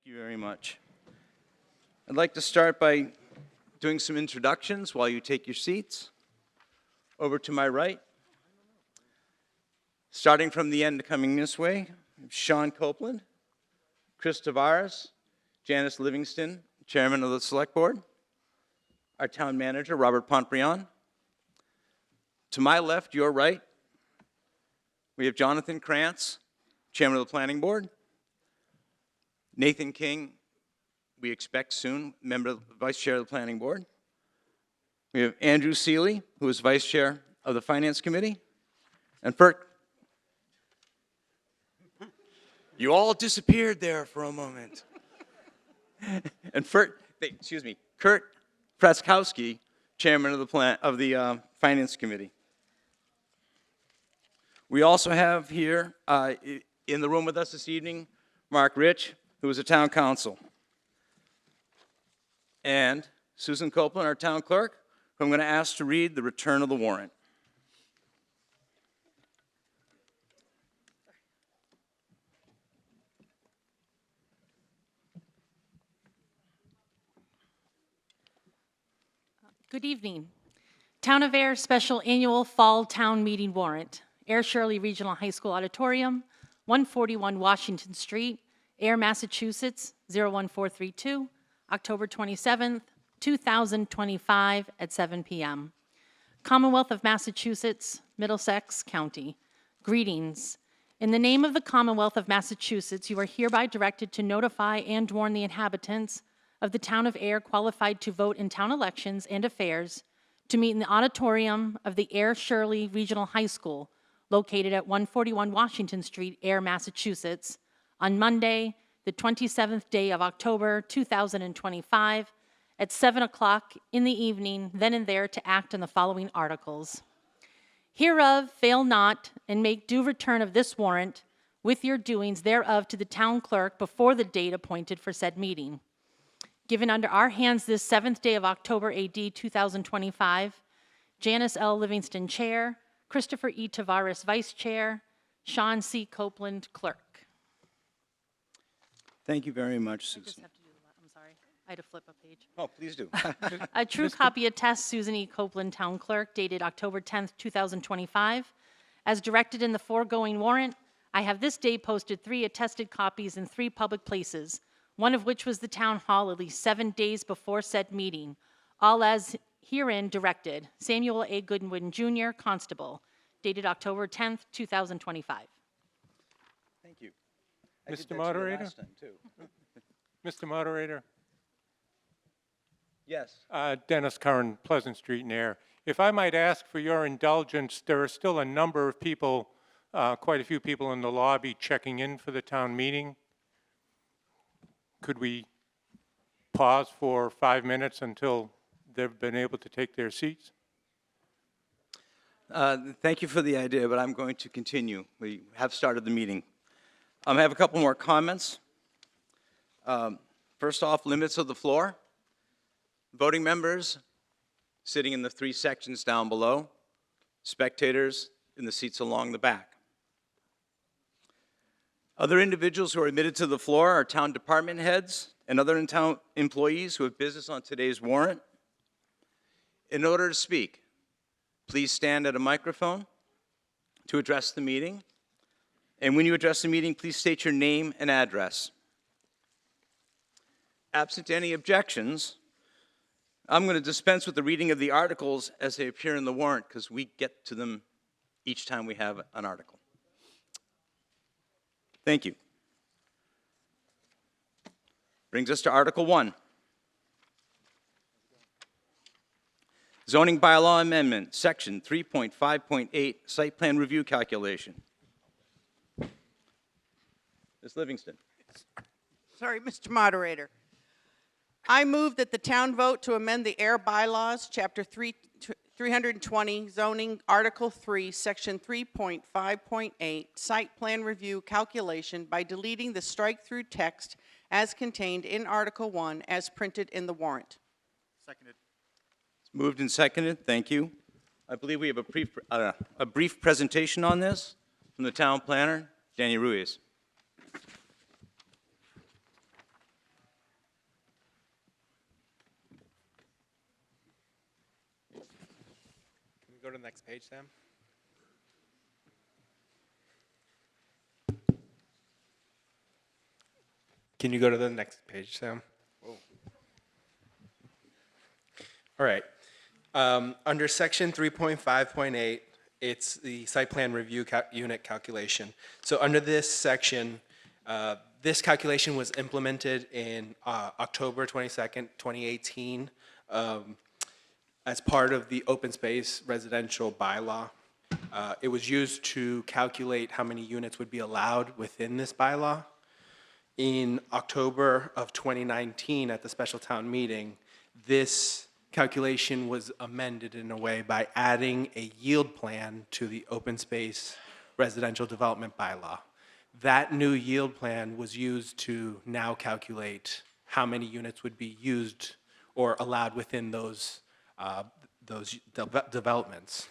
Thank you very much. I'd like to start by doing some introductions while you take your seats. Over to my right, starting from the end coming this way, Sean Copeland, Chris Tavares, Janice Livingston, Chairman of the Select Board, our Town Manager, Robert Pontbriand. To my left, your right, we have Jonathan Krantz, Chairman of the Planning Board, Nathan King, we expect soon, Vice Chair of the Planning Board. We have Andrew Seeley, who is Vice Chair of the Finance Committee. And you all disappeared there for a moment. And Kurt Praskowski, Chairman of the Finance Committee. We also have here in the room with us this evening, Mark Rich, who is a Town Council. And Susan Copeland, our Town Clerk, who I'm going to ask to read the return of the warrant. Good evening. Town of Ayer Special Annual Fall Town Meeting Warrant. Ayer Shirley Regional High School Auditorium, 141 Washington Street, Ayer, Massachusetts, 01432, October 27th, 2025 at 7 p.m. Commonwealth of Massachusetts, Middlesex County. Greetings. In the name of the Commonwealth of Massachusetts, you are hereby directed to notify and warn the inhabitants of the town of Ayer qualified to vote in town elections and affairs to meet in the auditorium of the Ayer Shirley Regional High School, located at 141 Washington Street, Ayer, Massachusetts, on Monday, the 27th day of October, 2025, at 7 o'clock in the evening, then and there to act on the following articles. Hereof, fail not, and make due return of this warrant with your doings thereof to the town clerk before the date appointed for said meeting. Given under our hands this 7th day of October, AD 2025, Janice L. Livingston, Chair, Christopher E. Tavares, Vice Chair, Sean C. Copeland, Clerk. Thank you very much, Susan. I just have to do the, I'm sorry, I had to flip a page. Oh, please do. A true copy attests Susan E. Copeland, Town Clerk, dated October 10th, 2025. As directed in the foregoing warrant, I have this day posted 3 attested copies in 3 public places, one of which was the Town Hall at least 7 days before said meeting, all as herein directed. Samuel A. Goodwin, Jr., Constable, dated October 10th, 2025. Thank you. Mr. Moderator? Mr. Moderator? Yes. Dennis Curran, Pleasant Street in Ayer. If I might ask for your indulgence, there are still a number of people, quite a few people in the lobby checking in for the town meeting. Could we pause for 5 minutes until they've been able to take their seats? Thank you for the idea, but I'm going to continue. We have started the meeting. I have a couple more comments. First off, limits of the floor. Voting members sitting in the 3 sections down below. Spectators in the seats along the back. Other individuals who are admitted to the floor are town department heads and other town employees who have business on today's warrant. In order to speak, please stand at a microphone to address the meeting. And when you address the meeting, please state your name and address. Absent any objections, I'm going to dispense with the reading of the articles as they appear in the warrant because we get to them each time we have an article. Thank you. Brings us to Article 1. Zoning Bylaw Amendment, Section 3.5.8, Site Plan Review Calculation. Ms. Livingston. Sorry, Mr. Moderator. I move that the town vote to amend the Ayer Bylaws, Chapter 320, Zoning, Article 3, Section 3.5.8, Site Plan Review Calculation by deleting the strike-through text as contained in Article 1 as printed in the warrant. Seconded. It's moved and seconded. Thank you. I believe we have a brief presentation on this from the town planner, Danny Ruiz. go to the next page, Sam? Can you go to the next page, Sam? All right. Under section 3.5.8, it's the site plan review unit calculation. So under this section, this calculation was implemented in October 22nd, 2018, as part of the open space residential bylaw. It was used to calculate how many units would be allowed within this bylaw. In October of 2019, at the special town meeting, this calculation was amended in a way by adding a yield plan to the open space residential development bylaw. That new yield plan was used to now calculate how many units would be used or allowed within those developments.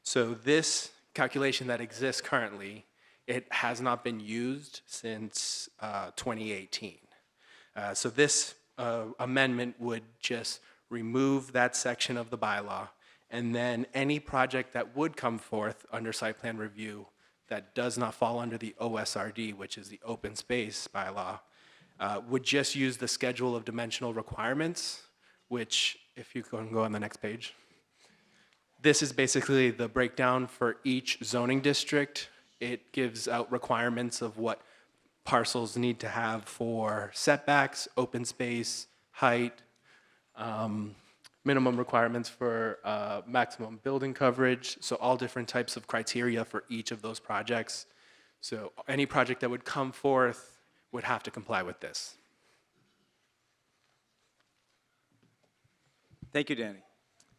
So this calculation that exists currently, it has not been used since 2018. So this amendment would just remove that section of the bylaw, and then any project that would come forth under site plan review that does not fall under the OSRD, which is the open space bylaw, would just use the schedule of dimensional requirements, which, if you can go on the next page, this is basically the breakdown for each zoning district. It gives out requirements of what parcels need to have for setbacks, open space, height, minimum requirements for maximum building coverage, so all different types of criteria for each of those projects. So any project that would come forth would have to comply with this. Thank you, Danny.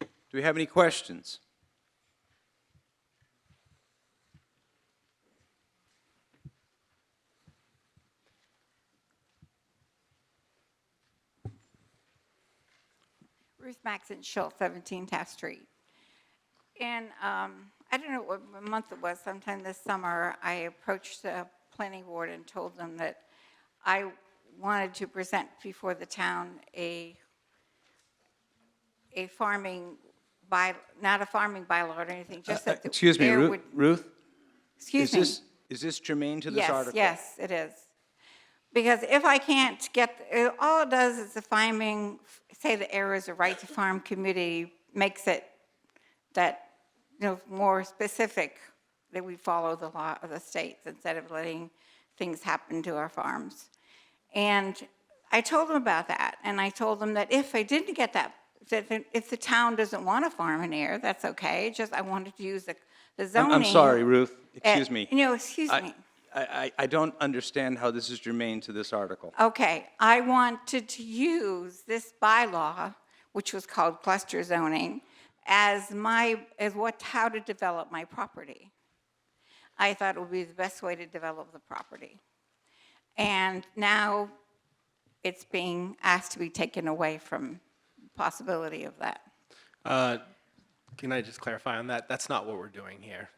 Do we have any questions? Ruth Maxon Schultz, 17 Taft Street. And I don't know what month it was, sometime this summer, I approached the planning board and told them that I wanted to present before the town a farming not a farming bylaw or anything, just that the Excuse me, air would. Ruth? Excuse me. Is this germane to this Yes, article? yes, it is. Because if I can't all it does is the farming, say the air is a right to farm committee, makes it that, more specific, that we follow the law of the states instead of letting things happen to our farms. And I told them about that, and I told them that if I didn't get that if the town doesn't want to farm in air, that's okay, just I wanted to use the zoning. I'm sorry, Ruth, excuse me. Excuse me. I don't understand how this is germane to this article. Okay, I wanted to use this bylaw, which was called cluster zoning, as how to develop my property. I thought it would be the best way to develop the property. And now it's being asked to be taken away from the possibility of that. Can I just clarify on that? That's not what we're doing here.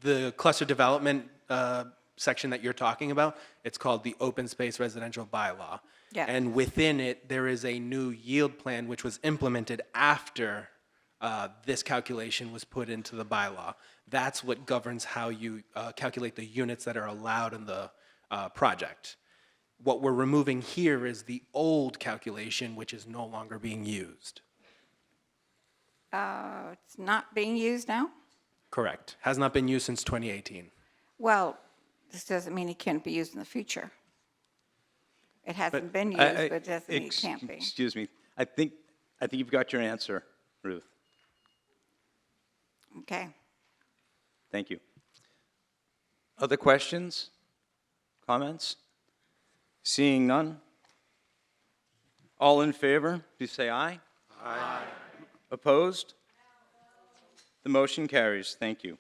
The cluster development section that you're talking about, it's called the Open Space Residential Bylaw. Yeah. And within it, there is a new yield plan which was implemented after this calculation was put into the bylaw. That's what governs how you calculate the units that are allowed in the project. What we're removing here is the old calculation, which is no longer being used. It's not being used now? Correct. Has not been used since 2018. Well, this doesn't mean it can't be used in the future. It hasn't been used, but it doesn't mean it can't be. Excuse me. I think you've got your answer, Ruth. Okay. Thank you. Other questions? Comments? Seeing none? All in favor, please say aye. Aye. Opposed? The motion carries. Thank you.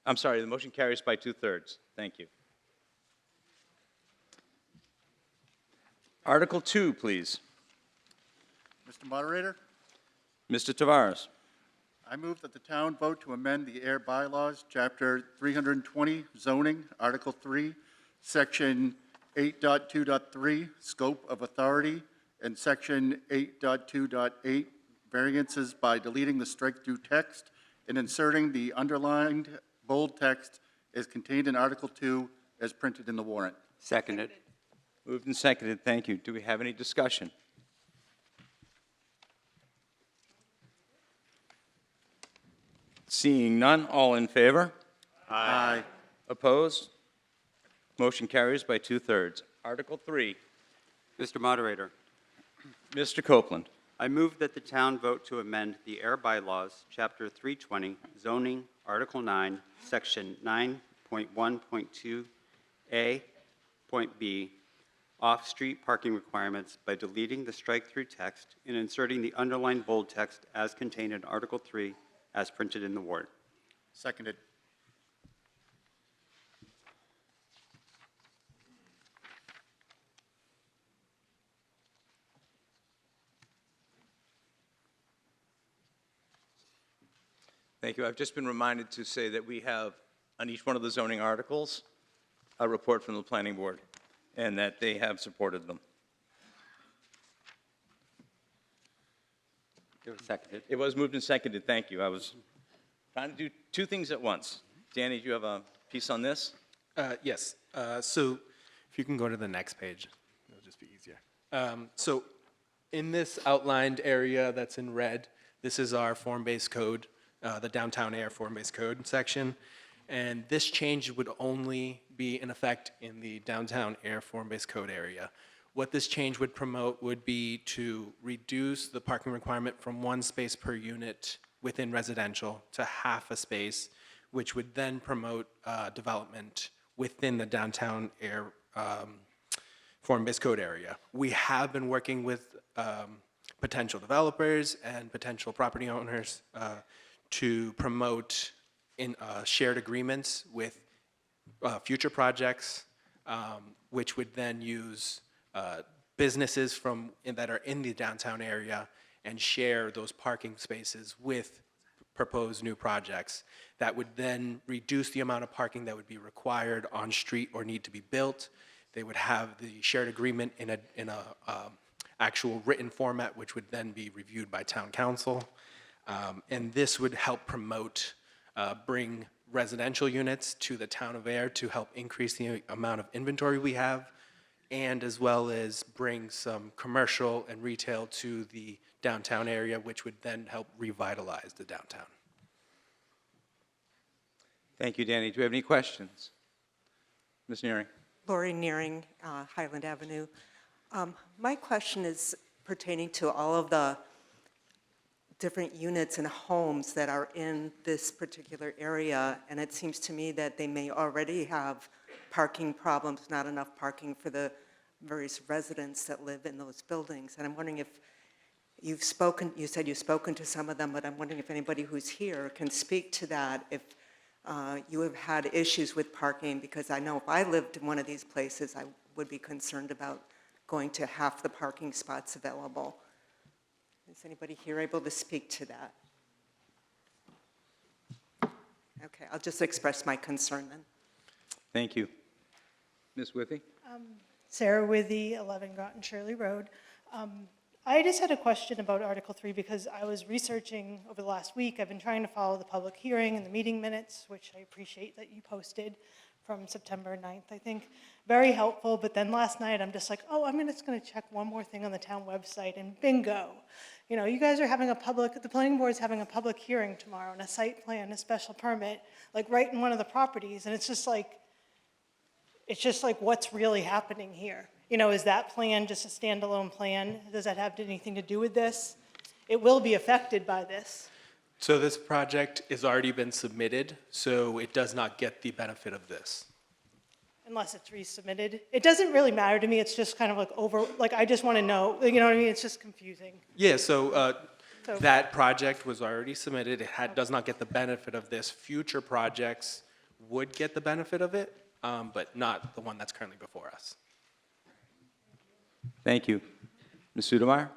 I'm sorry, the motion carries by 2/3. Thank you. Article 2, please. Mr. Moderator, Mr. Tavares. I move that the town vote to amend the air bylaws, Chapter 320, zoning, Article 3, Section 8.2.3, scope of authority, and Section 8.2.8, variances by deleting the strike-through text and inserting the underlined bold text as contained in Article 2 as printed in the warrant. Seconded. Moved and seconded, thank you. Do we have any discussion? Seeing none, all in favor? Aye. Opposed? Motion carries by 2/3. Article 3, Mr. Moderator, Mr. Copeland. I move that the town vote to amend the air bylaws, Chapter 320, zoning, Article 9, Section 9.1.2A, Point B, off-street parking requirements by deleting the strike-through text and inserting the underlined bold text as contained in Article 3 as printed in the warrant. Seconded. Thank you. I've just been reminded to say that we have, on each one of the zoning articles, a report from the planning board, and that they have supported them. It was seconded. It was moved and seconded, thank you. I was trying to do two things at once. Danny, do you have a piece on this? Yes. So if you can go to the next page, it'll just be easier. So in this outlined area that's in red, this is our form-based code, the downtown Ayer form-based code section. And this change would only be in effect in the downtown Ayer form-based code area. What this change would promote would be to reduce the parking requirement from 1 space per unit within residential to half a space, which would then promote development within the downtown Ayer form-based code area. We have been working with potential developers and potential property owners to promote in shared agreements with future projects, which would then use businesses that are in the downtown area and share those parking spaces with proposed new projects. That would then reduce the amount of parking that would be required on street or need to be built. They would have the shared agreement in a actual written format, which would then be reviewed by town council. And this would help promote, bring residential units to the town of Ayer to help increase the amount of inventory we have, and as well as bring some commercial and retail to the downtown area, which would then help revitalize the downtown. Thank you, Danny. Do we have any questions? Ms. Nearing. Lori Nearing, Highland Avenue. My question is pertaining to all of the different units and homes that are in this particular area, and it seems to me that they may already have parking problems, not enough parking for the various residents that live in those buildings. And I'm wondering if you've spoken, you said you've spoken to some of them, but I'm wondering if anybody who's here can speak to that, if you have had issues with parking, because I know if I lived in one of these places, I would be concerned about going to half the parking spots available. Is anybody here able to speak to that? Okay, I'll just express my concern then. Thank you. Ms. Withy? Sarah Withy, 11 Groton Shirley Road. I just had a question about Article 3 because I was researching over the last week. I've been trying to follow the public hearing and the meeting minutes, which I appreciate that you posted from September 9th, I think. Very helpful, but then last night I'm just like, oh, I'm just going to check one more thing on the town website, and bingo. You know, you guys are having the planning board's having a public hearing tomorrow on a site plan, a special permit, like right in one of the properties, and it's just like, what's really happening here? You know, is that plan just a standalone plan? Does that have anything to do with this? It will be affected by this. So this project has already been submitted, so it does not get the benefit of this. Unless it's resubmitted. It doesn't really matter to me, it's just kind of like I just want to know, you know what I mean? It's just confusing. Yeah, so So- that project was already submitted. It does not get the benefit of this. Future projects would get the benefit of it, but not the one that's currently before us. Thank you. Ms. Sudemeyer?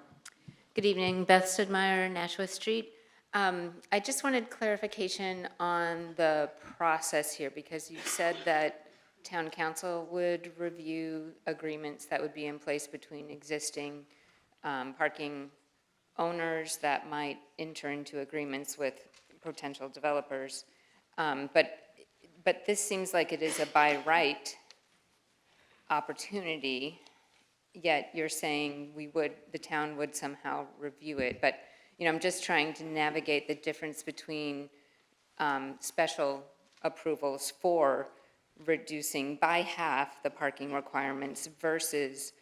Good evening, Beth Stidmeyer, Nashua Street. I just wanted clarification on the process here, because you said that town council would review agreements that would be in place between existing parking owners that might enter into agreements with potential developers. But this seems like it is a by right opportunity, yet you're saying the town would somehow review it. But, I'm just trying to navigate the difference between special approvals for reducing by half the parking requirements versus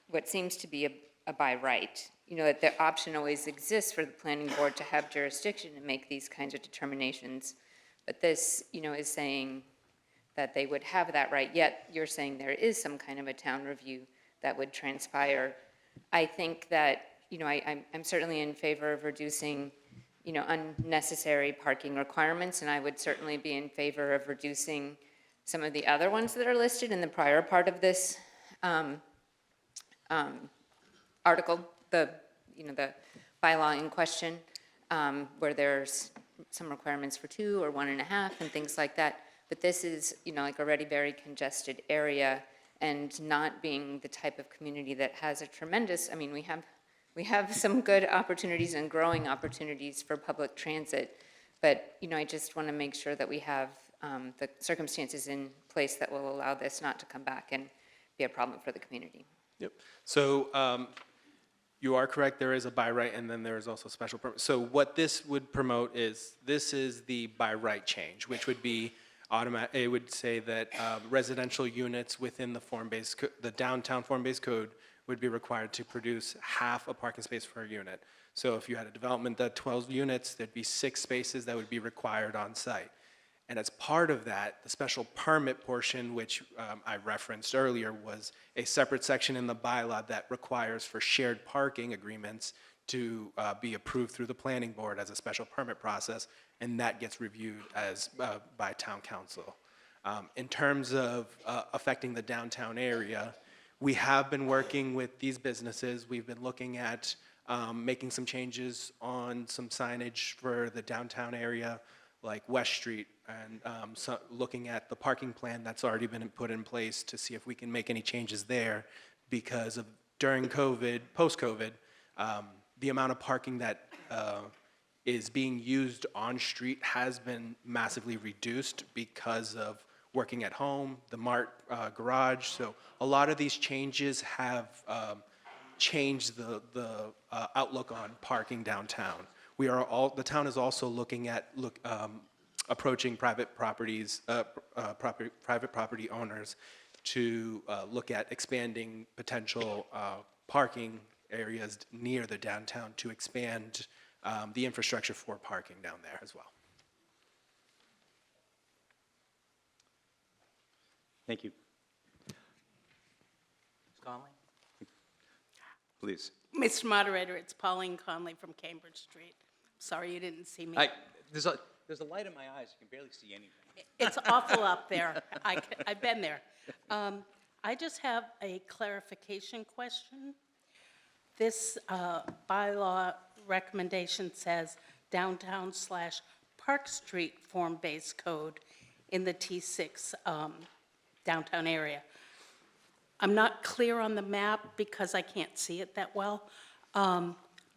what seems to be a by right. That the option always exists for the planning board to have jurisdiction to make these kinds of determinations. But this, is saying that they would have that right, yet you're saying there is some kind of a town review that would transpire. I think that, I'm certainly in favor of reducing, unnecessary parking requirements, and I would certainly be in favor of reducing some of the other ones that are listed in the prior part of this article, the bylaw in question, where there's some requirements for 2 or 1.5 and things like that. But this is, like already very congested area, and not being the type of community that has a tremendous, we have some good opportunities and growing opportunities for public transit. But, I just want to make sure that we have the circumstances in place that will allow this not to come back and be a problem for the community. Yep. So you are correct, there is a by right, and then there is also special permit. So what this would promote is, this is the by right change, which would be automatic. It would say that residential units within the downtown form-based code would be required to produce half a parking space per unit. So if you had a development that 12 units, there'd be 6 spaces that would be required on site. And as part of that, the special permit portion, which I referenced earlier, was a separate section in the bylaw that requires for shared parking agreements to be approved through the planning board as a special permit process, and that gets reviewed by town council. In terms of affecting the downtown area, we have been working with these businesses. We've been looking at making some changes on some signage for the downtown area, like West Street, and looking at the parking plan that's already been put in place to see if we can make any changes there, because of during COVID, post-COVID, the amount of parking that is being used on street has been massively reduced because of working at home, the Mart garage. So a lot of these changes have changed the outlook on parking downtown. The town is also looking at approaching private properties, private property owners to look at expanding potential parking areas near the downtown to expand the infrastructure for parking down there as well. Thank you. Ms. Conley? Please. Mr. Moderator, it's Pauline Conley from Cambridge Street. Sorry you didn't see me. There's a light in my eyes. You can barely see anything. It's awful up there. I've been there. I just have a clarification question. This bylaw recommendation says downtown/Park Street form-based code in the T6 downtown area. I'm not clear on the map because I can't see it that well.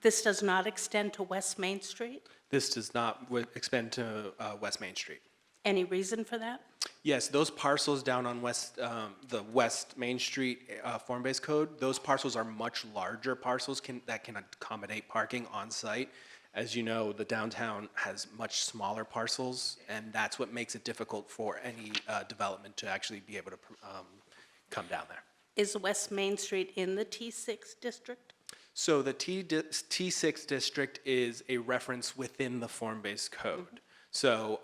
This does not extend to West Main Street? This does not extend to West Main Street. Any reason for that? Yes, those parcels down on the West Main Street form-based code, those parcels are much larger parcels that can accommodate parking on site. As you know, the downtown has much smaller parcels, and that's what makes it difficult for any development to actually be able to come down there. Is West Main Street in the T6 district? So the T6 district is a reference within the form-based code. So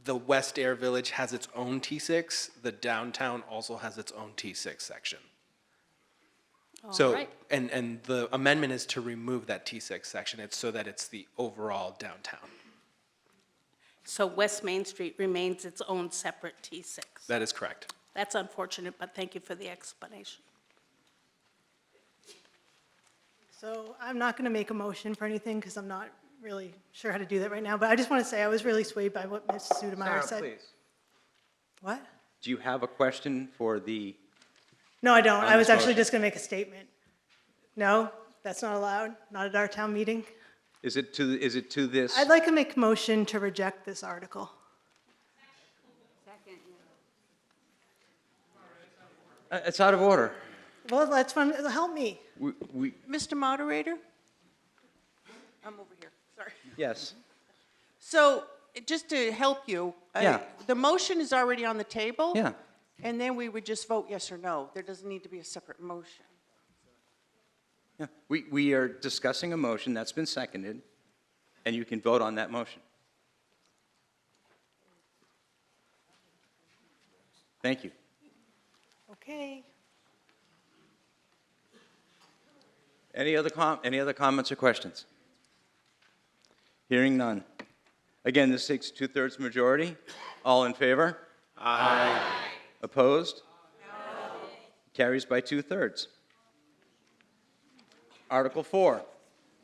the West Air Village has its own T6. The downtown also has its own T6 section. All right. And the amendment is to remove that T6 section. It's so that it's the overall downtown. So West Main Street remains its own separate T6? That is correct. That's unfortunate, but thank you for the explanation. So I'm not going to make a motion for anything because I'm not really sure how to do that right now, but I just want to say I was really swayed by what Ms. Sudemeyer said. Please. What? Do you have a question for the? No, I don't. On I was this actually motion. just going to make a statement. No, that's not allowed, not at our town meeting. Is it to this? I'd like to make a motion to reject this article. It's out of order. Well, that's fine, help me. We, Mr. Moderator? I'm over here, sorry. yes. So, just to help you. Yeah. The motion is already on the table. Yeah. And then we would just vote yes or no. There doesn't need to be a separate motion. Yeah. We are discussing a motion that's been seconded, and you can vote on that motion. Thank you. Okay. Any other comments or questions? Hearing none. Again, this takes 2/3 majority. All in favor? Aye. Opposed? No. Carries by 2/3. Article 4,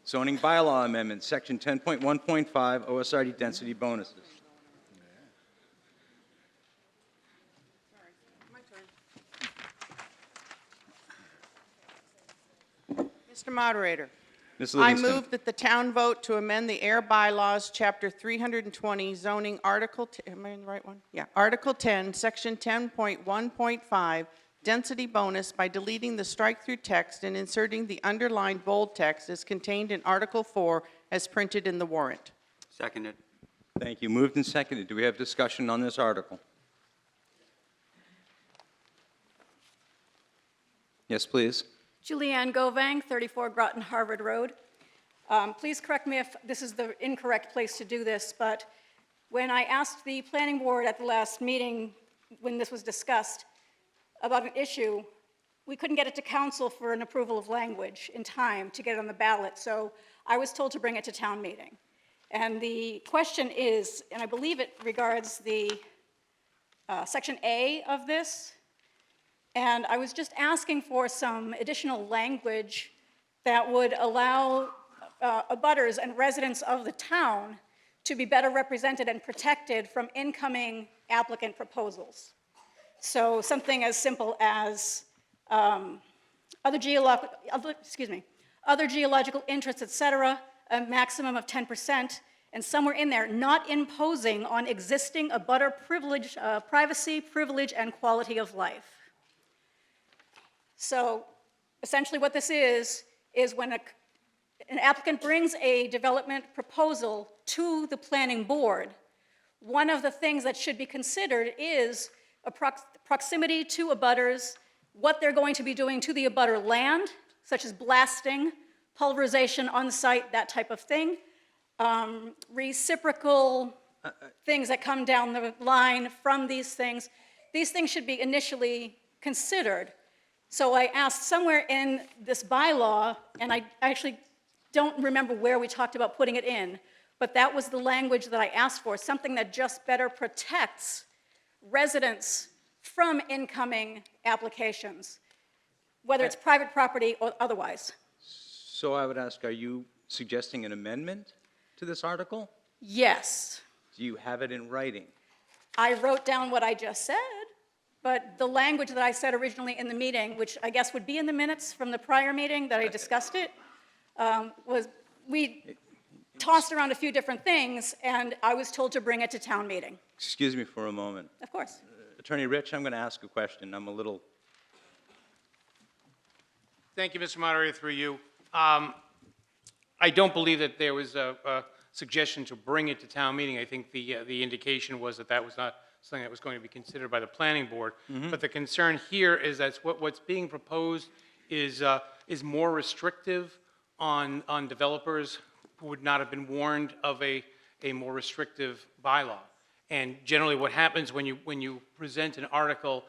zoning bylaw amendment, section 10.1.5, OSRD density bonuses. Mr. Moderator. Ms. I Livingston. move that the town vote to amend the air bylaws, Chapter 320, zoning Article, am I in the right one? Yeah, Article 10, Section 10.1.5, density bonus by deleting the strike-through text and inserting the underlined bold text as contained in Article 4 as printed in the warrant. Seconded. Thank you. Moved and seconded. Do we have discussion on this article? Yes, please. Julianne Govang, 34 Groton Harvard Road. Please correct me if this is the incorrect place to do this, but when I asked the planning board at the last meeting, when this was discussed, about an issue, we couldn't get it to council for an approval of language in time to get it on the ballot, so I was told to bring it to town meeting. And the question is, and I believe it regards the Section A of this, and I was just asking for some additional language that would allow abutters and residents of the town to be better represented and protected from incoming applicant proposals. So something as simple as other geological interests, et cetera, a maximum of 10%, and somewhere in there, not imposing on existing abutter privilege, privacy, privilege, and quality of life. So essentially what this is when an applicant brings a development proposal to the planning board, one of the things that should be considered is a proximity to abutters, what they're going to be doing to the abutter land, such as blasting, pulverization on site, that type of thing, reciprocal things that come down the line from these things. These things should be initially considered. So I asked somewhere in this bylaw, and I actually don't remember where we talked about putting it in, but that was the language that I asked for, something that just better protects residents from incoming applications, whether it's private property or otherwise. So I would ask, are you suggesting an amendment to this article? Yes. Do you have it in writing? I wrote down what I just said, but the language that I said originally in the meeting, which I guess would be in the minutes from the prior meeting that I discussed it, was we tossed around a few different things, and I was told to bring it to town meeting. Excuse me for a moment. Of course. Attorney Rich, I'm going to ask a question. I'm a little... Thank you, Mr. Moderator, through you. I don't believe that there was a suggestion to bring it to town meeting. I think the indication was that that was not something that was going to be considered by the planning board. But the concern here is that what's being proposed is more restrictive on developers who would not have been warned of a more restrictive bylaw. And generally what happens when you present an article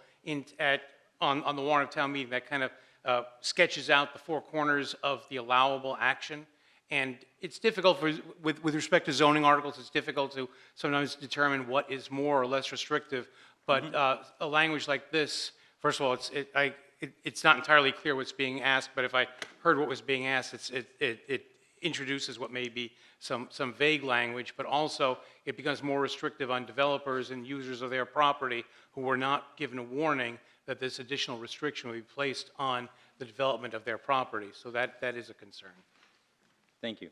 on the warrant of town meeting, that kind of sketches out the four corners of the allowable action. And it's difficult with respect to zoning articles, it's difficult to sometimes determine what is more or less restrictive. But a language like this, first of all, it's not entirely clear what's being asked, but if I heard what was being asked, it introduces what may be some vague language, but also it becomes more restrictive on developers and users of their property who were not given a warning that this additional restriction will be placed on the development of their property. So that is a concern. Thank you.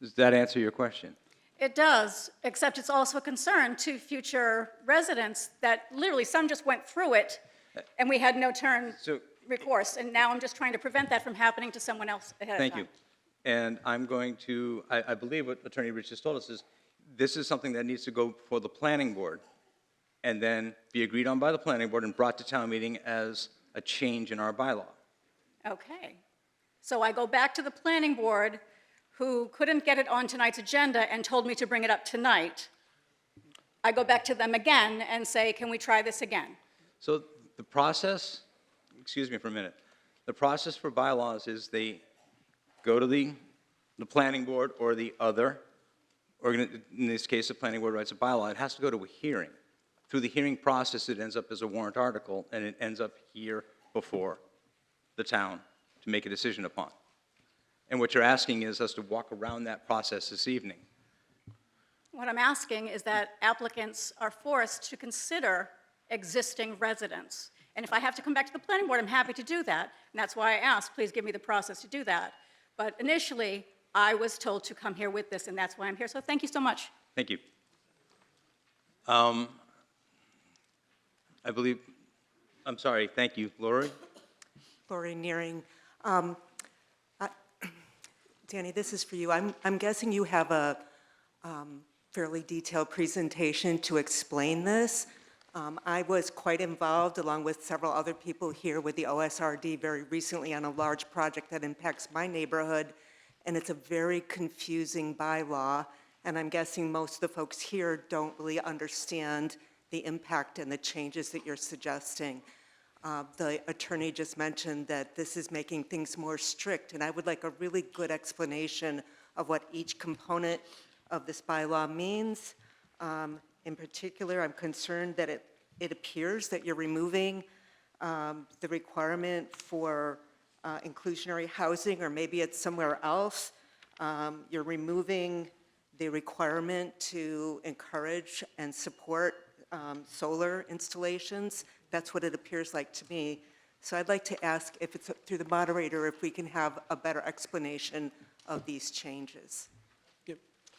Does that answer your question? It does, except it's also a concern to future residents that literally some just went through it and we had no recourse. And now I'm just trying to prevent that from happening to someone else ahead of time. Thank you. And I'm going to, I believe what Attorney Rich just told us is, this is something that needs to go before the planning board and then be agreed on by the planning board and brought to town meeting as a change in our bylaw. Okay. So I go back to the planning board, who couldn't get it on tonight's agenda and told me to bring it up tonight. I go back to them again and say, can we try this again? So the process, excuse me for a minute, the process for bylaws is they go to the planning board or the other, in this case, the planning board writes a bylaw. It has to go to a hearing. Through the hearing process, it ends up as a warrant article, and it ends up here before the town to make a decision upon. And what you're asking is us to walk around that process this evening. What I'm asking is that applicants are forced to consider existing residents. And if I have to come back to the planning board, I'm happy to do that. And that's why I asked, please give me the process to do that. But initially, I was told to come here with this, and that's why I'm here. So thank you so much. Thank you. I believe, I'm sorry, thank you. Lori? Lori Nearing. Danny, this is for you. I'm guessing you have a fairly detailed presentation to explain this. I was quite involved, along with several other people here, with the OSRD very recently on a large project that impacts my neighborhood, and it's a very confusing bylaw, and I'm guessing most of the folks here don't really understand the impact and the changes that you're suggesting. The attorney just mentioned that this is making things more strict, and I would like a really good explanation of what each component of this bylaw means. In particular, I'm concerned that it appears that you're removing the requirement for inclusionary housing, or maybe it's somewhere else. You're removing the requirement to encourage and support solar installations. That's what it appears like to me. So I'd like to ask, if it's through the moderator, if we can have a better explanation of these changes.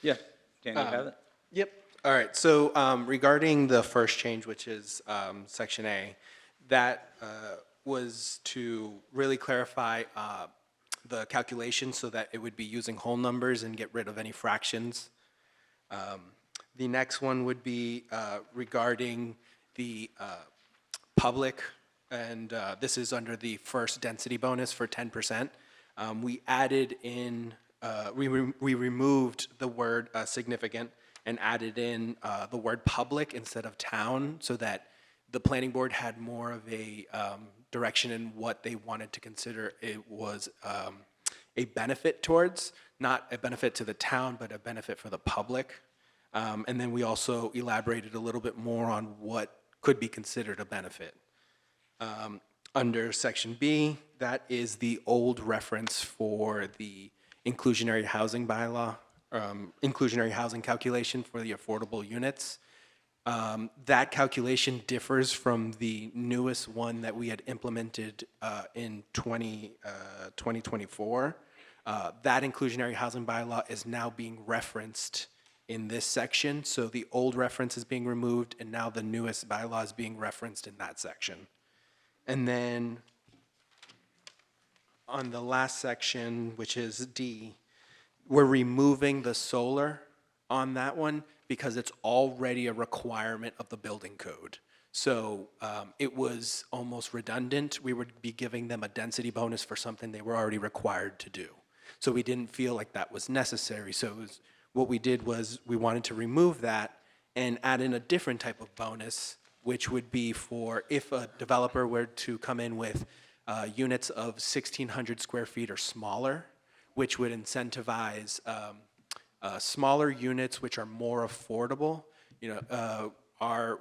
Yeah. Can you have it? Yep. All right. So regarding the first change, which is Section A, that was to really clarify the calculation so that it would be using whole numbers and get rid of any fractions. The next one would be regarding the public, and this is under the first density bonus for 10%. We added in, we removed the word significant and added in the word public instead of town, so that the planning board had more of a direction in what they wanted to consider it was a benefit towards, not a benefit to the town, but a benefit for the public. And then we also elaborated a little bit more on what could be considered a benefit. Under Section B, that is the old reference for the inclusionary housing bylaw, inclusionary housing calculation for the affordable units. That calculation differs from the newest one that we had implemented in 2024. That inclusionary housing bylaw is now being referenced in this section, so the old reference is being removed, and now the newest bylaw is being referenced in that section. And then on the last section, which is D, we're removing the solar on that one because it's already a requirement of the building code. So it was almost redundant. We would be giving them a density bonus for something they were already required to do. So we didn't feel like that was necessary. So it was, what we did was we wanted to remove that and add in a different type of bonus, which would be for if a developer were to come in with units of 1,600 square feet or smaller, which would incentivize smaller units which are more affordable. You know,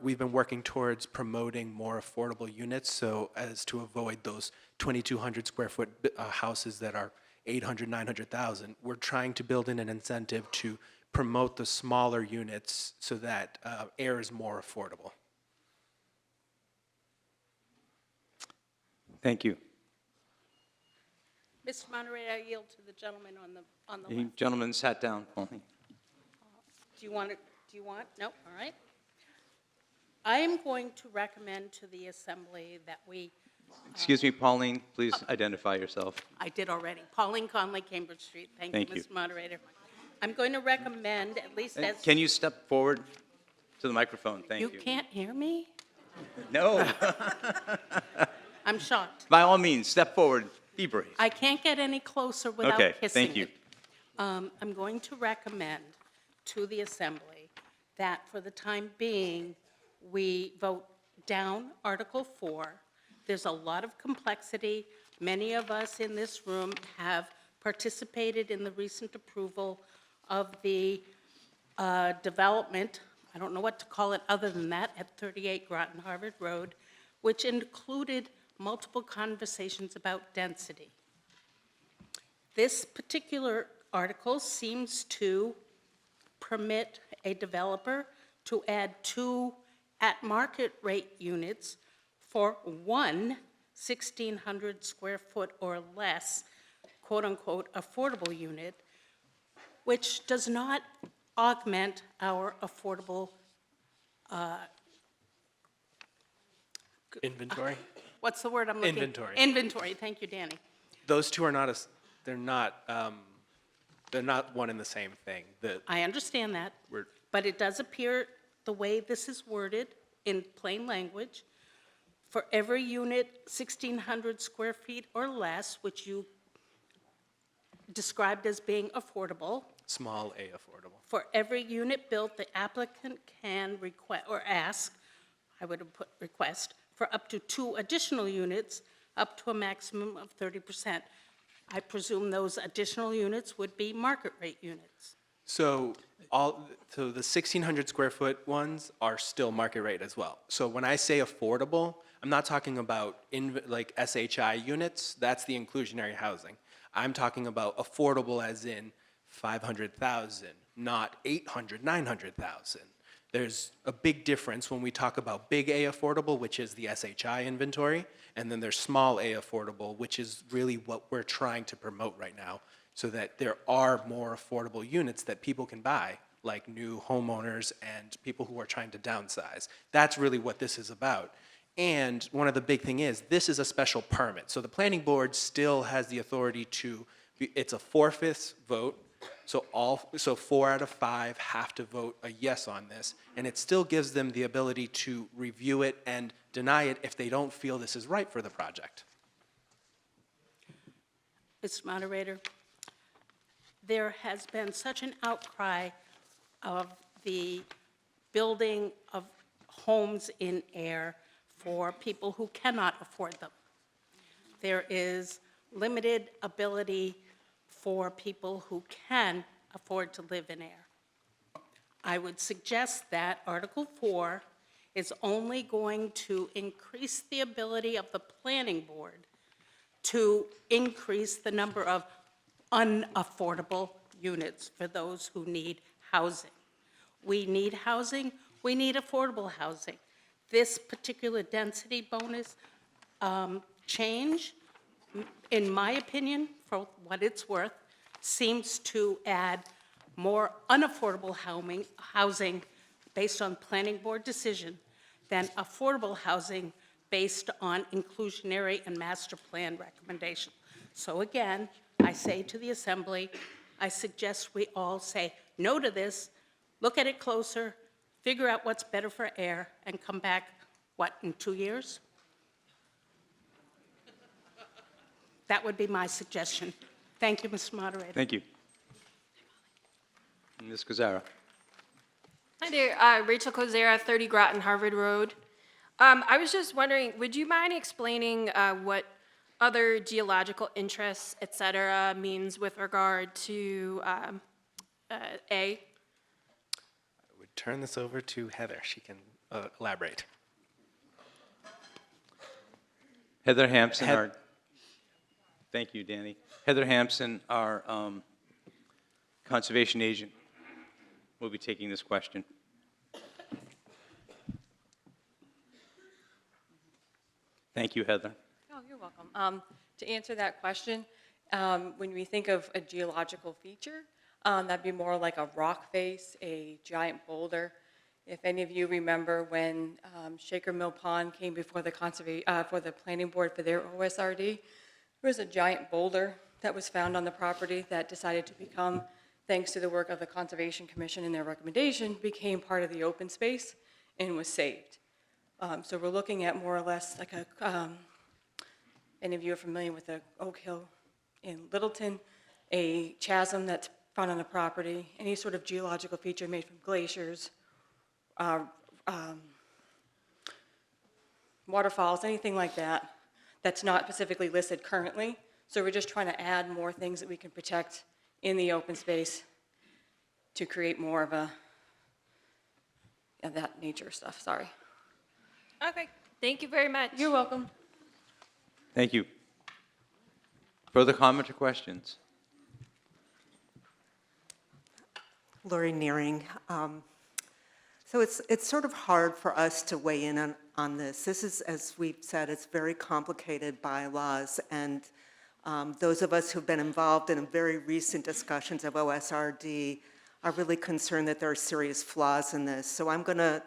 we've been working towards promoting more affordable units, so as to avoid those 2,200 square foot houses that are 800, 900,000. We're trying to build in an incentive to promote the smaller units so that Ayer is more affordable. Thank you. Mr. Moderator, I yield to the gentleman on the The left. gentleman sat down, Pauline. Do you want it, no, all right. I am going to recommend to the Assembly that we, Excuse me, Pauline, please identify yourself. I did already, Pauline Conley, Cambridge Street. Thank you, Thank you. Mr. Moderator. I'm going to recommend, at least as... Can you step forward to the microphone? Thank you. You can't hear me? No. I'm shocked. By all means, step forward. Be brave. I can't get any closer without Okay, kissing thank you. it. I'm going to recommend to the Assembly that for the time being, we vote down Article 4. There's a lot of complexity. Many of us in this room have participated in the recent approval of the development, I don't know what to call it other than that, at 38 Groton Harvard Road, which included multiple conversations about density. This particular article seems to permit a developer to add 2 at-market rate units for one 1,600 square foot or less, quote-unquote, affordable unit, which does not augment our affordable, Inventory? what's the word I'm looking? Inventory. Inventory, thank you, Danny. Those two are not, they're not one and the same thing. I understand that, We're- but it does appear, the way this is worded in plain language, for every unit 1,600 square feet or less, which you described as being affordable, Small A affordable. for every unit built, the applicant can request, or ask, I would have put request, for up to 2 additional units, up to a maximum of 30%. I presume those additional units would be market rate units. So the 1,600 square foot ones are still market rate as well. So when I say affordable, I'm not talking about like SHI units, that's the inclusionary housing. I'm talking about affordable as in 500,000, not 800, 900,000. There's a big difference when we talk about big A affordable, which is the SHI inventory, and then there's small A affordable, which is really what we're trying to promote right now, so that there are more affordable units that people can buy, like new homeowners and people who are trying to downsize. That's really what this is about. And one of the big thing is, this is a special permit. So the planning board still has the authority to, it's a 4/5 vote, so 4 out of 5 have to vote a yes on this, and it still gives them the ability to review it and deny it if they don't feel this is right for the project. Mr. Moderator, there has been such an outcry of the building of homes in Ayer for people who cannot afford them. There is limited ability for people who can afford to live in Ayer. I would suggest that Article 4 is only going to increase the ability of the planning board to increase the number of unaffordable units for those who need housing. We need housing, we need affordable housing. This particular density bonus change, in my opinion, for what it's worth, seems to add more unaffordable housing based on planning board decision than affordable housing based on inclusionary and master plan recommendation. So again, I say to the Assembly, I suggest we all say no to this, look at it closer, figure out what's better for Ayer, and come back, what, in 2 years? That would be my suggestion. Thank you, Mr. Moderator. Thank you. Ms. Kozara. Hi there, Rachel Kozera, 30 Groton Harvard Road. I was just wondering, would you mind explaining what other geological interests, et cetera, means with regard to A? I would turn this over to Heather. She can elaborate. Heather Hampson, thank you, Danny. Heather Hampson, our conservation agent, will be taking this question. Thank you, Heather. Oh, you're welcome. To answer that question, When we think of a geological feature, that'd be more like a rock face, a giant boulder. If any of you remember when Shaker Mill Pond came before the for the planning board for their OSRD, there was a giant boulder that was found on the property that decided to become, thanks to the work of the Conservation Commission and their recommendation, became part of the open space and was saved. So we're looking at more or less like any of you are familiar with the Oak Hill in Littleton, a chasm that's found on the property, any sort of geological feature made from glaciers, waterfalls, anything like that, that's not specifically listed currently. So we're just trying to add more things that we can protect in the open space to create more of that nature stuff, sorry. Okay, thank you very much. You're welcome. Thank you. Further comment or questions? Lori Nearing. So it's sort of hard for us to weigh in on this. This is, as we've said, it's very complicated bylaws, and those of us who've been involved in very recent discussions of OSRD are really concerned that there are serious flaws in this. So I'm going to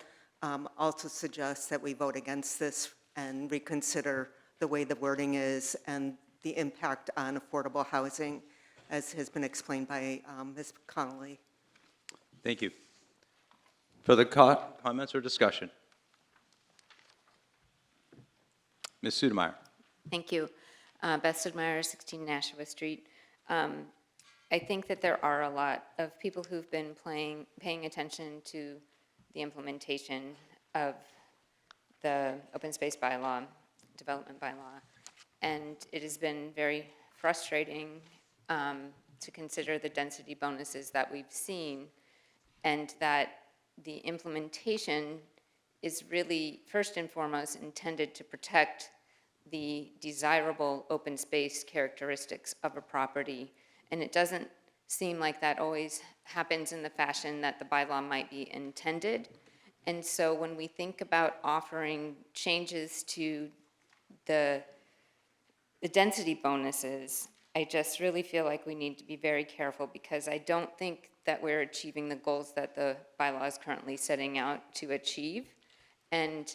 also suggest that we vote against this and reconsider the way the wording is and the impact on affordable housing, as has been explained by Ms. Connolly. Thank you. Further comments or discussion? Ms. Sudemeyer. Thank you. Beth Stidmeyer, 16 Nashua Street. I think that there are a lot of people who've been paying attention to the implementation of the open space bylaw, development bylaw, and it has been very frustrating to consider the density bonuses that we've seen, and that the implementation is really first and foremost intended to protect the desirable open space characteristics of a property. And it doesn't seem like that always happens in the fashion that the bylaw might be intended. And so when we think about offering changes to the density bonuses, I just really feel like we need to be very careful, because I don't think that we're achieving the goals that the bylaw is currently setting out to achieve. And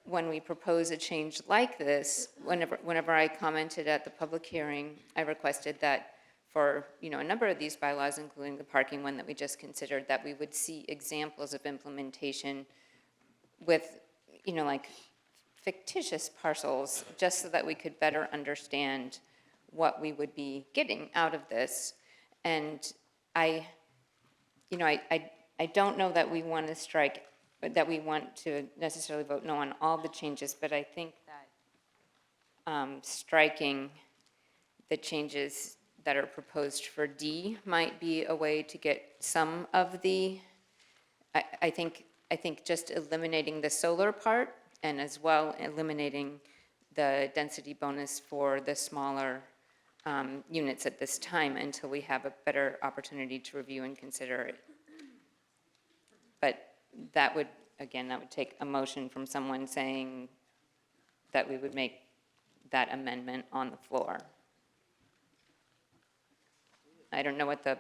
when we propose a change like this, whenever I commented at the public hearing, I requested that for a number of these bylaws, including the parking one that we just considered, that we would see examples of implementation with, like fictitious parcels, just so that we could better understand what we would be getting out of this. And I don't know that we want to necessarily vote no on all the changes, but I think that striking the changes that are proposed for D might be a way to get some of the, I think just eliminating the solar part, and as well eliminating the density bonus for the smaller units at this time until we have a better opportunity to review and consider it. But that would take a motion from someone saying that we would make that amendment on the floor. I don't know what the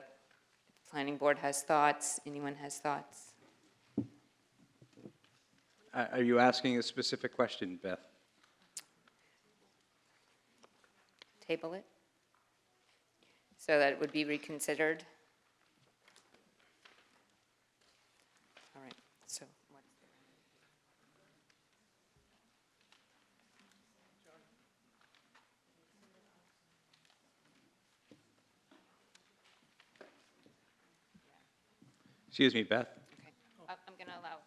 planning board has thoughts. Anyone has thoughts? Are you asking a specific question, Beth? Table it so that it would be reconsidered? All right, so what? Excuse me, Beth. Okay, I'm going to allow.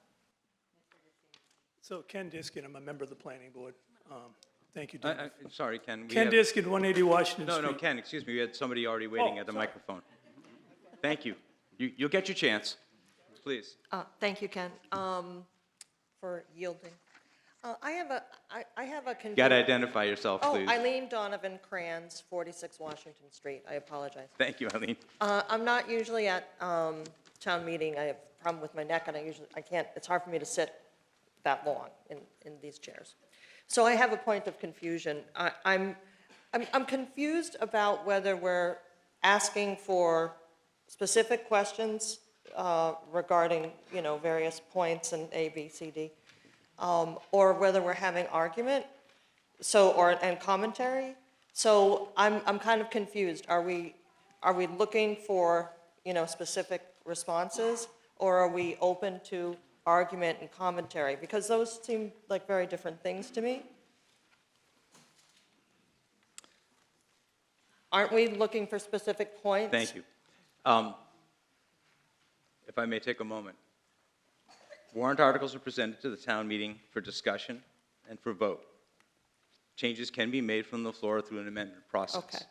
So Ken Diskin, I'm a member of the planning board. Thank you, Dan. Sorry, Ken. Ken Diskin, 180 Washington Street. No, Ken, excuse me. We had somebody already waiting at the microphone. Thank you. You'll get your chance. Please. Thank you, Ken, for yielding. I have a confusion. Got to identify yourself, please. Oh, Eileen Donovan Kranz, 46 Washington Street. I apologize. Thank you, Eileen. I'm not usually at town meeting. I have a problem with my neck, and I can't, it's hard for me to sit that long in these chairs. So I have a point of confusion. I'm I'm confused about whether we're asking for specific questions regarding, various points in A, B, C, D, or whether we're having argument, and commentary. So I'm kind of confused. Are we looking for, specific responses, or are we open to argument and commentary? Because those seem like very different things to me. Aren't we looking for specific points? Thank you. If I may take a moment. Warrant articles are presented to the town meeting for discussion and for vote. Changes can be made from the floor through an amendment process. Okay.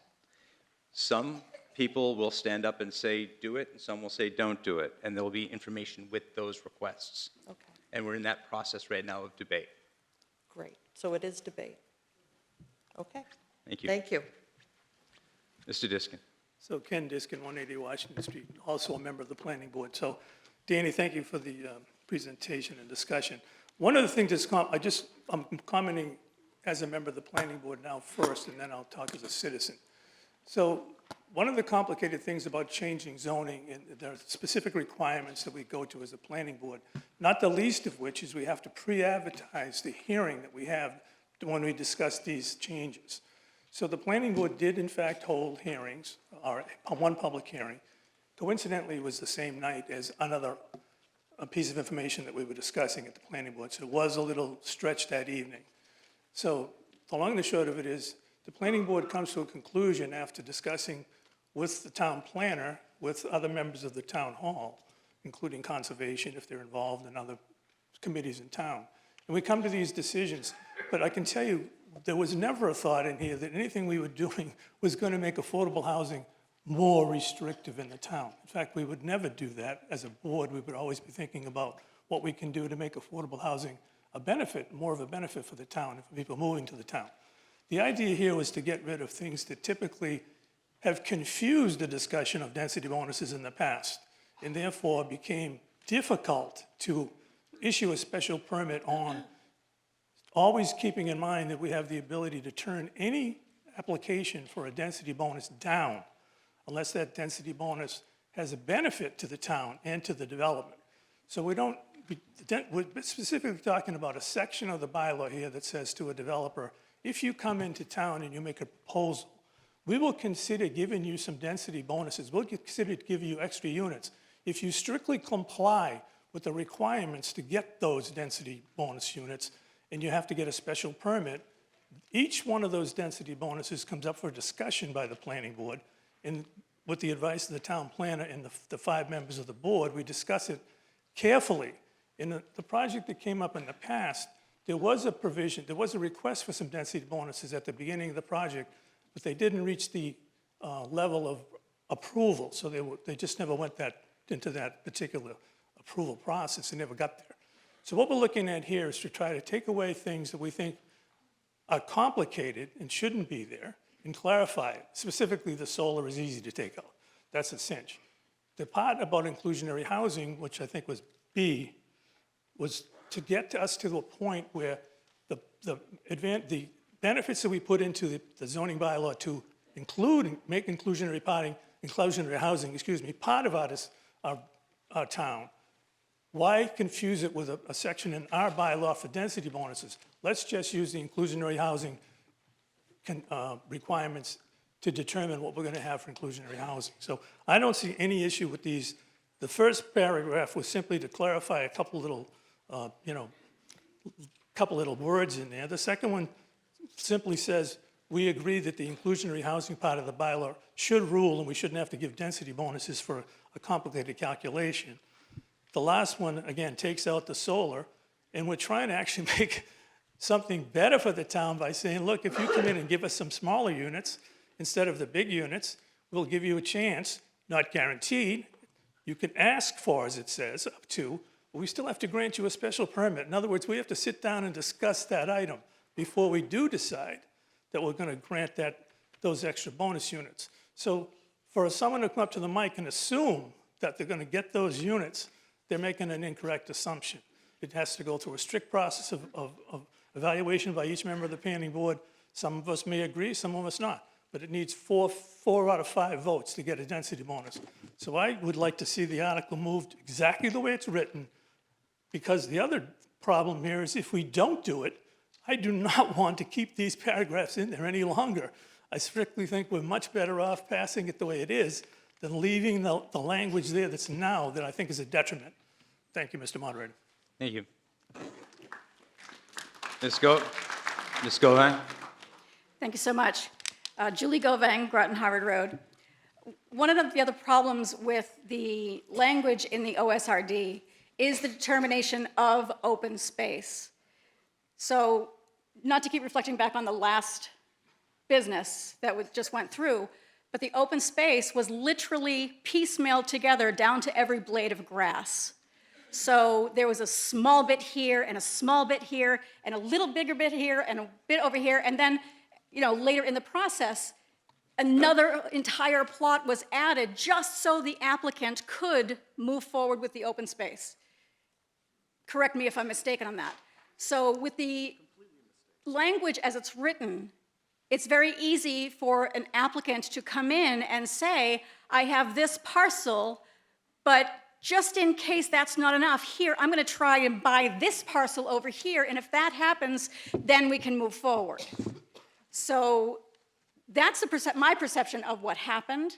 Some people will stand up and say, do it, and some will say, don't do it, and there will be information with those requests. Okay, And we're in that process right now of debate. great. So it is debate. Okay. Thank you. Thank you. Mr. Diskin. So Ken Diskin, 180 Washington Street, also a member of the planning board. So Danny, thank you for the presentation and discussion. One of the things that's, I'm commenting as a member of the planning board now first, and then I'll talk as a citizen. So one of the complicated things about changing zoning, and there are specific requirements that we go to as a planning board, not the least of which is we have to pre-advertise the hearing that we have when we discuss these changes. So the planning board did in fact hold hearings, or one public hearing. Coincidentally, it was the same night as another piece of information that we were discussing at the planning board, so it was a little stretched that evening. So the long and the short of it is, the planning board comes to a conclusion after discussing with the town planner, with other members of the town hall, including conservation if they're involved in other committees in town. And we come to these decisions, but I can tell you, there was never a thought in here that anything we were doing was going to make affordable housing more restrictive in the town. In fact, we would never do that as a board. We would always be thinking about what we can do to make affordable housing a benefit, more of a benefit for the town and for people moving to the town. The idea here was to get rid of things that typically have confused the discussion of density bonuses in the past, and therefore became difficult to issue a special permit on, always keeping in mind that we have the ability to turn any application for a density bonus down unless that density bonus has a benefit to the town and to the development. So we're specifically talking about a section of the bylaw here that says to a developer, if you come into town and you make a proposal, we will consider giving you some density bonuses. We'll consider giving you extra units if you strictly comply with the requirements to get those density bonus units, and you have to get a special permit. Each one of those density bonuses comes up for discussion by the planning board, and with the advice of the town planner and the 5 members of the board, we discuss it carefully. In the project that came up in the past, there was a provision, there was a request for some density bonuses at the beginning of the project, but they didn't reach the level of approval, so they just never went into that particular approval process. They never got there. So what we're looking at here is to try to take away things that we think are complicated and shouldn't be there and clarify it. Specifically, the solar is easy to take out. That's a cinch. The part about inclusionary housing, which I think was B, was to get us to a point where the benefits that we put into the zoning bylaw to make inclusionary housing, part of our town. Why confuse it with a section in our bylaw for density bonuses? Let's just use the inclusionary housing requirements to determine what we're going to have for inclusionary housing. So I don't see any issue with these. The first paragraph was simply to clarify a couple little words in there. The second one simply says, we agree that the inclusionary housing part of the bylaw should rule, and we shouldn't have to give density bonuses for a complicated calculation. The last one, again, takes out the solar, and we're trying to actually make something better for the town by saying, look, if you come in and give us some smaller units instead of the big units, we'll give you a chance, not guaranteed. You can ask for, as it says, up to, but we still have to grant you a special permit. In other words, we have to sit down and discuss that item before we do decide that we're going to grant those extra bonus units. So for someone to come up to the mic and assume that they're going to get those units, they're making an incorrect assumption. It has to go through a strict process of evaluation by each member of the planning board, Some of us may agree, some of us not, but it needs four out of 5 votes to get a density bonus. So I would like to see the article moved exactly the way it's written, because the other problem here is if we don't do it, I do not want to keep these paragraphs in there any longer. I strictly think we're much better off passing it the way it is than leaving the language there that's now that I think is a detriment. Thank you, Mr. Moderator. Thank you. Ms. Govang? Thank you so much. Julie Govang, Groton Harvard Road. One of the other problems with the language in the OSRD is the determination of open space. So, not to keep reflecting back on the last business that just went through, but the open space was literally piecemealed together down to every blade of grass. So there was a small bit here and a small bit here and a little bigger bit here and a bit over here, and then, later in the process, another entire plot was added just so the applicant could move forward with the open space. Correct me if I'm mistaken on that. So with the language as it's written, it's very easy for an applicant to come in and say, I have this parcel, but just in case that's not enough, here, I'm going to try and buy this parcel over here, and if that happens, then we can move forward. So that's my perception of what happened.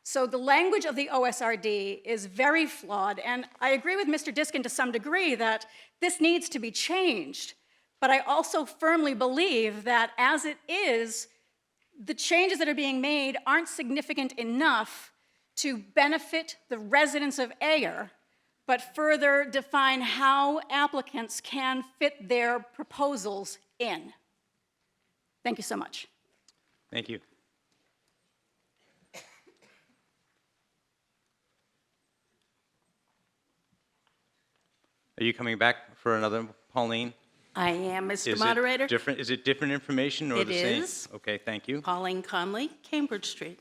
So the language of the OSRD is very flawed, and I agree with Mr. Diskin to some degree that this needs to be changed. But I also firmly believe that as it is, the changes that are being made aren't significant enough to benefit the residents of Ayer, but further define how applicants can fit their proposals in. Thank you so much. Thank you. Are you coming back for another, Pauline? I am, Mr. Is Moderator. Is it different information or It the same? is. Okay, thank you. Pauline Conley, Cambridge Street.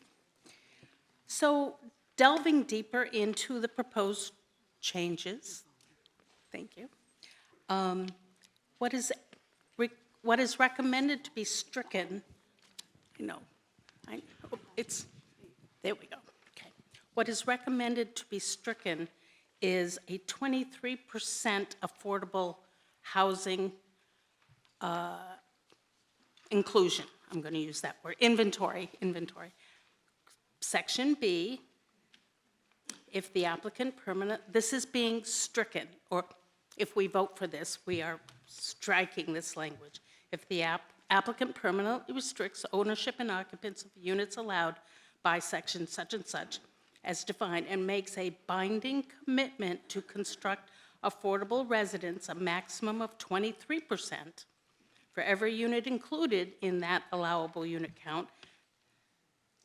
So delving deeper into the proposed changes, thank you. What is recommended to be stricken, there we go, okay. What is recommended to be stricken is a 23% affordable housing inclusion. I'm going to use that word, inventory. Section B, if the applicant this is being stricken, or if we vote for this, we are striking this language. If the applicant permanently restricts ownership and occupants of units allowed by section such and such as defined and makes a binding commitment to construct affordable residence, a maximum of 23% for every unit included in that allowable unit count.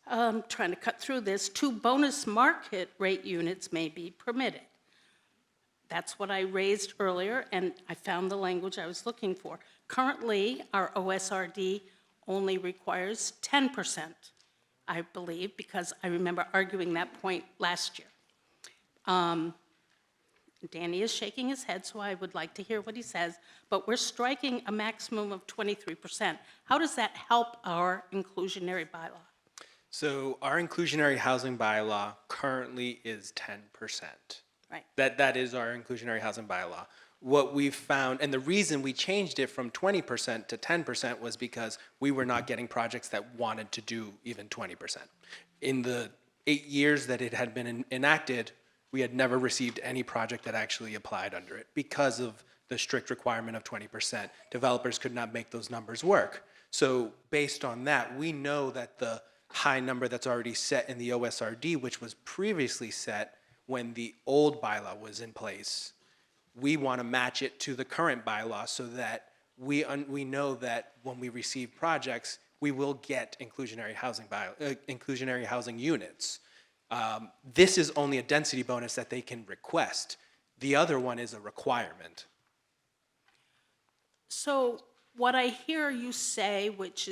Trying to cut through this, 2 bonus market rate units may be permitted. That's what I raised earlier, and I found the language I was looking for. Currently, our OSRD only requires 10%, I believe, because I remember arguing that point last year. Danny is shaking his head, so I would like to hear what he says, but we're striking a maximum of 23%. How does that help our inclusionary bylaw? So our inclusionary housing bylaw currently is 10%. Right. That is our inclusionary housing bylaw. What we've found, and the reason we changed it from 20% to 10% was because we were not getting projects that wanted to do even 20%. In the 8 years that it had been enacted, we had never received any project that actually applied under it because of the strict requirement of 20%. Developers could not make those numbers work. So based on that, we know that the high number that's already set in the OSRD, which was previously set when the old bylaw was in place, we want to match it to the current bylaw so that we know that when we receive projects, we will get inclusionary housing units. This is only a density bonus that they can request. The other one is a requirement. So what I hear you say, which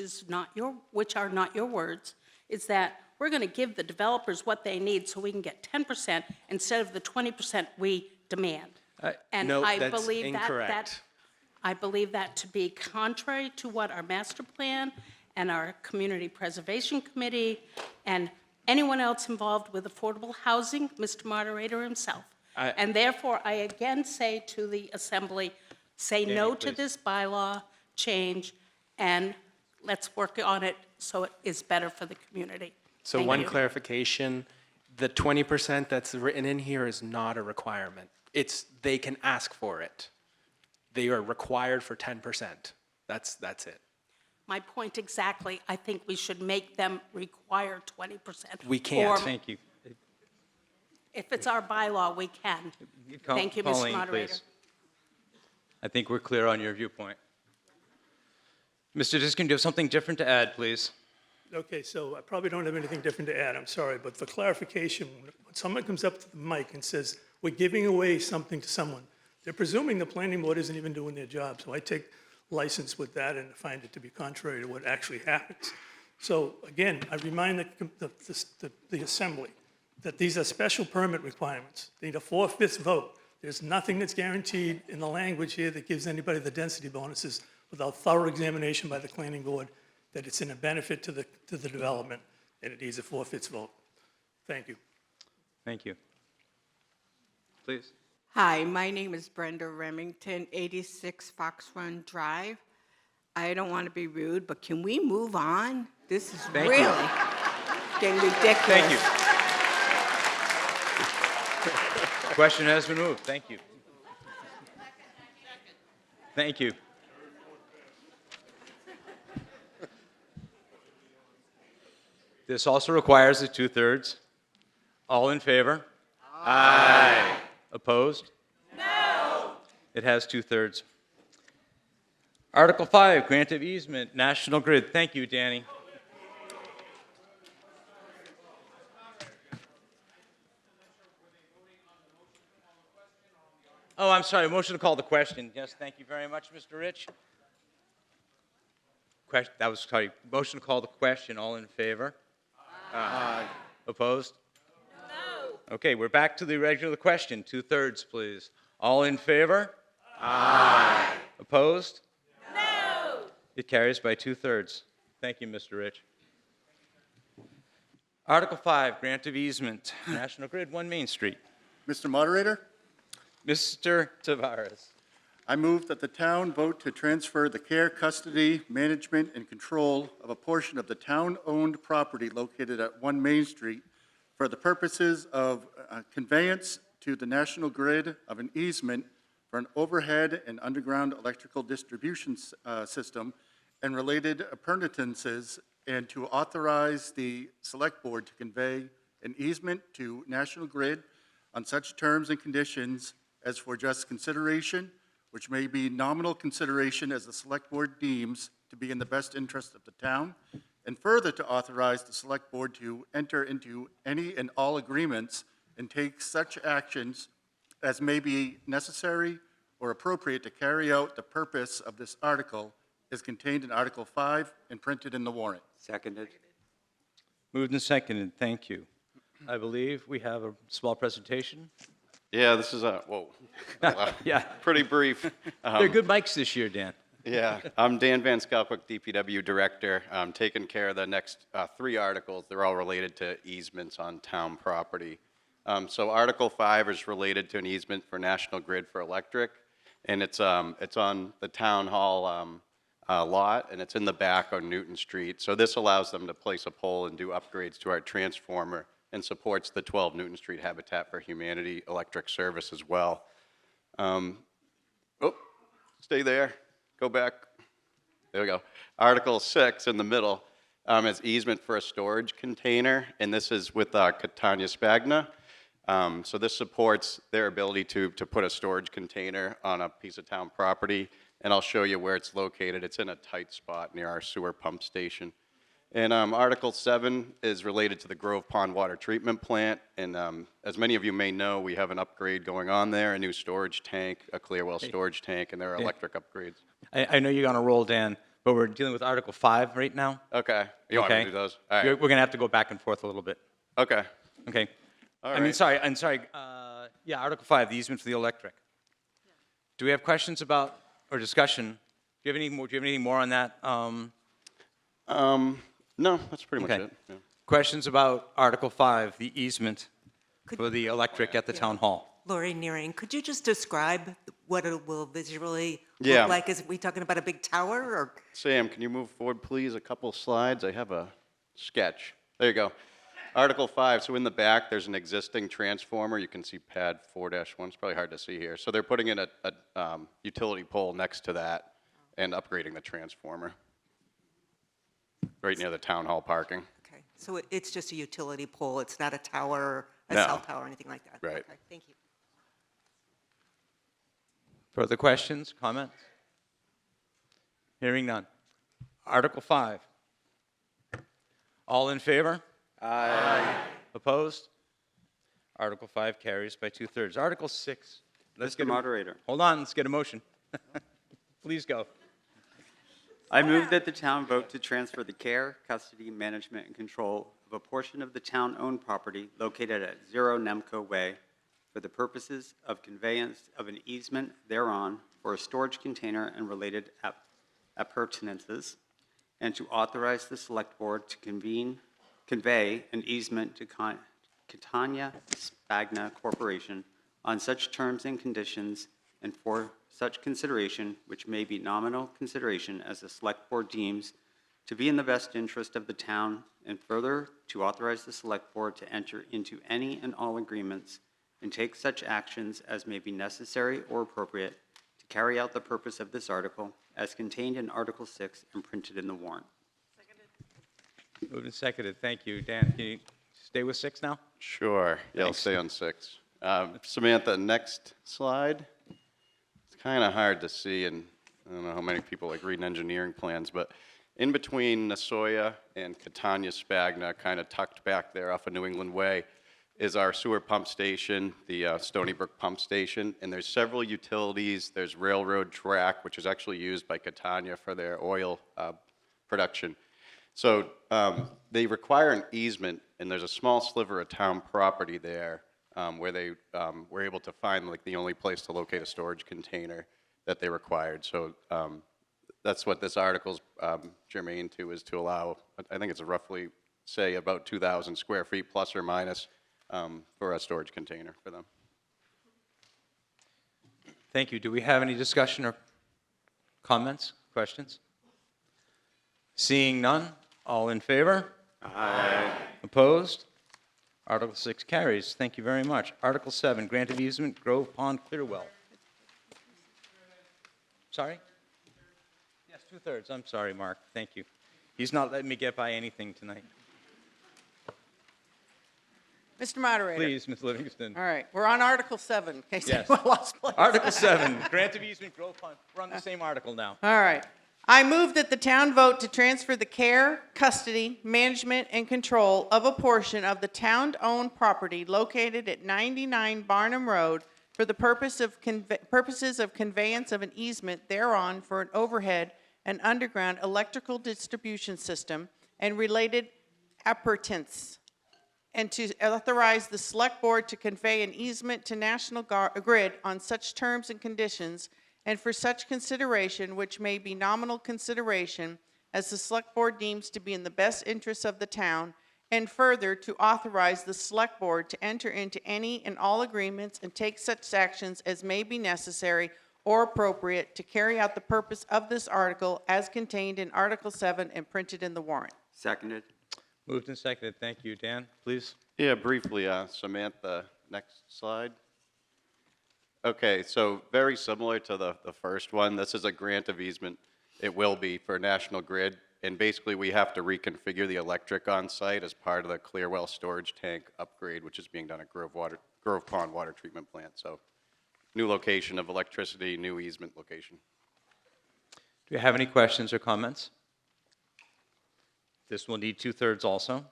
are not your words, is that we're going to give the developers what they need so we can get 10% instead of the 20% we demand. No, I that's believe incorrect. I believe that to be contrary to what our master plan and our Community Preservation Committee and anyone else involved with affordable housing, Mr. Moderator himself. And therefore, I again say to the Assembly, say no to this bylaw change, and let's work on it so it is better for the community. So Thank one you. clarification, the 20% that's written in here is not a requirement. They can ask for it. They are required for 10%. That's it. My point exactly, I think we should make them require 20%. We can't. Or Thank you. if it's our bylaw, we can. Thank you, Mr. Pauline, Moderator. please. I think we're clear on your viewpoint. Mr. Diskin, do you have something different to add, please? Okay, so I probably don't have anything different to add, I'm sorry, but for clarification, when someone comes up to the mic and says, we're giving away something to someone, they're presuming the planning board isn't even doing their job, so I take license with that and find it to be contrary to what actually happens. So again, I remind the Assembly that these are special permit requirements. They need a 4/5 vote. There's nothing that's guaranteed in the language here that gives anybody the density bonuses without thorough examination by the planning board, that it's in a benefit to the development, and it needs a 4/5 vote. Thank you. Thank you. Please. Hi, my name is Brenda Remington, 86 Fox Run Drive. I don't want to be rude, but can we move on? This is Thank really you. getting ridiculous. Thank you. Question has been moved. Thank you. Thank you. This also requires a 2/3. All in favor? Aye. Opposed? No. It has 2/3. Article 5, grant of easement, National Grid. Thank you, Danny. Oh, I'm sorry, motion to call the question. Yes, thank you very much, Mr. Rich. Motion to call the question. All in favor? Aye. Opposed? No. Okay, we're back to the regular question. 2/3, please. All in favor? Aye. Opposed? No. It carries by 2/3. Thank you, Mr. Rich. Article 5, grant of easement, National Grid, 1 Main Street. Mr. Moderator, Mr. Tavares. I move that the town vote to transfer the care, custody, management, and control of a portion of the town-owned property located at 1 Main Street for the purposes of conveyance to the National Grid of an easement for an overhead and underground electrical distribution system and related appurtenances, and to authorize the Select Board to convey an easement to National Grid on such terms and conditions as for just consideration, which may be nominal consideration as the Select Board deems to be in the best interest of the town, and further to authorize the Select Board to enter into any and all agreements and take such actions as may be necessary or appropriate to carry out the purpose of this article as contained in Article 5 and printed in the warrant. Seconded. Moved and seconded. Thank you. I believe we have a small presentation. Yeah, this is whoa. Yeah. Pretty brief. They're good mics this year, Dan. Yeah, I'm Dan Van Skelquick, DPW Director. I'm taking care of the next 3 articles. They're all related to easements on town property. So Article 5 is related to an easement for National Grid for electric, and it's on the town hall lot, and it's in the back on Newton Street. So this allows them to place a pole and do upgrades to our transformer, and supports the 12 Newton Street Habitat for Humanity electric service as well. Stay there. Go back. There we go. Article 6 in the middle is easement for a storage container, and this is with Catania Spagna. So this supports their ability to put a storage container on a piece of town property, and I'll show you where it's located. It's in a tight spot near our sewer pump station. And Article 7 is related to the Grove Pond Water Treatment Plant, and as many of you may know, we have an upgrade going on there, a new storage tank, a Clearwell storage tank, and there are electric upgrades. I know you're on a roll, Dan, but we're dealing with Article 5 right now. Okay. You want me to do those? All right. We're going to have to go back and forth a little bit. Okay. Okay. All I mean, right. I'm sorry. Yeah, Article 5, the easement for the electric. Do we have questions about or discussion? Do you have anything more on that? No, that's pretty much Okay. it. Yeah. Questions about Article 5, the easement for the electric at the town hall? Lori Nearing, could you just describe what it will visually Yeah. look like? Is we talking about a big tower or? Sam, can you move forward, please? A couple slides. I have a sketch. There you go. Article 5, so in the back, there's an existing transformer. You can see pad 4-1. It's probably hard to see here. So they're putting in a utility pole next to that and upgrading the transformer right near the town hall parking. Okay, so it's just a utility pole, it's not a tower, a No. cell tower, or anything like that? Right. Okay, thank you. Further questions, comments? Hearing none. Article 5. All in favor? Aye. Opposed? Article 5 carries by 2/3. Article 6. Mr. Moderator. Hold on, let's get a motion. Please go. I move that the town vote to transfer the care, custody, management, and control of a portion of the town-owned property located at 0 Nemco Way for the purposes of conveyance of an easement thereon for a storage container and related appurtenances, and to authorize the Select Board to convey an easement to Catania Spagna Corporation on such terms and conditions and for such consideration, which may be nominal consideration as the Select Board deems to be in the best interest of the town, and further to authorize the Select Board to enter into any and all agreements and take such actions as may be necessary or appropriate to carry out the purpose of this article as contained in Article 6 and printed in the warrant. Moved and seconded. Thank you. Dan, can you stay with 6 now? Sure. Yeah, I'll Thanks. stay on 6. Samantha, next slide. It's kind of hard to see, and I don't know how many people like reading engineering plans, but in between Nasoya and Catania Spagna, kind of tucked back there off of New England Way, is our sewer pump station, the Stony Brook Pump Station, and there's several utilities. There's railroad track, which is actually used by Catania for their oil production. So they require an easement, and there's a small sliver of town property there where they were able to find like the only place to locate a storage container that they required. So that's what this article's germane to, is to allow, I think it's roughly, say, about 2,000 square feet plus or minus for a storage container for them. Thank you. Do we have any discussion or comments, questions? Seeing none, all in favor? Aye. Opposed? Article 6 carries. Thank you very much. Article 7, grant of easement, Grove Pond Clearwell. Sorry? Yes, 2/3. I'm sorry, Mark. Thank you. He's not letting me get by anything tonight. Mr. Moderator. Please, Ms. Livingston. All right, we're on Article 7, in case Yes. anyone lost place. Article 7, grant of easement, Grove Pond. We're on the same article now. All right. I move that the town vote to transfer the care, custody, management, and control of a portion of the town-owned property located at 99 Barnum Road for the purposes of conveyance of an easement thereon for an overhead and underground electrical distribution system and related appurtenances, and to authorize the Select Board to convey an easement to National Grid on such terms and conditions and for such consideration, which may be nominal consideration, as the Select Board deems to be in the best interests of the town, and further to authorize the Select Board to enter into any and all agreements and take such actions as may be necessary or appropriate to carry out the purpose of this article as contained in Article 7 and printed in the warrant. Seconded. Moved and seconded. Thank you. Dan, please. Yeah, briefly, Samantha, next slide. Okay, so very similar to the first one. This is a grant of easement. It will be for National Grid, and basically we have to reconfigure the electric on site as part of the Clearwell storage tank upgrade, which is being done at Grove Pond Water Treatment Plant. So new location of electricity, new easement location. Do you have any questions or comments? This will need 2/3 also.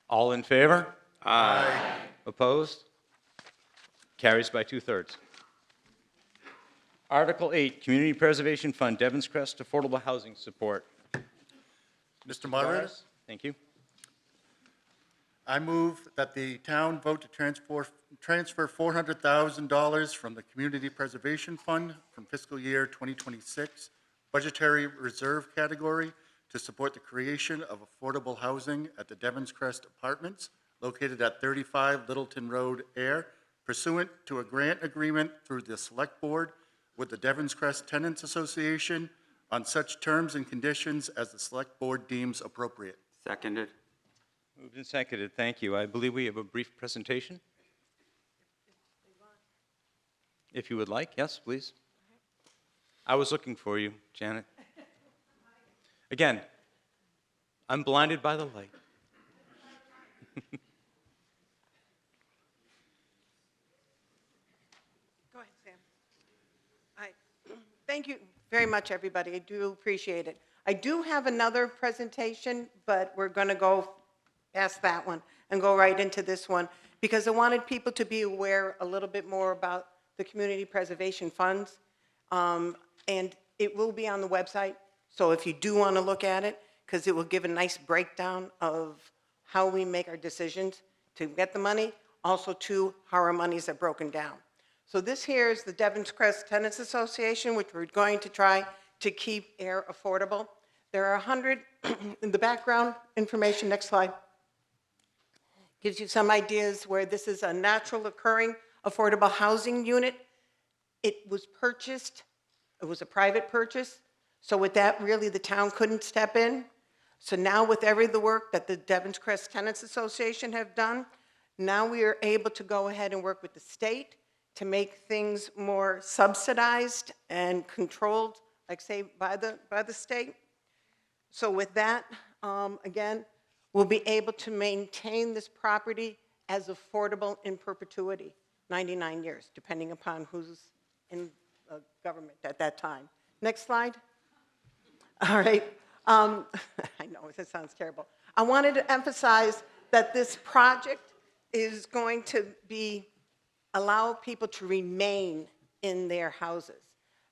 All in favor? Aye. Opposed? Carries by 2/3. Article 8, Community Preservation Fund, Devon's Crest Affordable Housing Support. Mr. Moderator? Thank you. I move that the town vote to transfer $400,000 from the Community Preservation Fund from fiscal year 2026 budgetary reserve category to support the creation of affordable housing at the Devon's Crest Apartments located at 35 Littleton Road, Ayer, pursuant to a grant agreement through the Select Board with the Devon's Crest Tenants Association on such terms and conditions as the Select Board deems appropriate. Seconded. Moved and seconded, thank you. I believe we have a brief presentation. If you would like, yes, please. I was looking for you, Janet. Again, I'm blinded by the light. Go ahead, Sam. Thank you very much, everybody. I do appreciate it. I do have another presentation, but we're going to go past that one and go right into this one because I wanted people to be aware a little bit more about the community preservation funds. And it will be on the website. So if you do want to look at it, because it will give a nice breakdown of how we make our decisions to get the money, also to how our monies are broken down. So this here is the Devon's Crest Tenants Association, which we're going to try to keep air affordable. There are 100 in the background information, next slide, gives you some ideas where this is a natural occurring affordable housing unit. It was purchased, it was a private purchase, so with that, really, the town couldn't step in. So now with the work that the Devon's Crest Tenants Association have done, now we are able to go ahead and work with the state to make things more subsidized and controlled, like say, by the state. So with that, again, we'll be able to maintain this property as affordable in perpetuity, 99 years, depending upon who's in government at that time. Next slide. All right. I know, it sounds terrible. I wanted to emphasize that this project is going to allow people to remain in their houses.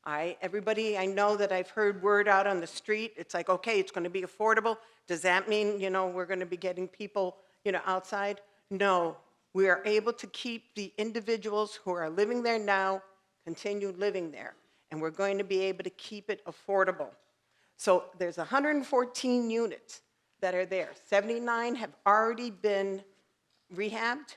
All right, everybody, I know that I've heard word out on the street, it's like, okay, it's going to be affordable. Does that mean, we're going to be getting people, outside? No, we are able to keep the individuals who are living there now, continue living there. And we're going to be able to keep it affordable. So there's 114 units that are there. 79 have already been rehabbed,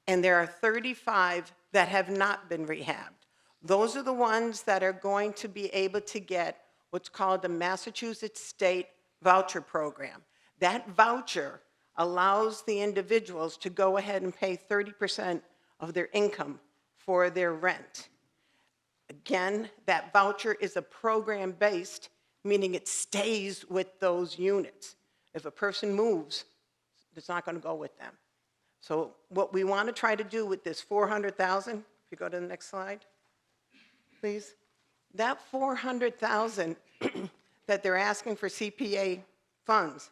and there are 35 that have not been rehabbed. Those are the ones that are going to be able to get what's called the Massachusetts State Voucher Program. That voucher allows the individuals to go ahead and pay 30% of their income for their rent. Again, that voucher is a program-based, meaning it stays with those units. If a person moves, it's not going to go with them. So what we want to try to do with this 400,000, if you go to the next slide, please. That 400,000 that they're asking for CPA funds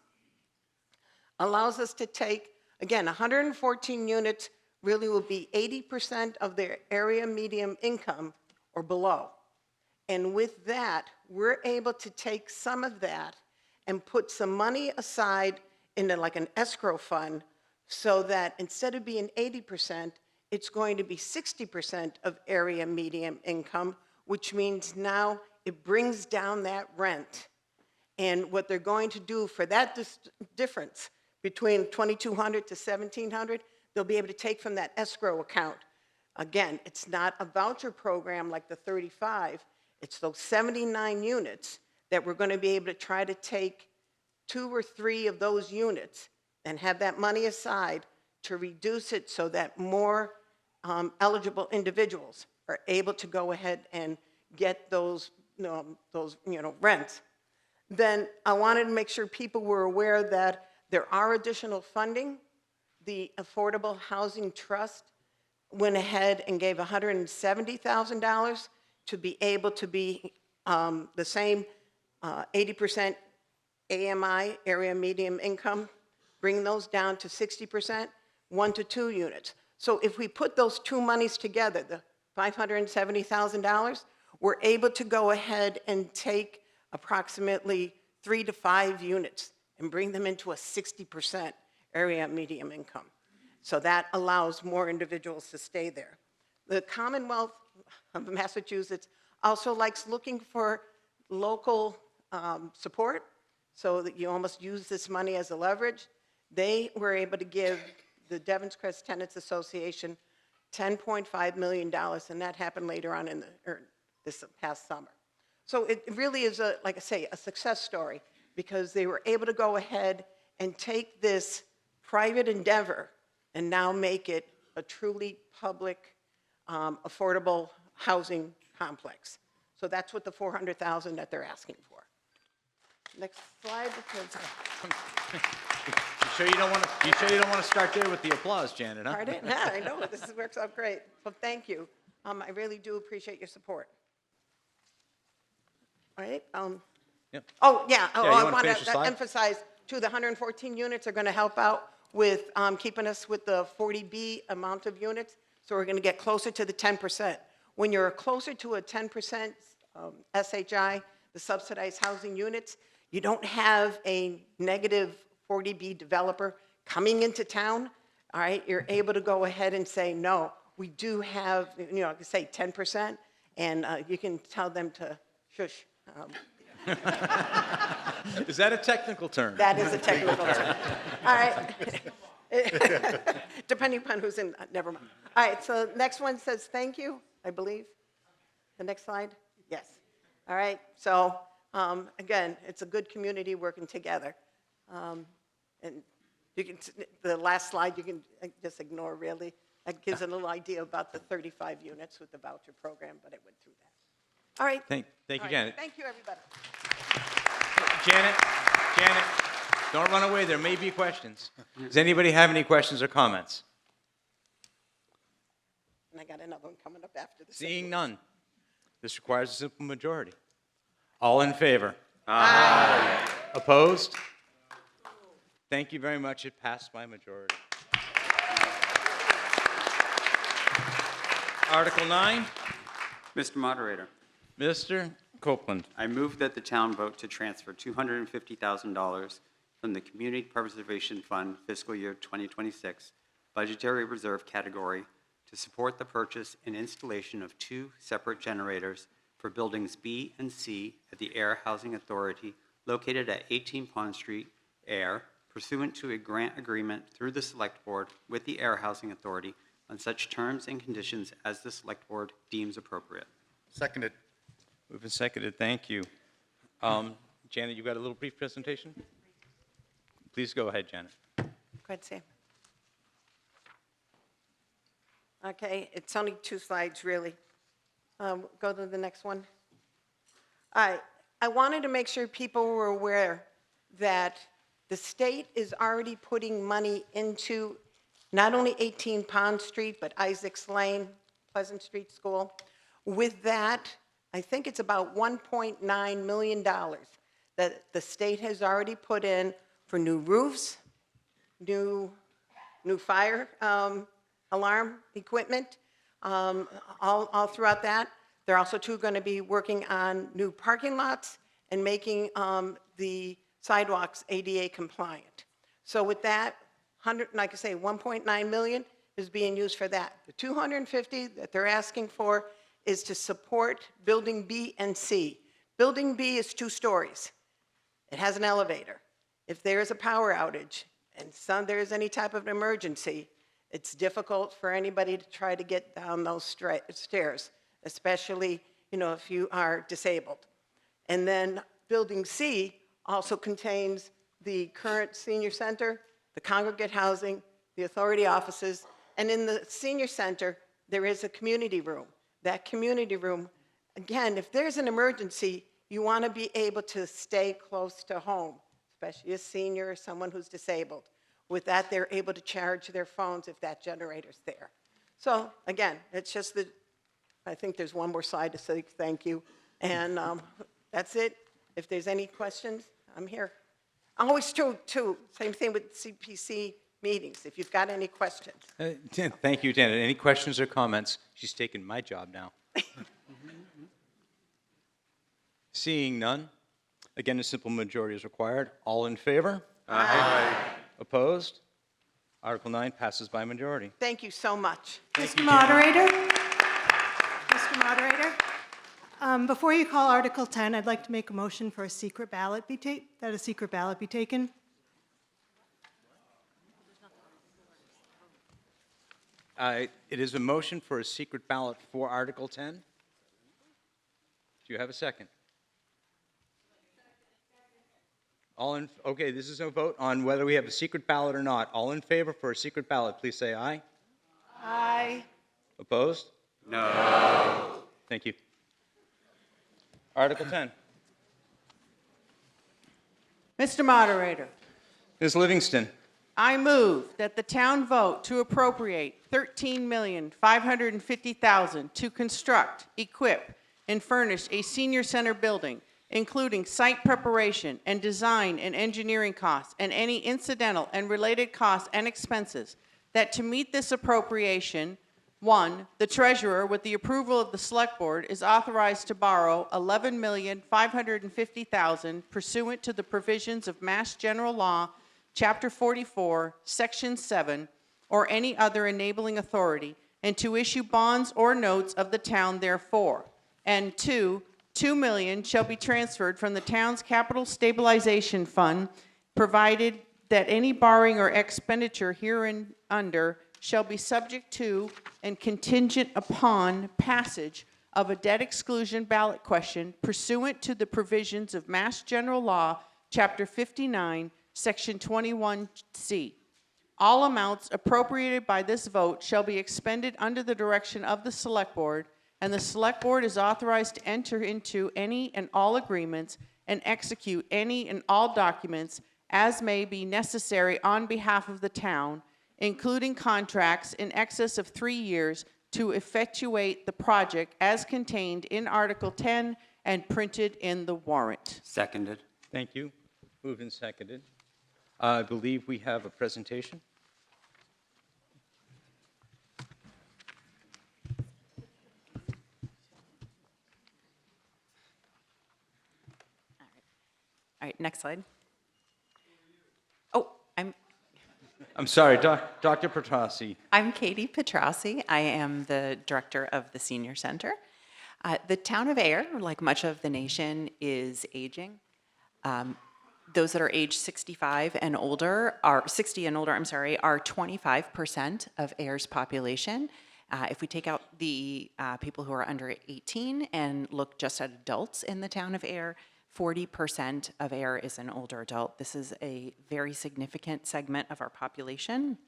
allows us to take, again, 114 units really will be 80% of their area median income or below. And with that, we're able to take some of that and put some money aside into like an escrow fund so that instead of being 80%, it's going to be 60% of area median income, which means now it brings down that rent. And what they're going to do for that difference between 2,200 to 1,700, they'll be able to take from that escrow account. Again, it's not a voucher program like the 35. It's those 79 units that we're going to be able to try to take 2 or 3 of those units and have that money aside to reduce it so that more eligible individuals are able to go ahead and get those rents. Then I wanted to make sure people were aware that there are additional funding. The Affordable Housing Trust went ahead and gave $170,000 to be able to be the same 80% AMI, area median income, bring those down to 60%, 1 to 2 units. So if we put those two monies together, the $570,000, we're able to go ahead and take approximately 3 to 5 units and bring them into a 60% area medium income. So that allows more individuals to stay there. The Commonwealth of Massachusetts also likes looking for local support, so that you almost use this money as a leverage. They were able to give the Devon's Crest Tenants Association $10.5 million, and that happened later on this past summer. So it really is, like I say, a success story, because they were able to go ahead and take this private endeavor and now make it a truly public, affordable housing complex. So that's what the $400,000 that they're asking for. Next slide. You sure you don't want to start there with the applause, Janet, huh? Pardon? Yeah, I know, this works out great. Well, thank you. I really do appreciate your support. All right. Yep. Oh, yeah. Yeah, Oh, you I wanna want finish the to slide? emphasize, too, the 114 units are going to help out with keeping us with the 40B amount of units. So we're going to get closer to the 10%. When you're closer to a 10% SHI, the subsidized housing units, you don't have a negative 40B developer coming into town. All right, you're able to go ahead and say, no, we do have, say 10%, and you can tell them to shush. Is that a technical term? That is a technical term. All right. Depending upon who's in, never mind. All right, so next one says thank you, I believe. The next slide? Yes. All right, so again, it's a good community working together. And you can, the last slide you can just ignore, really. That gives a little idea about the 35 units with the voucher program, but I went through that. All right. Thank you, All right. Janet. Thank you, everybody. Janet, don't run away. There may be questions. Does anybody have any questions or comments? And I got another one coming up after this. Seeing none, this requires a simple majority. All in favor? Aye. Opposed? Thank you very much. It passed by majority. Article 9. Mr. Moderator, Mr. Copeland. I move that the town vote to transfer $250,000 from the Community Preservation Fund fiscal year 2026 budgetary reserve category to support the purchase and installation of 2 separate generators for buildings B and C at the Ayer Housing Authority located at 18 Pond Street, Ayer, pursuant to a grant agreement through the Select Board with the Ayer Housing Authority on such terms and conditions as the Select Board deems appropriate. Seconded. Moved and seconded. Thank you. Janet, you got a little brief presentation? Please go ahead, Janet. Go ahead, Sam. Okay, it's only 2 slides, really. Go to the next one. All right, I wanted to make sure people were aware that the state is already putting money into not only 18 Pond Street, but Isaacs Lane, Pleasant Street School. With that, I think it's about $1.9 million that the state has already put in for new roofs, new fire alarm equipment, all throughout that. They're also, too, going to be working on new parking lots and making the sidewalks ADA compliant. So with that, like I say, 1.9 million is being used for that. The 250 that they're asking for is to support Building B and C. Building B is 2 stories. It has an elevator. If there is a power outage and there is any type of emergency, it's difficult for anybody to try to get down those stairs, especially, if you are disabled. And then Building C also contains the current senior center, the congregate housing, the authority offices, and in the senior center, there is a community room. That community room, again, if there's an emergency, you want to be able to stay close to home, especially a senior or someone who's disabled. With that, they're able to charge their phones if that generator's there. So again, it's just that I think there's one more slide to say thank you. And that's it. If there's any questions, I'm here. Always true, too. Same thing with CPC meetings, if you've got any questions. Thank you, Janet. Any questions or comments? She's taking my job now. Seeing none, again, a simple majority is required. All in favor? Aye. Opposed? Article 9 passes by majority. Thank you so much. Mr. Moderator? Mr. Moderator? Before you call Article 10, I'd like to make a motion for a secret ballot be taken. It is a motion for a secret ballot for Article 10. Do you have a second? Okay, this is a vote on whether we have a secret ballot or not. All in favor for a secret ballot, please say aye. Aye. Opposed? No. Thank you. Article 10. Mr. Moderator, Ms. Livingston, I move that the town vote to appropriate $13,550,000 to construct, equip, and furnish a senior center building, including site preparation and design and engineering costs and any incidental and related costs and expenses, that to meet this appropriation, 1, the treasurer, with the approval of the select board, is authorized to borrow $11,550,000 pursuant to the provisions of Mass General Law, Chapter 44, Section 7, or any other enabling authority, and to issue bonds or notes of the town therefore. And 2, $2 million shall be transferred from the town's capital stabilization fund, provided that any borrowing or expenditure hereunder shall be subject to and contingent upon passage of a debt exclusion ballot question pursuant to the provisions of Mass General Law, Chapter 59, Section 21C. All amounts appropriated by this vote shall be expended under the direction of the Select Board, and the Select Board is authorized to enter into any and all agreements and execute any and all documents as may be necessary on behalf of the town, including contracts in excess of 3 years, to effectuate the project as contained in Article 10 and printed in the warrant. Seconded. thank you. Moved and seconded. I believe we have a presentation. All right, next slide. Oh, I'm sorry, Dr. Petrossi. I'm Katie Petrossi. I am the director of the Senior Center. The town of Ayer, like much of the nation, is aging. Those that are age 65 and older are 60 and older, are 25% of Ayer's population. If we take out the people who are under 18 and look just at adults in the town of Ayer, 40% of Ayer is an older adult. This is a very significant segment of our population.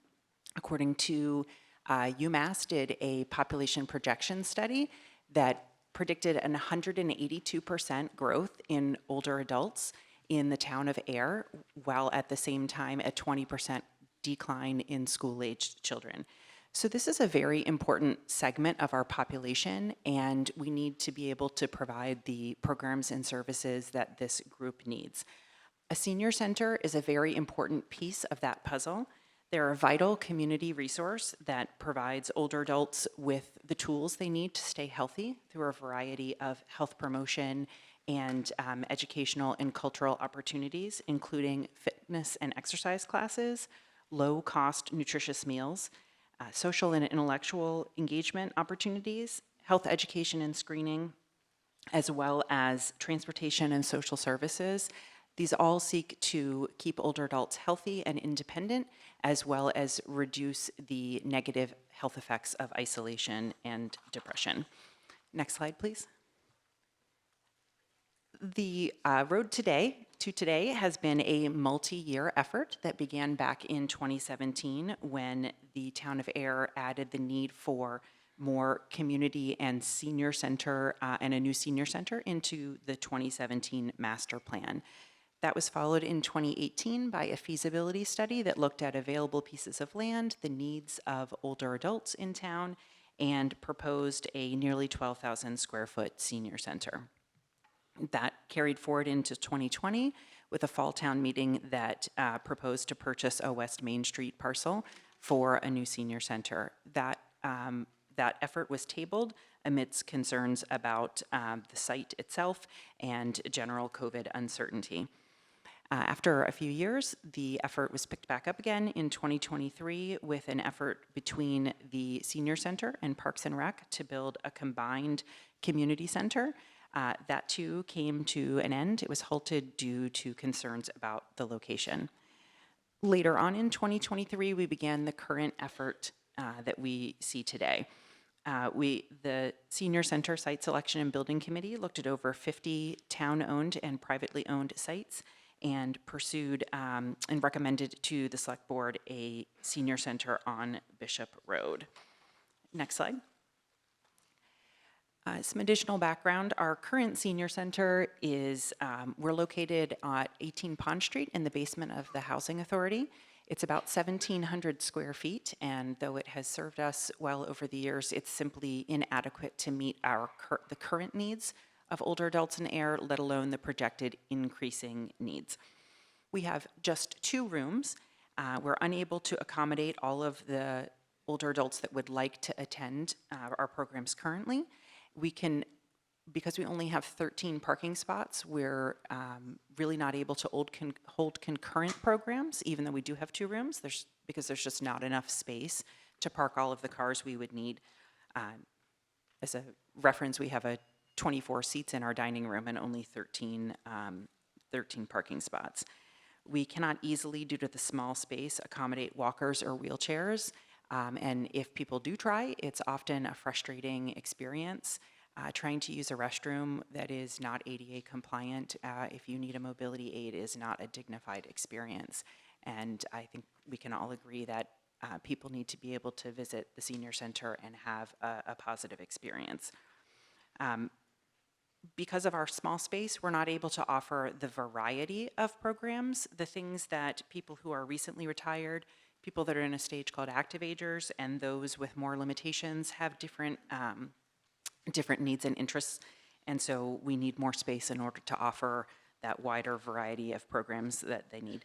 According to UMass did a population projection study that predicted an 182% growth in older adults in the town of Ayer, while at the same time a 20% decline in school-aged children. So this is a very important segment of our population, and we need to be able to provide the programs and services that this group needs. A senior center is a very important piece of that puzzle. They're a vital community resource that provides older adults with the tools they need to stay healthy through a variety of health promotion and educational and cultural opportunities, including fitness and exercise classes, low-cost nutritious meals, social and intellectual engagement opportunities, health education and screening, as well as transportation and social services. These all seek to keep older adults healthy and independent, as well as reduce the negative health effects of isolation and depression. Next slide, please. The road to today has been a multi-year effort that began back in 2017 when the town of Ayer added the need for more community and senior center and a new senior center into the 2017 master plan. That was followed in 2018 by a feasibility study that looked at available pieces of land, the needs of older adults in town, and proposed a nearly 12,000 square foot senior center. That carried forward into 2020 with a fall town meeting that proposed to purchase a West Main Street parcel for a new senior center. That effort was tabled amidst concerns about the site itself and general COVID uncertainty. After a few years, the effort was picked back up again in 2023 with an effort between the Senior Center and Parks and Rec to build a combined community center. That too came to an end. It was halted due to concerns about the location. Later on in 2023, we began the current effort that we see today. The Senior Center Site Selection and Building Committee looked at over 50 town-owned and privately owned sites and pursued and recommended to the Select Board a senior center on Bishop Road. Next slide. Some additional background. Our current senior center is, we're located at 18 Pond Street in the basement of the Housing Authority. It's about 1,700 square feet, and though it has served us well over the years, it's simply inadequate to meet the current needs of older adults in Ayer, let alone the projected increasing needs. We have just 2 rooms. We're unable to accommodate all of the older adults that would like to attend our programs currently. Because we only have 13 parking spots, we're really not able to hold concurrent programs, even though we do have 2 rooms, because there's just not enough space to park all of the cars we would need. As a reference, we have 24 seats in our dining room and only 13 parking spots. We cannot easily, due to the small space, accommodate walkers or wheelchairs. And if people do try, it's often a frustrating experience. Trying to use a restroom that is not ADA compliant, if you need a mobility aid, is not a dignified experience. And I think we can all agree that people need to be able to visit the senior center and have a positive experience. Because of our small space, we're not able to offer the variety of programs, the things that people who are recently retired, people that are in a stage called active agers, and those with more limitations have different needs and interests. And so we need more space in order to offer that wider variety of programs that they need.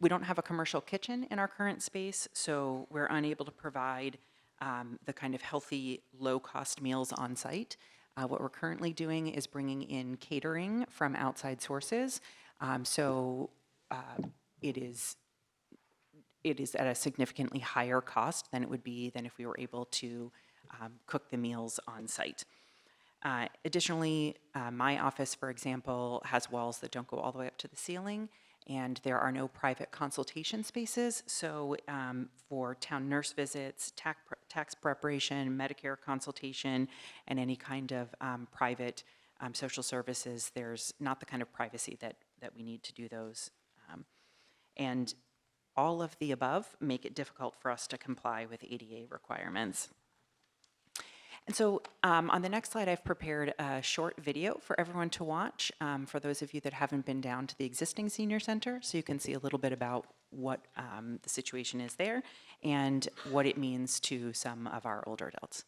We don't have a commercial kitchen in our current space, so we're unable to provide the kind of healthy, low-cost meals on site. What we're currently doing is bringing in catering from outside sources. It is at a significantly higher cost than it would be than if we were able to cook the meals on site. Additionally, my office, for example, has walls that don't go all the way up to the ceiling, and there are no private consultation spaces. So for town nurse visits, tax preparation, Medicare consultation, and any kind of private social services, there's not the kind of privacy that we need to do those. And all of the above make it difficult for us to comply with ADA requirements. And so on the next slide, I've prepared a short video for everyone to watch for those of you that haven't been down to the existing senior center, so you can see a little bit about what the situation is there and what it means to some of our older adults.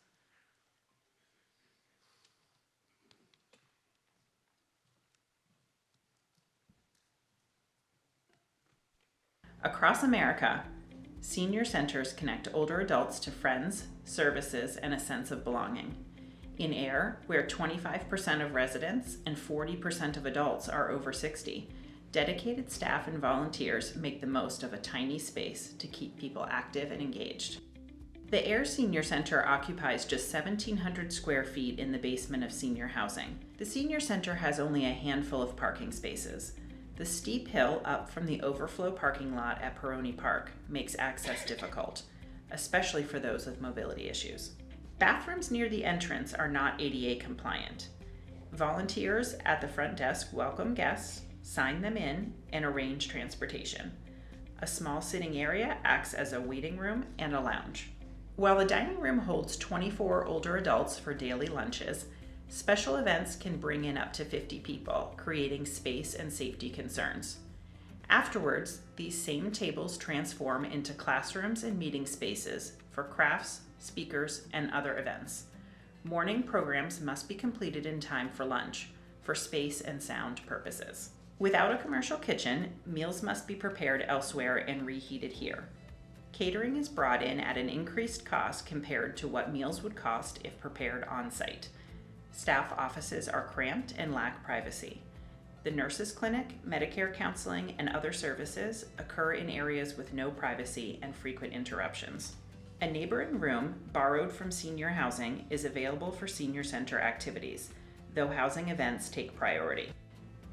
Across America, senior centers connect older adults to friends, services, and a sense of belonging. In Ayer, where 25% of residents and 40% of adults are over 60, dedicated staff and volunteers make the most of a tiny space to keep people active and engaged. The Ayer Senior Center occupies just 1,700 square feet in the basement of senior housing. The senior center has only a handful of parking spaces. The steep hill up from the overflow parking lot at Peroni Park makes access difficult, especially for those with mobility issues. Bathrooms near the entrance are not ADA compliant. Volunteers at the front desk welcome guests, sign them in, and arrange transportation. A small sitting area acts as a waiting room and a lounge. While the dining room holds 24 older adults for daily lunches, special events can bring in up to 50 people, creating space and safety concerns. Afterwards, these same tables transform into classrooms and meeting spaces for crafts, speakers, and other events. Morning programs must be completed in time for lunch, for space and sound purposes. Without a commercial kitchen, meals must be prepared elsewhere and reheated here. Catering is brought in at an increased cost compared to what meals would cost if prepared on site. Staff offices are cramped and lack privacy. The nurses' clinic, Medicare counseling, and other services occur in areas with no privacy and frequent interruptions. A neighboring room, borrowed from senior housing, is available for senior center activities, though housing events take priority.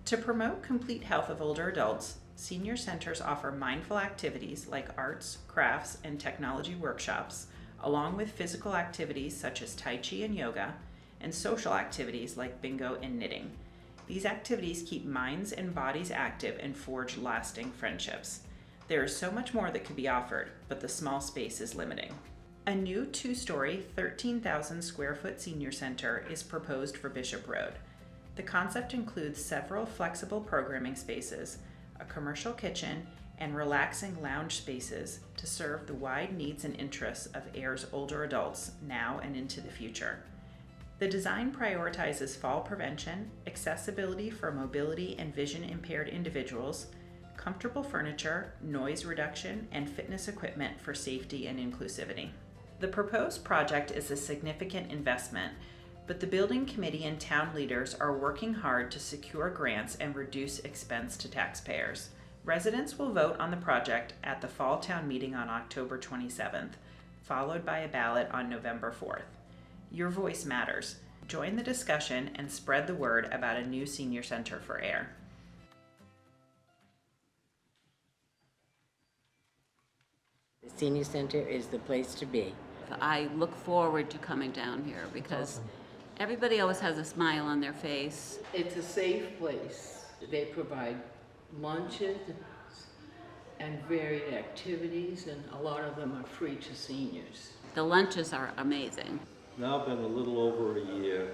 To promote complete health of older adults, senior centers offer mindful activities like arts, crafts, and technology workshops, along with physical activities such as Tai Chi and yoga, and social activities like bingo and knitting. These activities keep minds and bodies active and forge lasting friendships. There is so much more that could be offered, but the small space is limiting. A new 2-story, 13,000 square foot senior center is proposed for Bishop Road. The concept includes several flexible programming spaces, a commercial kitchen, and relaxing lounge spaces to serve the wide needs and interests of Ayer's older adults now and into the future. The design prioritizes fall prevention, accessibility for mobility and vision impaired individuals, comfortable furniture, noise reduction, and fitness equipment for safety and inclusivity. The proposed project is a significant investment, but the building committee and town leaders are working hard to secure grants and reduce expense to taxpayers. Residents will vote on the project at the fall town meeting on October 27th, followed by a ballot on November 4th. Your voice matters. Join the discussion and spread the word about a new senior center for Ayer. The senior center is the place to be. I look forward to coming down here because everybody always has a smile on their face. It's a safe place. They provide lunches and varied activities, and a lot of them are free to seniors. The lunches are amazing. Now been a little over a year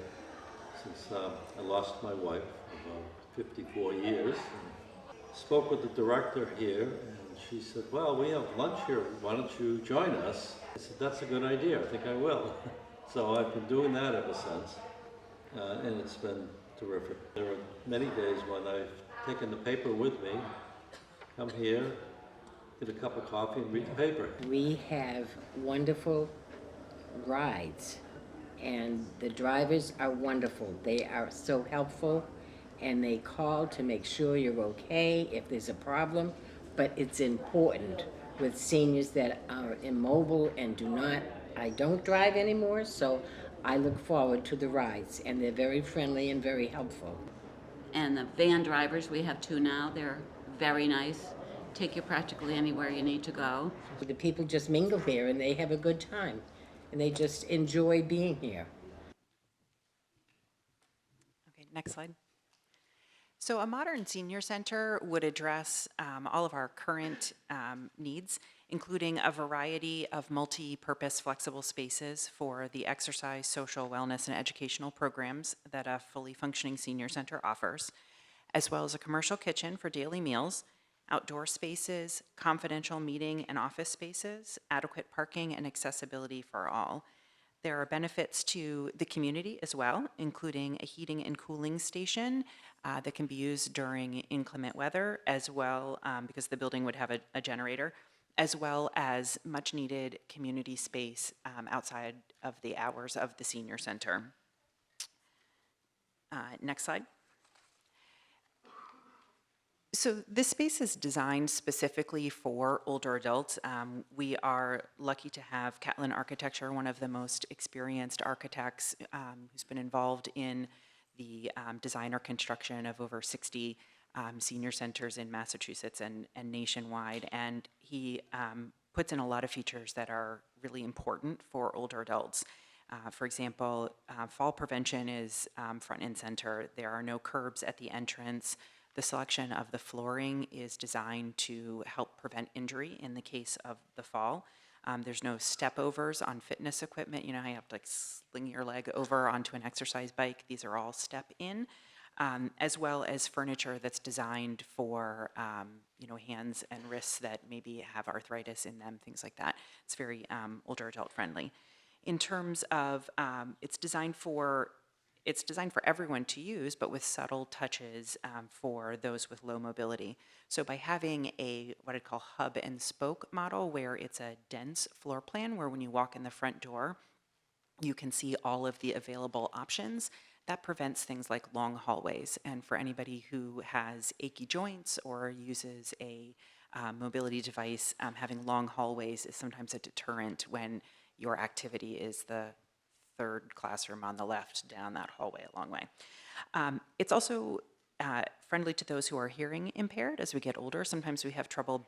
since I lost my wife, about 54 years. Spoke with the director here, and she said, well, we have lunch here, why don't you join us? I said, that's a good idea, I think I will. So I've been doing that ever since, and it's been terrific. There are many days when I've taken the paper with me, come here, get a cup of coffee and read the paper. We have wonderful rides, and the drivers are wonderful. They are so helpful, and they call to make sure you're okay if there's a problem. But it's important with seniors that are immobile and I don't drive anymore, so I look forward to the rides, and they're very friendly and very helpful. And the van drivers, we have 2 now, they're very nice. Take you practically anywhere you need to go. The people just mingle here and they have a good time, and they just enjoy being here. Okay, next slide. So a modern senior center would address all of our current needs, including a variety of multi-purpose flexible spaces for the exercise, social, wellness, and educational programs that a fully functioning senior center offers, as well as a commercial kitchen for daily meals, outdoor spaces, confidential meeting and office spaces, adequate parking, and accessibility for all. There are benefits to the community as well, including a heating and cooling station that can be used during inclement weather, as well, because the building would have a generator, as well as much needed community space outside of the hours of the senior center. Next slide. So this space is designed specifically for older adults. We are lucky to have Catlin Architecture, one of the most experienced architects who's been involved in the design or construction of over 60 senior centers in Massachusetts and nationwide. And he puts in a lot of features that are really important for older adults. For example, fall prevention is front and center. There are no curbs at the entrance. The selection of the flooring is designed to help prevent injury in the case of the fall. There's no step overs on fitness equipment. You know how you have to like sling your leg over onto an exercise bike. These are all step in, as well as furniture that's designed for hands and wrists that maybe have arthritis in them, things like that. It's very older adult friendly. In terms of it's designed for everyone to use, but with subtle touches for those with low mobility. So by having what I'd call hub and spoke model, where it's a dense floor plan, where when you walk in the front door, you can see all of the available options, that prevents things like long hallways. And for anybody who has achy joints or uses a mobility device, having long hallways is sometimes a deterrent when your activity is the third classroom on the left down that hallway a long way. It's also friendly to those who are hearing impaired. As we get older, sometimes we have trouble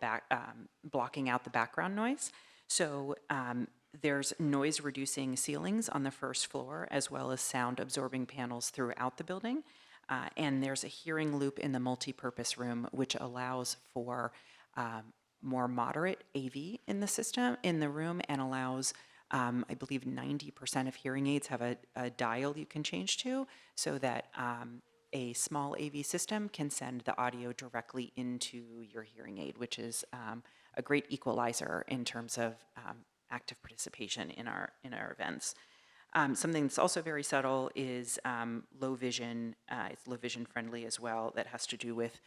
blocking out the background noise. So there's noise-reducing ceilings on the first floor, as well as sound-absorbing panels throughout the building. And there's a hearing loop in the multi-purpose room, which allows for more moderate AV in the system, in the room, and allows I believe 90% of hearing aids have a dial you can change to, so that a small AV system can send the audio directly into your hearing aid, which is a great equalizer in terms of active participation in our events. Something that's also very subtle is low vision. It's low vision friendly as well. That has to do with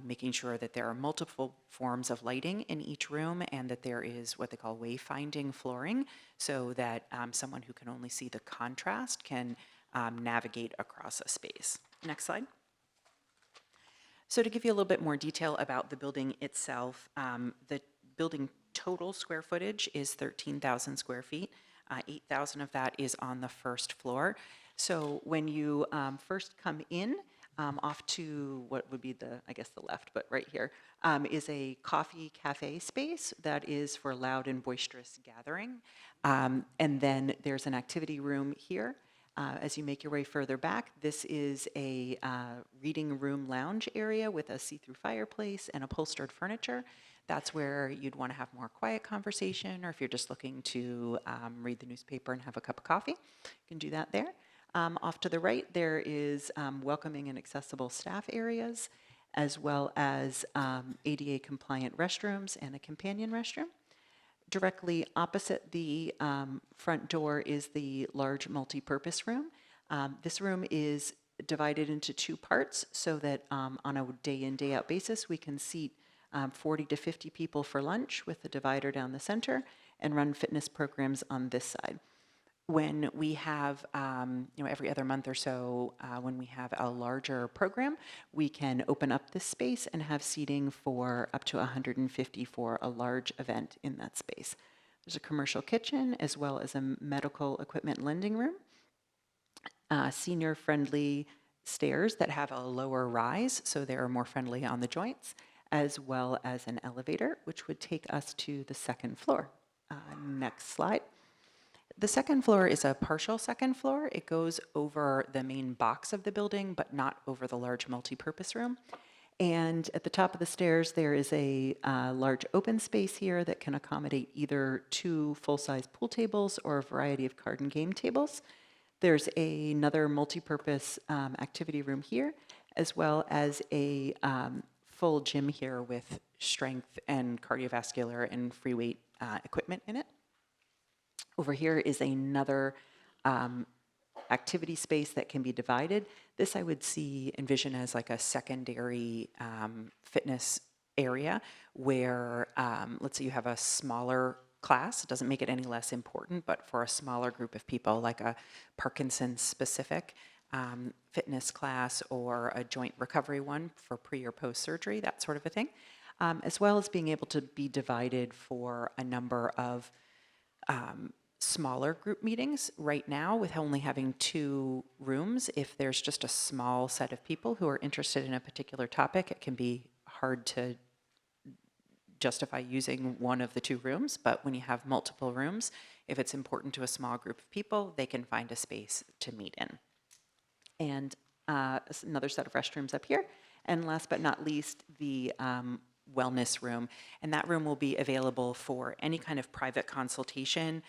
making sure that there are multiple forms of lighting in each room, and that there is what they call wayfinding flooring, so that someone who can only see the contrast can navigate across a space. Next slide. So to give you a little bit more detail about the building itself, the building total square footage is 13,000 square feet. 8,000 of that is on the first floor. So when you first come in, off to what would be the left, but right here, is a coffee cafe space that is for loud and boisterous gathering. And then there's an activity room here. As you make your way further back, this is a reading room lounge area with a see-through fireplace and upholstered furniture. That's where you'd want to have more quiet conversation, or if you're just looking to read the newspaper and have a cup of coffee, you can do that there. Off to the right, there is welcoming and accessible staff areas, as well as ADA-compliant restrooms and a companion restroom. Directly opposite the front door is the large multi-purpose room. This room is divided into two parts so that on a day-in, day-out basis, we can seat 40 to 50 people for lunch with a divider down the center and run fitness programs on this side. When we have, every other month or so, when we have a larger program, we can open up this space and have seating for up to 150 for a large event in that space. There's a commercial kitchen as well as a medical equipment lending room, senior-friendly stairs that have a lower rise, so they're more friendly on the joints, as well as an elevator, which would take us to the second floor. Next slide. The second floor is a partial second floor. It goes over the main box of the building, but not over the large multi-purpose room. And at the top of the stairs, there is a large open space here that can accommodate either 2 full-size pool tables or a variety of card and game tables. There's another multi-purpose activity room here, as well as a full gym here with strength and cardiovascular and free weight equipment in it. Over here is another activity space that can be divided. This I would envision as like a secondary fitness area where, let's say you have a smaller class. It doesn't make it any less important, but for a smaller group of people, like a Parkinson's specific fitness class or a joint recovery one for pre or post surgery, that sort of a thing, as well as being able to be divided for a number of smaller group meetings. Right now, with only having 2 rooms, if there's just a small set of people who are interested in a particular topic, it can be hard to justify using one of the 2 rooms. But when you have multiple rooms, if it's important to a small group of people, they can find a space to meet in. And another set of restrooms up here. And last but not least, the wellness room, and that room will be available for any kind of private consultation,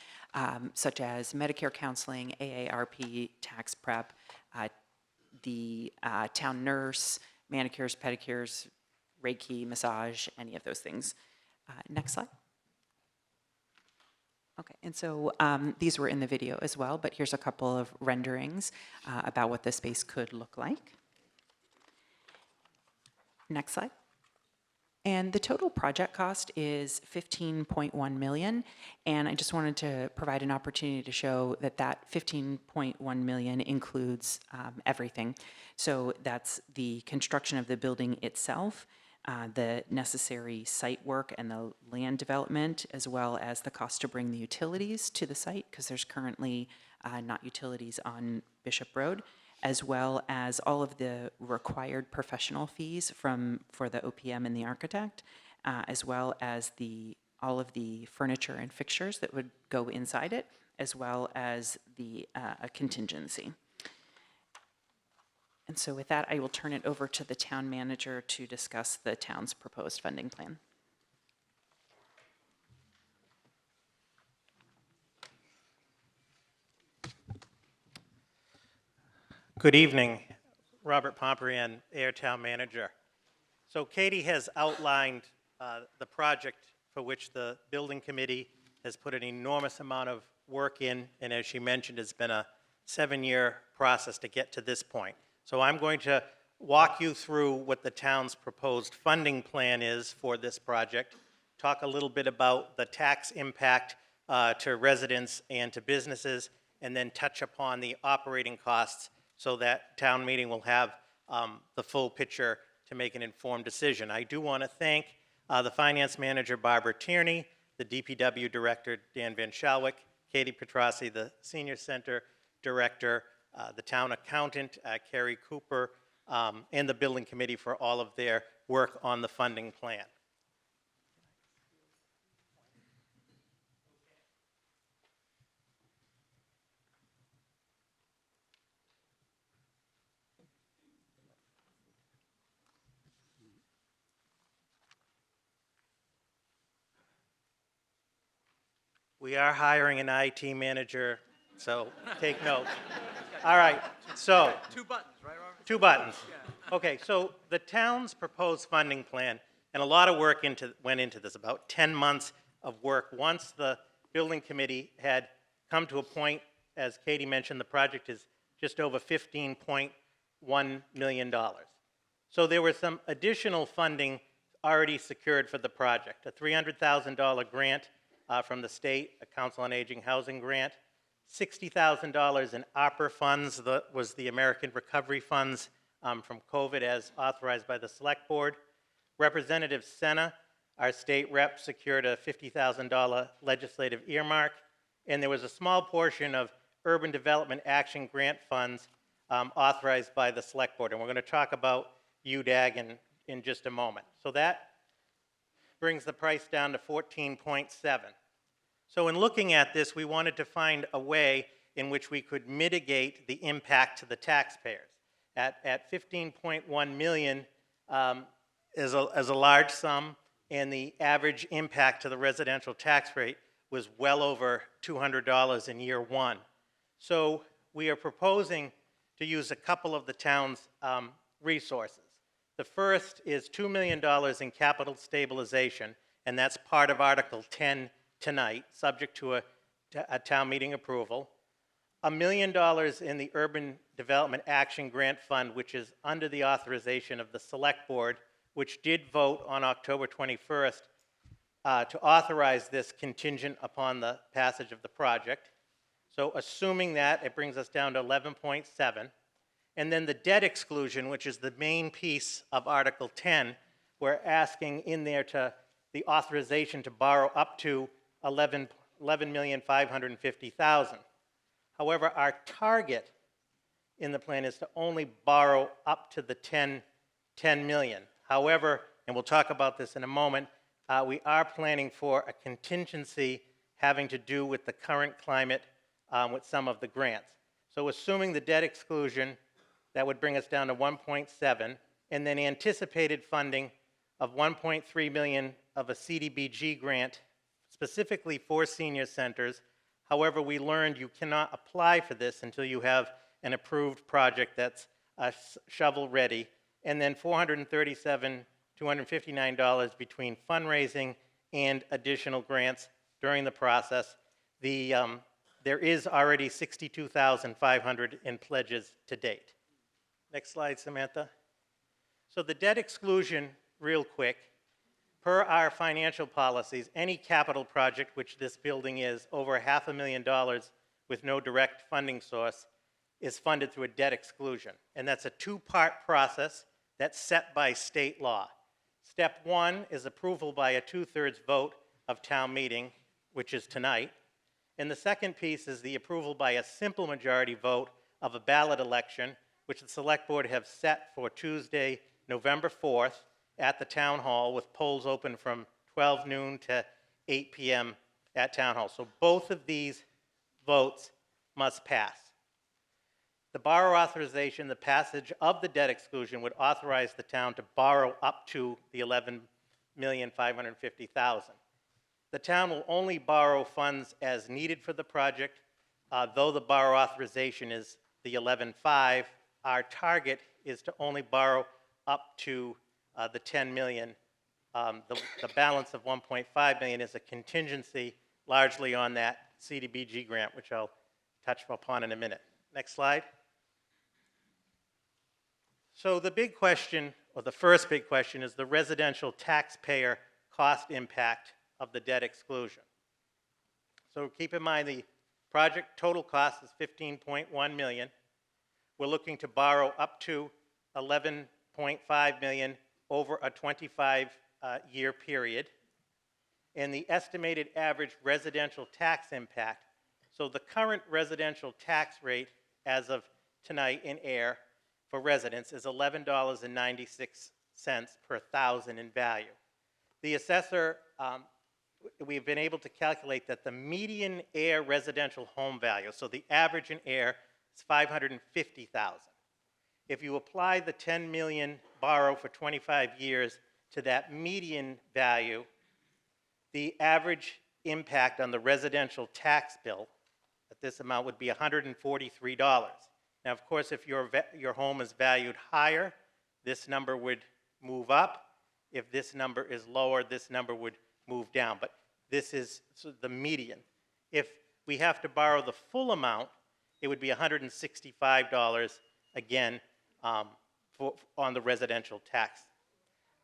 such as Medicare counseling, AARP, tax prep, the town nurse, manicures, pedicures, Reiki, massage, any of those things. Next slide. Okay, and so these were in the video as well, but here's a couple of renderings about what the space could look like. Next slide. And the total project cost is 15.1 million. And I just wanted to provide an opportunity to show that that 15.1 million includes everything. So that's the construction of the building itself, the necessary site work and the land development, as well as the cost to bring the utilities to the site, because there's currently not utilities on Bishop Road, as well as all of the required professional fees for the OPM and the architect, as well as all of the furniture and fixtures that would go inside it, as well as a contingency. And so with that, I will turn it over to the town manager to discuss the town's proposed funding plan. Good evening, Robert Pomperian, Ayer Town Manager. So Katie has outlined the project for which the building committee has put an enormous amount of work in, and as she mentioned, it's been a 7-year process to get to this point. So I'm going to walk you through what the town's proposed funding plan is for this project, talk a little bit about the tax impact to residents and to businesses, and then touch upon the operating costs so that town meeting will have the full picture to make an informed decision. I do want to thank the finance manager, Barbara Tierney, the DPW director, Dan Van Schalwick, Katie Petrossi, the senior center director, the town accountant, Carrie Cooper, and the building committee for all of their work on the funding plan. We are hiring an IT manager, so take note. All right, so. 2 buttons, right, Robert? 2 buttons. Okay, so the town's proposed funding plan, and a lot of work went into this, about 10 months of work. Once the building committee had come to a point, as Katie mentioned, the project is just over $15.1 million. So there was some additional funding already secured for the project, a $300,000 grant from the state, a Council on Aging housing grant, $60,000 in ARPA funds, that was the American Recovery Funds from COVID as authorized by the Select Board. Representative Senna, our state rep, secured a $50,000 legislative earmark, and there was a small portion of Urban Development Action Grant funds authorized by the Select Board, and we're going to talk about UDAG in just a moment. So that brings the price down to 14.7. So in looking at this, we wanted to find a way in which we could mitigate the impact to the taxpayers. At 15.1 million is a large sum, and the average impact to the residential tax rate was well over $200 in year 1. So we are proposing to use a couple of the town's resources. The first is $2 million in capital stabilization, and that's part of Article 10 tonight, subject to a town meeting approval. $1 million in the Urban Development Action Grant Fund, which is under the authorization of the Select Board, which did vote on October 21st to authorize this contingent upon the passage of the project. So assuming that, it brings us down to 11.7. And then the debt exclusion, which is the main piece of Article 10, we're asking in there the authorization to borrow up to $11,550,000. However, our target in the plan is to only borrow up to the 10 million. However, and we'll talk about this in a moment, we are planning for a contingency having to do with the current climate with some of the grants. So assuming the debt exclusion, that would bring us down to 1.7, and then anticipated funding of 1.3 million of a CDBG grant specifically for senior centers. However, we learned you cannot apply for this until you have an approved project that's shovel-ready, and then $437,259 between fundraising and additional grants during the process. There is already $62,500 in pledges to date. Next slide, Samantha. So the debt exclusion, real quick, Per our financial policies, any capital project, which this building is, over $500,000 with no direct funding source, is funded through a debt exclusion. And that's a two-part process that's set by state law. Step one is approval by a 2/3 vote of town meeting, which is tonight. And the second piece is the approval by a simple majority vote of a ballot election, which the Select Board have set for Tuesday, November 4th at the Town Hall, with polls open from 12 noon to 8 p.m. at Town Hall. So both of these votes must pass. The borrow authorization, the passage of the debt exclusion, would authorize the town to borrow up to the $11,550,000. The town will only borrow funds as needed for the project. Though the borrow authorization is the 11.5, our target is to only borrow up to the 10 million. The balance of 1.5 million is a contingency largely on that CDBG grant, which I'll touch upon in a minute. Next slide. So the big question, or the first big question, is the residential taxpayer cost impact of the debt exclusion. So keep in mind the project total cost is $15.1 million. We're looking to borrow up to $11.5 million over a 25-year period. And the estimated average residential tax impact, so the current residential tax rate as of tonight in Ayer for residents is $11.96 per thousand in value. The assessor, we've been able to calculate that the median Ayer residential home value, so the average in Ayer, is $550,000. If you apply the 10 million borrow for 25 years to that median value, the average impact on the residential tax bill at this amount would be $143. Now, of course, if your home is valued higher, this number would move up. If this number is lower, this number would move down. But this is the median. If we have to borrow the full amount, it would be $165 again on the residential tax.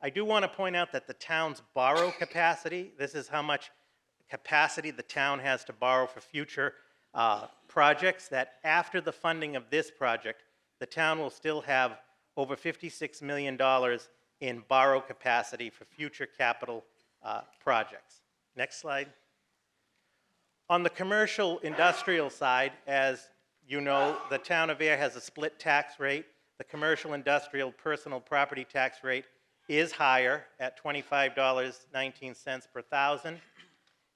I do want to point out that the town's borrow capacity, this is how much capacity the town has to borrow for future projects, that after the funding of this project, the town will still have over $56 million in borrow capacity for future capital projects. Next slide. On the commercial industrial side, as you know, the town of Ayer has a split tax rate. The commercial industrial personal property tax rate is higher at $25.19 per thousand.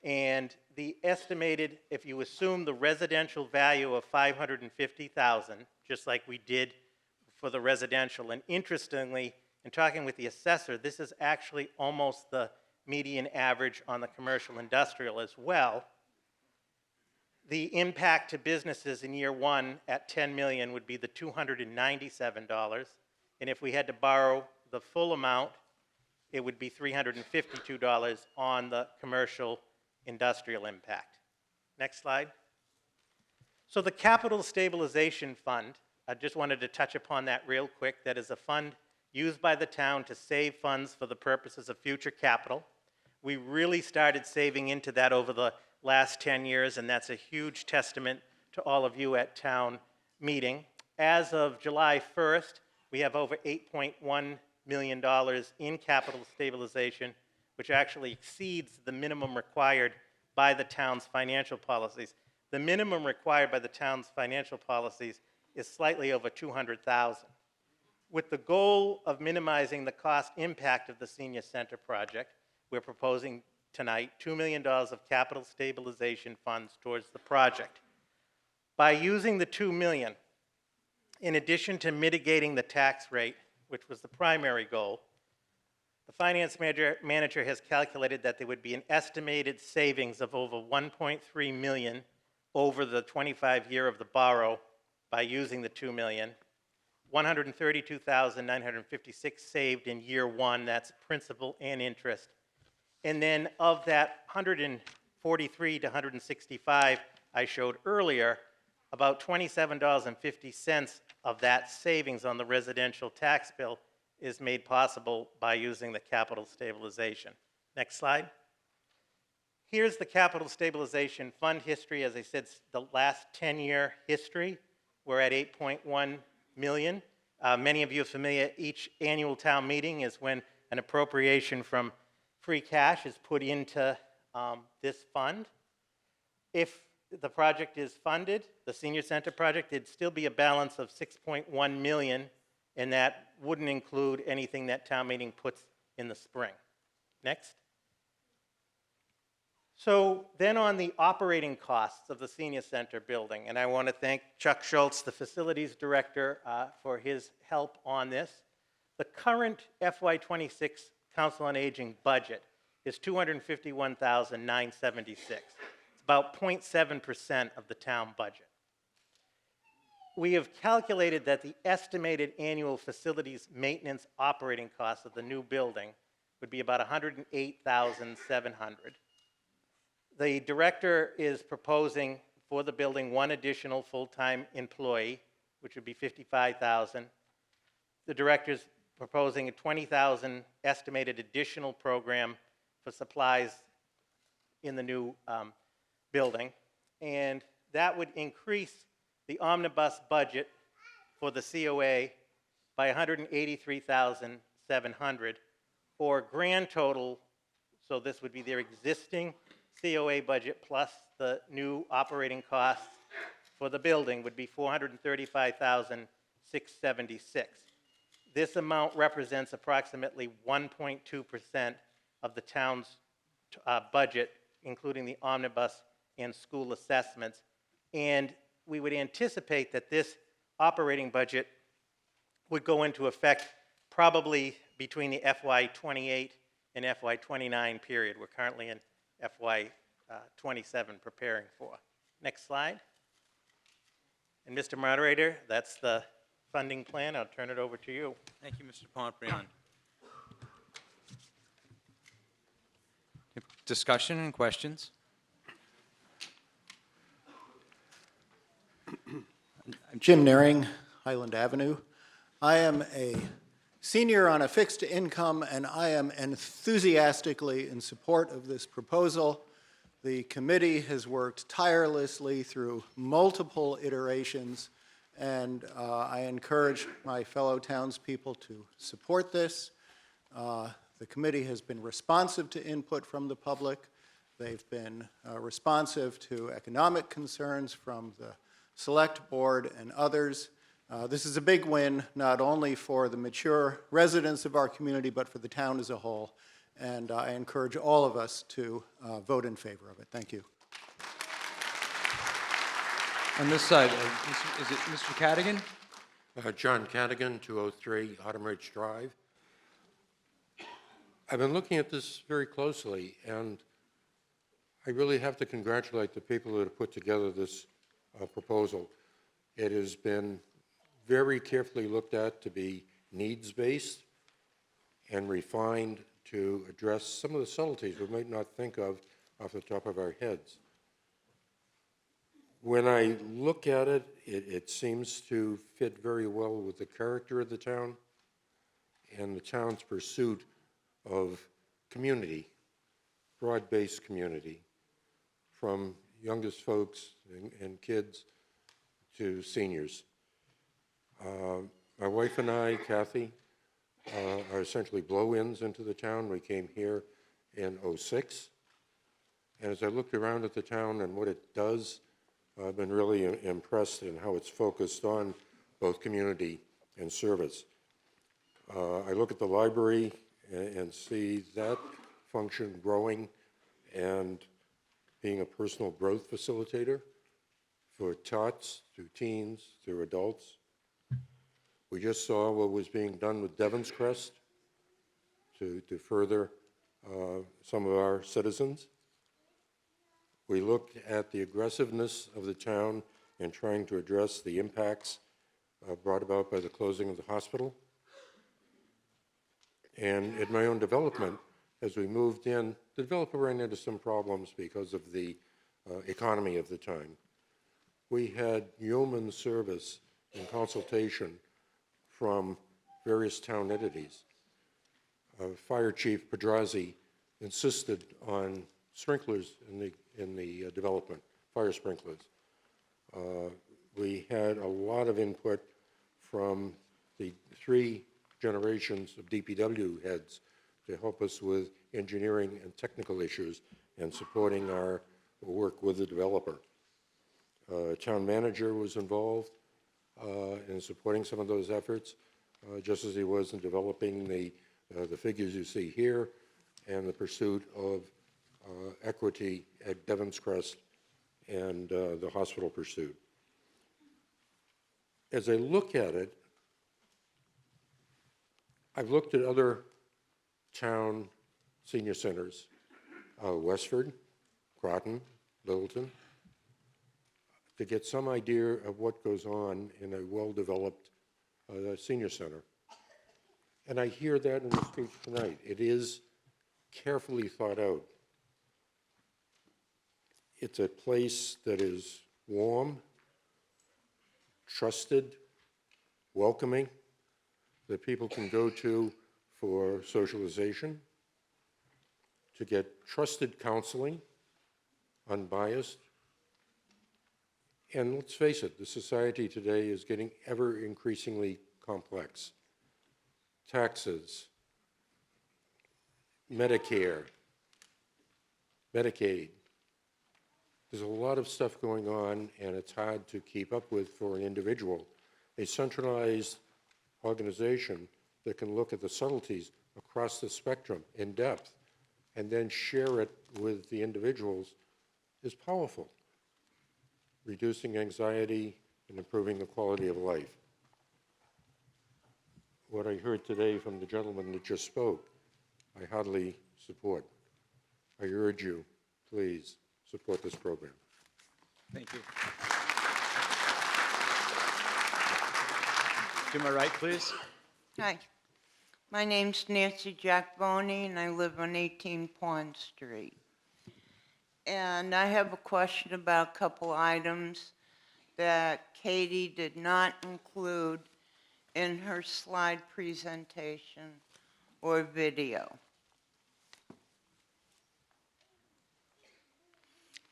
And the estimated, if you assume the residential value of $550,000, just like we did for the residential, and interestingly, in talking with the assessor, this is actually almost the median average on the commercial industrial as well. The impact to businesses in year one at 10 million would be the $297. And if we had to borrow the full amount, it would be $352 on the commercial industrial impact. Next slide. So the Capital Stabilization Fund, I just wanted to touch upon that real quick. That is a fund used by the town to save funds for the purposes of future capital. We really started saving into that over the last 10 years, and that's a huge testament to all of you at town meeting. As of July 1st, we have over $8.1 million in capital stabilization, which actually exceeds the minimum required by the town's financial policies. The minimum required by the town's financial policies is slightly over $200,000. With the goal of minimizing the cost impact of the senior center project, we're proposing tonight $2 million of capital stabilization funds towards the project. By using the $2 million, in addition to mitigating the tax rate, which was the primary goal, the finance manager has calculated that there would be an estimated savings of over $1.3 million over the 25-year of the borrow by using the $2 million. $132,956 saved in year one, that's principal and interest. And then of that 143 to 165 I showed earlier, about $27.50 of that savings on the residential tax bill is made possible by using the capital stabilization. Next slide. Here's the capital stabilization fund history. As I said, the last 10-year history. We're at 8.1 million. Many of you are familiar, each annual town meeting is when an appropriation from free cash is put into this fund. If the project is funded, the senior center project, it'd still be a balance of 6.1 million, and that wouldn't include anything that town meeting puts in the spring. Next. So then on the operating costs of the senior center building, and I want to thank Chuck Schultz, the facilities director, for his help on this. The current FY26 Council on Aging budget is $251,976. It's about 0.7% of the town budget. We have calculated that the estimated annual facilities maintenance operating costs of the new building would be about $108,700. The director is proposing for the building one additional full-time employee, which would be $55,000. The director's proposing a $20,000 estimated additional program for supplies in the new building, and that would increase the omnibus budget for the COA by $183,700, or a grand total, so this would be their existing COA budget plus the new operating costs for the building would be $435,676. This amount represents approximately 1.2% of the town's budget, including the omnibus and school assessments. And we would anticipate that this operating budget would go into effect probably between the FY28 and FY29 period. We're currently in FY27 preparing for. Next slide. And Mr. Moderator, that's the funding plan. I'll turn it over to you. Thank you, Mr. Pomprion. Discussion and questions? Jim Naring, Highland Avenue. I am a senior on a fixed income, and I am enthusiastically in support of this proposal. The committee has worked tirelessly through multiple iterations, and I encourage my fellow townspeople to support this. The committee has been responsive to input from the public. They've been responsive to economic concerns from the Select Board and others. This is a big win, not only for the mature residents of our community, but for the town as a whole. And I encourage all of us to vote in favor of it. Thank you. On this side, is it Mr. Cadigan? John Cadigan, 203 Autumn Ridge Drive. I've been looking at this very closely, and I really have to congratulate the people that have put together this proposal. It has been very carefully looked at to be needs-based and refined to address some of the subtleties we might not think of off the top of our heads. When I look at it, it seems to fit very well with the character of the town and the town's pursuit of community, broad-based community, from youngest folks and kids to seniors. My wife and I, Kathy, are essentially blow-ins into the town. We came here in '06. And as I looked around at the town and what it does, I've been really impressed in how it's focused on both community and service. I look at the library and see that function growing and being a personal growth facilitator for tots, through teens, through adults. We just saw what was being done with Devon's Crest to further some of our citizens. We looked at the aggressiveness of the town in trying to address the impacts brought about by the closing of the hospital. And in my own development, as we moved in, the developer ran into some problems because of the economy of the time. We had yeoman service and consultation from various town entities. Fire Chief Pedrazi insisted on sprinklers in the development, fire sprinklers. We had a lot of input from the 3 generations of DPW heads to help us with engineering and technical issues and supporting our work with the developer. Town manager was involved in supporting some of those efforts, just as he was in developing the figures you see here and the pursuit of equity at Devon's Crest and the hospital pursuit. As I look at it, I've looked at other town senior centers, Westford, Groton, Littleton, to get some idea of what goes on in a well-developed senior center. And I hear that in the speech tonight. It is carefully thought out. It's a place that is warm, trusted, welcoming, that people can go to for socialization, to get trusted counseling, unbiased. And let's face it, the society today is getting ever increasingly complex. Taxes, Medicare, Medicaid. There's a lot of stuff going on, and it's hard to keep up with for an individual. A centralized organization that can look at the subtleties across the spectrum in depth and then share it with the individuals is powerful, reducing anxiety and improving the quality of life. What I heard today from the gentleman that just spoke, I heartily support. I urge you, please, support this program. Thank you. To my right, please. Hi, my name's Nancy Jackboni, and I live on 18 Pond Street. And I have a question about a couple items that Katie did not include in her slide presentation or video.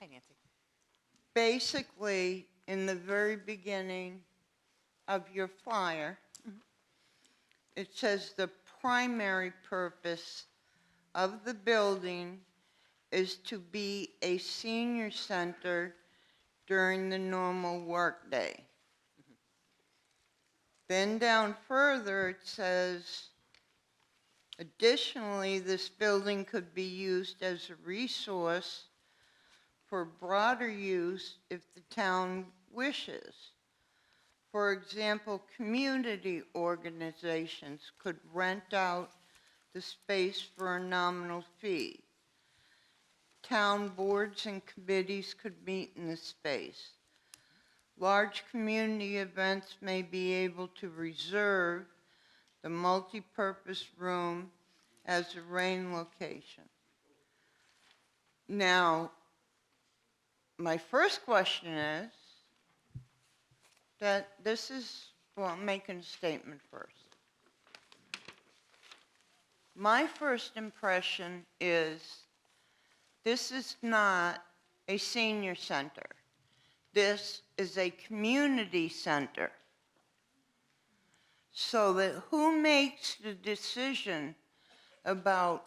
Hi, Nancy. Basically, in the very beginning of your flyer, it says the primary purpose of the building is to be a senior center during the normal workday. Then down further, it says, additionally, this building could be used as a resource for broader use if the town wishes. For example, community organizations could rent out the space for a nominal fee. Town boards and committees could meet in the space. Large community events may be able to reserve the multi-purpose room as a rain location. Now, my first question is that this is, well, I'm making a statement first. My first impression is this is not a senior center. This is a community center. So that who makes the decision about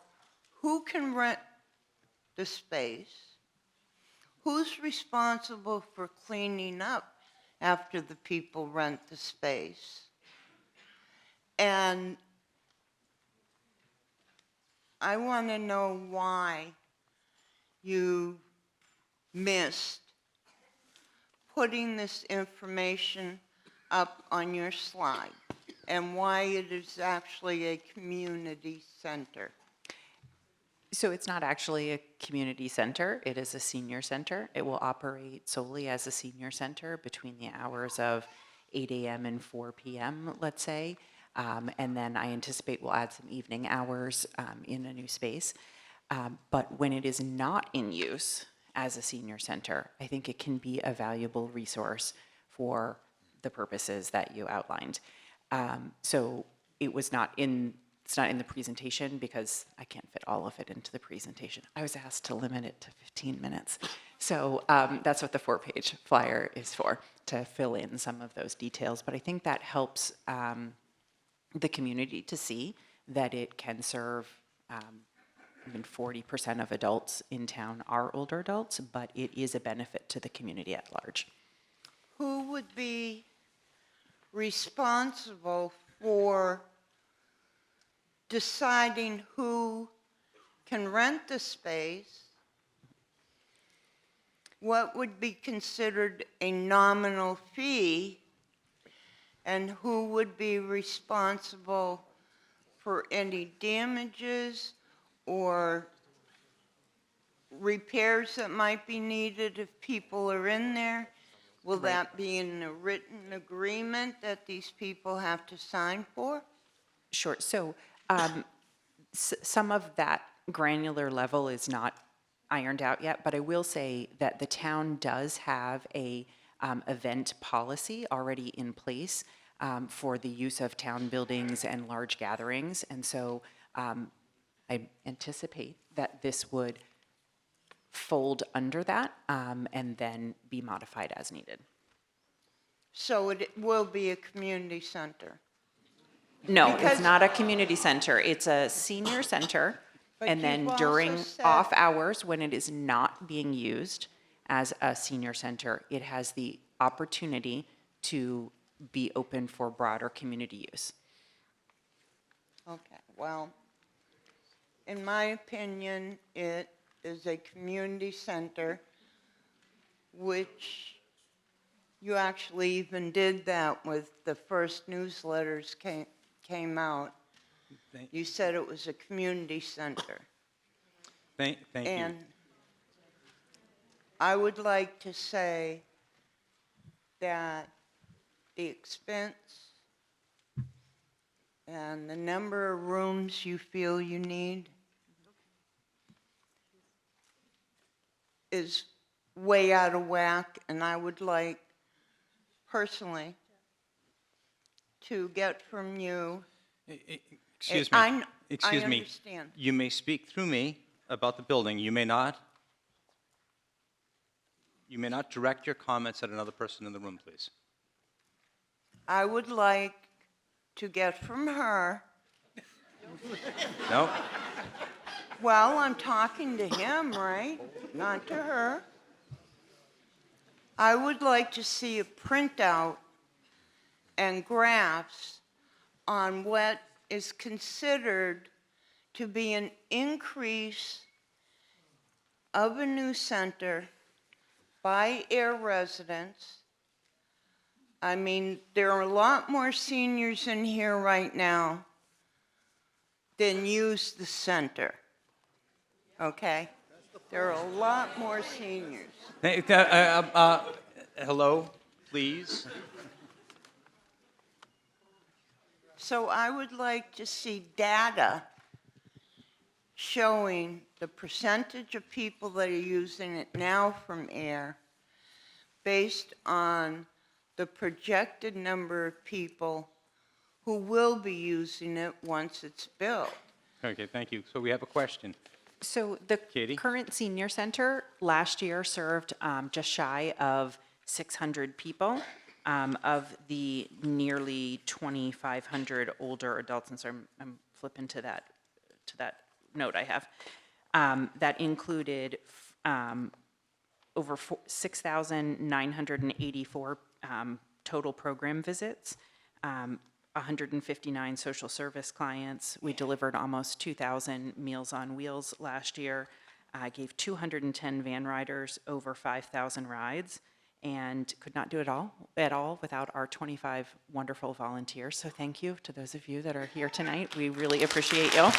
who can rent the space, who's responsible for cleaning up after the people rent the space, and I want to know why you missed putting this information up on your slide and why it is actually a community center. So it's not actually a community center, it is a senior center. It will operate solely as a senior center between the hours of 8 a.m. and 4 p.m., let's say. And then I anticipate we'll add some evening hours in a new space. But when it is not in use as a senior center, I think it can be a valuable resource for the purposes that you outlined. So it was not in it's not in the presentation because I can't fit all of it into the presentation. I was asked to limit it to 15 minutes. So that's what the 4-page flyer is for, to fill in some of those details. But I think that helps the community to see that it can serve even 40% of adults in town are older adults, but it is a benefit to the community at large. Who would be responsible for deciding who can rent the space? What would be considered a nominal fee? And who would be responsible for any damages or repairs that might be needed if people are in there? Will that be in a written agreement that these people have to sign for? Sure. So some of that granular level is not ironed out yet, but I will say that the town does have a event policy already in place for the use of town buildings and large gatherings. And so I anticipate that this would fold under that and then be modified as needed. So it will be a community center? No, Because- it's not a community center. It's a senior center. But And then you've also during said- off hours, when it is not being used as a senior center, it has the opportunity to be open for broader community use. Okay, well, in my opinion, it is a community center, which you actually even did that with the first newsletters came out. You said it was a community center. Thank you. And I would like to say that the expense and the number of rooms you feel you need is way out of whack, and I would like personally to get from you. Excuse I me. Excuse me. understand. You may speak through me about the building. You may not direct your comments at another person in the room, please. I would like to get from her. No? Well, I'm talking to him, right? Not to her. I would like to see a printout and graphs on what is considered to be an increase of a new center by Ayer residents. I mean, there are a lot more seniors in here right now than use the center, okay? There are a lot more seniors. Hello, please. So I would like to see data showing the percentage of people that are using it now from Ayer based on the projected number of people who will be using it once it's built. Okay, thank you. So we have a question. So the Katie? current senior center last year served just shy of 600 people. Of the nearly 2,500 older adults, and so I'm flipping to that note I have. That included over 6,984 total program visits, 159 social service clients. We delivered almost 2,000 Meals on Wheels last year. Gave 210 van riders over 5,000 rides, and could not do it all without our 25 wonderful volunteers. So thank you to those of you that are here tonight. We really appreciate you.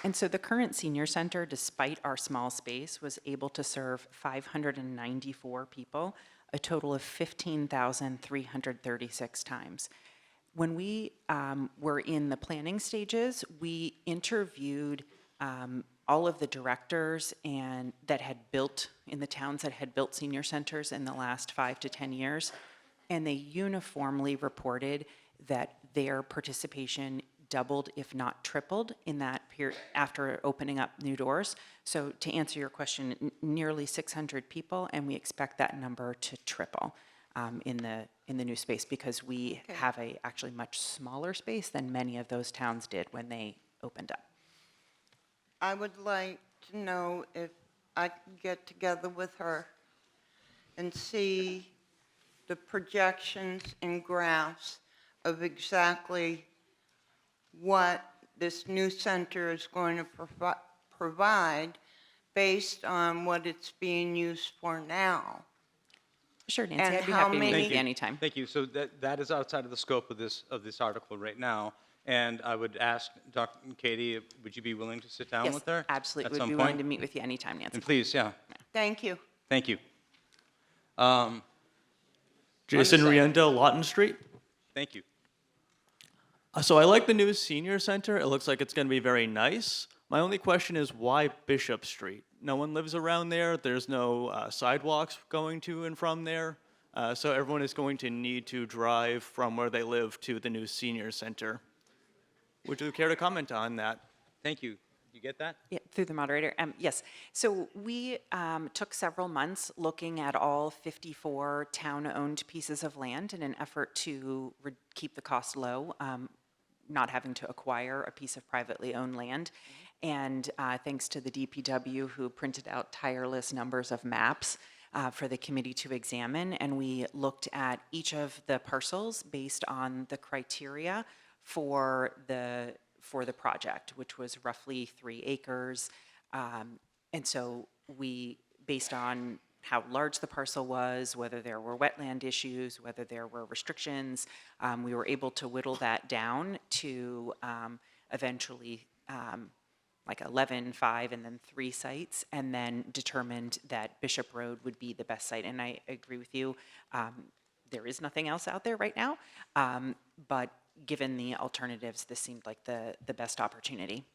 And so the current senior center, despite our small space, was able to serve 594 people, a total of 15,336 times. When we were in the planning stages, we interviewed all of the directors that had built in the towns that had built senior centers in the last 5 to 10 years. and they uniformly reported that their participation doubled, if not tripled, in that period after opening up new doors. So to answer your question, nearly 600 people, and we expect that number to triple in the new space because we have a actually much smaller space than many of those towns did when they opened up. I would like to know if I can get together with her and see the projections and graphs of exactly what this new center is going to provide based on what it's being used for now. Sure, Nancy, And I'd be how happy to meet many- with you anytime. Thank you. So that is outside of the scope of this article right now. And I would ask Dr. Katie, would you be willing to sit down Yes, with her? absolutely. At Would some be point? willing to meet with you anytime, Nancy. And please, yeah. Thank you. Thank you. Jason on the side. Rienda, Lawton Street. Thank you. So I like the new senior center. It looks like it's going to be very nice. My only question is why Bishop Street? No one lives around there. There's no sidewalks going to and from there. So everyone is going to need to drive from where they live to the new senior center. Would you care to comment on that? Thank you. You get that? Yeah, through the moderator. Yes. So we took several months looking at all 54 town-owned pieces of land in an effort to keep the cost low, not having to acquire a piece of privately owned land. And thanks to the DPW who printed out tireless numbers of maps for the committee to examine, and we looked at each of the parcels based on the criteria for the project, which was roughly 3 acres. And so we, based on how large the parcel was, whether there were wetland issues, whether there were restrictions, we were able to whittle that down to eventually like 11, 5, and then 3 sites, and then determined that Bishop Road would be the best site. And I agree with you, there is nothing else out there right now, but given the alternatives, this seemed like the best opportunity.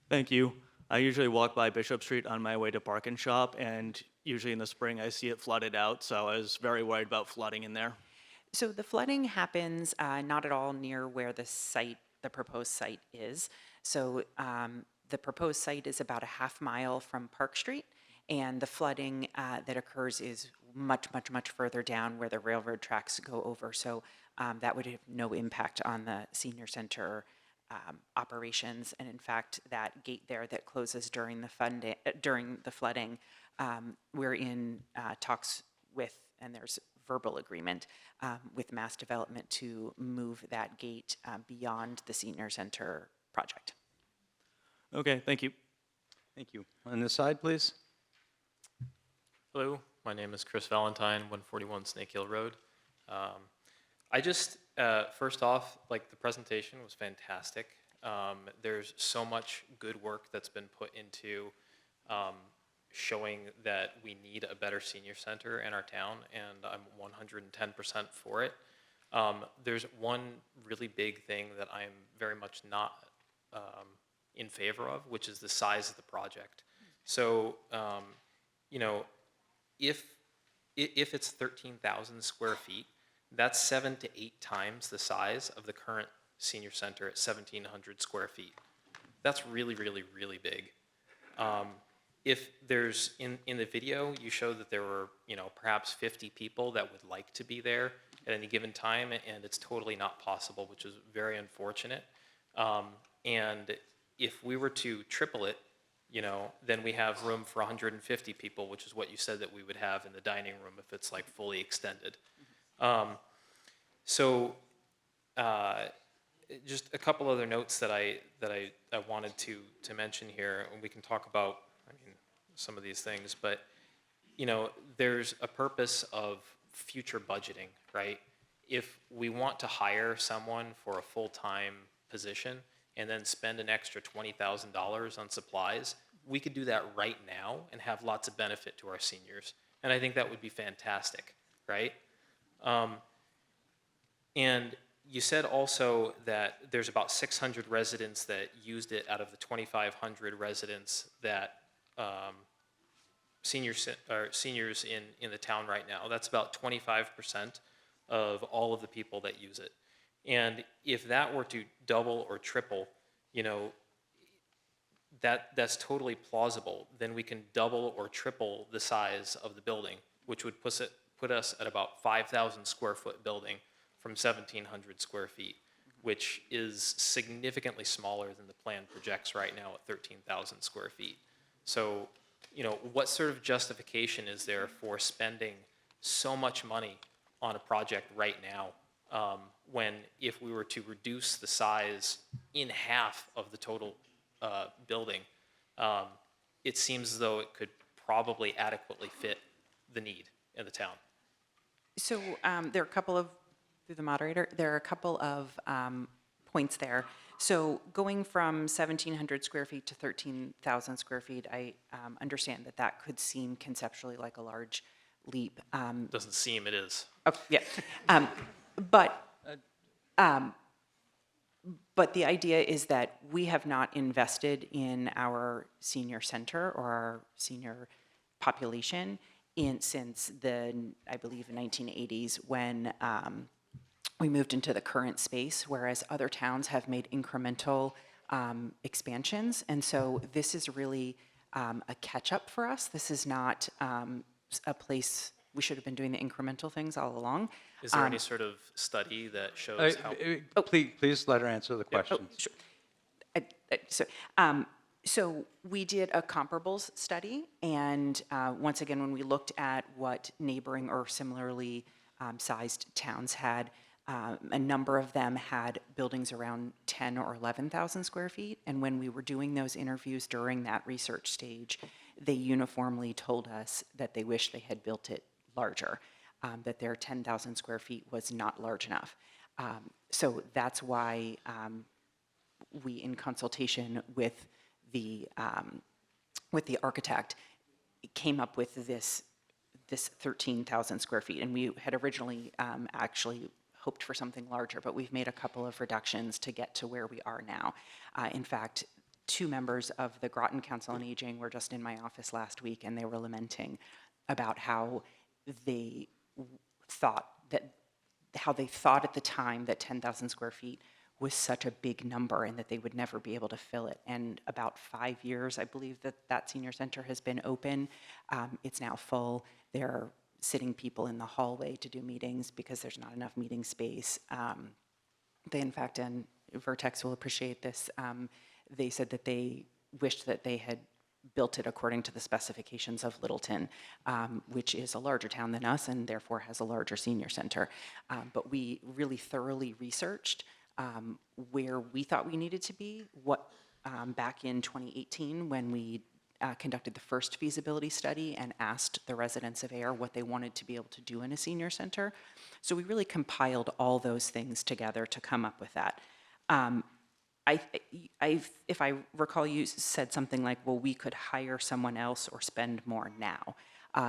Thank you. I usually walk by Bishop Street on my way to Park and Shop, and usually in the spring I see it flooded out, so I was very worried about flooding in there. So the flooding happens not at all near where the proposed site is. So the proposed site is about a half mile from Park Street, and the flooding that occurs is much, much, much further down where the railroad tracks go over. So that would have no impact on the senior center operations. And in fact, that gate there that closes during the flooding, we're in talks with, and there's verbal agreement with Mass Development to move that gate beyond the senior center project. Okay, thank you. Thank you. On this side, please. Hello, my name is Chris Valentine, 141 Snake Hill Road. I just, first off, like the presentation was fantastic. There's so much good work that's been put into showing that we need a better senior center in our town, and I'm 110% for it. There's one really big thing that I'm very much not in favor of, which is the size of the project. So, you know, if it's 13,000 square feet, that's 7 to 8 times the size of the current senior center at 1,700 square feet. That's really, really, really big. If there's, in the video, you showed that there were, you know, perhaps 50 people that would like to be there at any given time, and it's totally not possible, which is very unfortunate. And if we were to triple it, you know, then we have room for 150 people, which is what you said that we would have in the dining room if it's like fully extended. Just a couple other notes that I wanted to mention here, and we can talk about, I mean, some of these things, but you know, there's a purpose of future budgeting, right? If we want to hire someone for a full-time position and then spend an extra $20,000 on supplies, we could do that right now and have lots of benefit to our seniors. And I think that would be fantastic, right? And you said also that there's about 600 residents that used it out of the 2,500 residents that seniors in the town right now. That's about 25% of all of the people that use it. And if that were to double or triple, you know, that's totally plausible. Then we can double or triple the size of the building, which would put us at about 5,000 square foot building from 1,700 square feet, which is significantly smaller than the plan projects right now at 13,000 square feet. So, you know, what sort of justification is there for spending so much money on a project right now, when if we were to reduce the size in half of the total building, it seems as though it could probably adequately fit the need in the town. So there are a couple of, through the moderator, there are a couple of points there. So going from 1,700 square feet to 13,000 square feet, I understand that that could seem conceptually like a large leap. Doesn't seem, it is. Oh, yeah. But the idea is that we have not invested in our senior center or our senior population since the, I believe, 1980s when we moved into the current space, whereas other towns have made incremental expansions. And so this is really a catch-up for us. This is not a place, we should have been doing the incremental things all along. Is there any sort of study that shows how? Please let her answer the question. So we did a comparables study, and once again, when we looked at what neighboring or similarly sized towns had, a number of them had buildings around 10 or 11,000 square feet, and when we were doing those interviews during that research stage, they uniformly told us that they wish they had built it larger, that their 10,000 square feet was not large enough. So that's why we, in consultation with the architect, came up with this 13,000 square feet. And we had originally actually hoped for something larger, but we've made a couple of reductions to get to where we are now. In fact, 2 members of the Groton Council on Aging were just in my office last week, and they were lamenting about how they thought at the time that 10,000 square feet was such a big number and that they would never be able to fill it. And about 5 years, I believe, that senior center has been open. It's now full. There are sitting people in the hallway to do meetings because there's not enough meeting space. They, in fact, and Vertex will appreciate this, they said that they wished that they had built it according to the specifications of Littleton, which is a larger town than us and therefore has a larger senior center. But we really thoroughly researched where we thought we needed to be, back in 2018 when we conducted the first feasibility study and asked the residents of Ayer what they wanted to be able to do in a senior center. So we really compiled all those things together to come up with that. If I recall, you said something like, well, we could hire someone else or spend more now.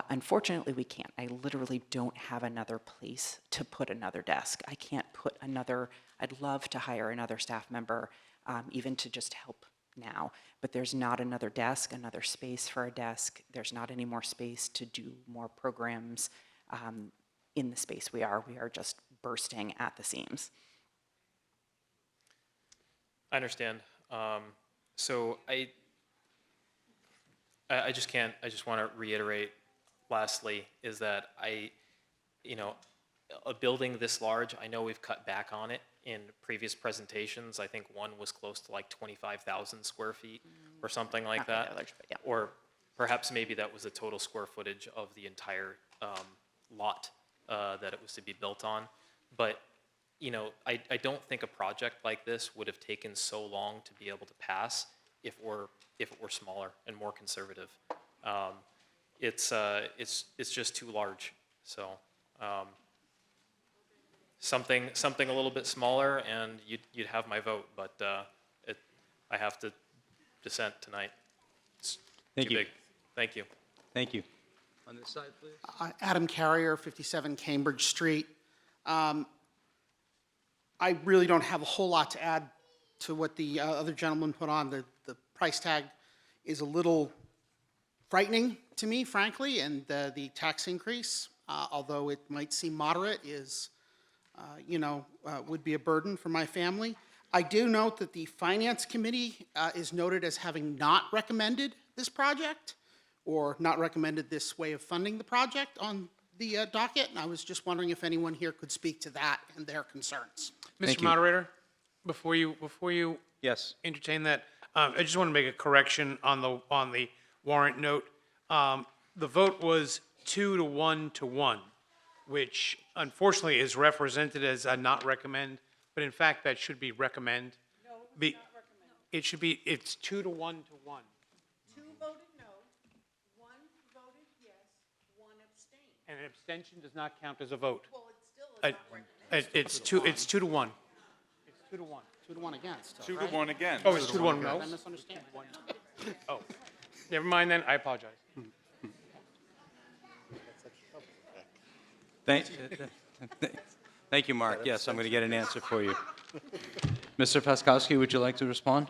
Unfortunately, we can't. I literally don't have another place to put another desk. I can't put another, I'd love to hire another staff member, even to just help now, but there's not another desk, another space for a desk. There's not any more space to do more programs in the space we are. We are just bursting at the seams. I understand. So I just can't, I just want to reiterate lastly is that a building this large, I know we've cut back on it in previous presentations. I think one was close to like 25,000 square feet or something like that. Large, but yeah. Or perhaps maybe that was the total square footage of the entire lot that it was to be built on. But I don't think a project like this would have taken so long to be able to pass if it were smaller and more conservative. It's just too large. So something a little bit smaller, and you'd have my vote. But I have to dissent tonight. It's too big. Thank you. Thank you. On this side, please. Adam Carrier, 57 Cambridge Street. I really don't have a whole lot to add to what the other gentleman put on. The price tag is a little frightening to me, frankly, and the tax increase, although it might seem moderate, is would be a burden for my family. I do note that the Finance Committee is noted as having not recommended this project or not recommended this way of funding the project on the docket, and I was just wondering if anyone here could speak to that and their concerns. Thank Mr. you. Moderator, before you Yes. entertain that, I just want to make a correction on the warrant note. The vote was 2 to 1 to 1, which unfortunately is represented as a not recommend, but in fact, that should be recommend. No, it's not recommend. It should be, it's 2 to 1 to 1. 2 voted no, 1 voted yes, 1 abstained. And an abstention does not count as a vote. Well, it still is not recommended. It's 2 to 1. It's 2 to 1. 2 to 1 against. 2 to 1 again. Oh, it's 2 to 1 no? Did I misunderstand? Oh, never mind then, I apologize. Thank you, Mark. Yes, I'm going to get an answer for you. Mr. Paskowski, would you like to respond?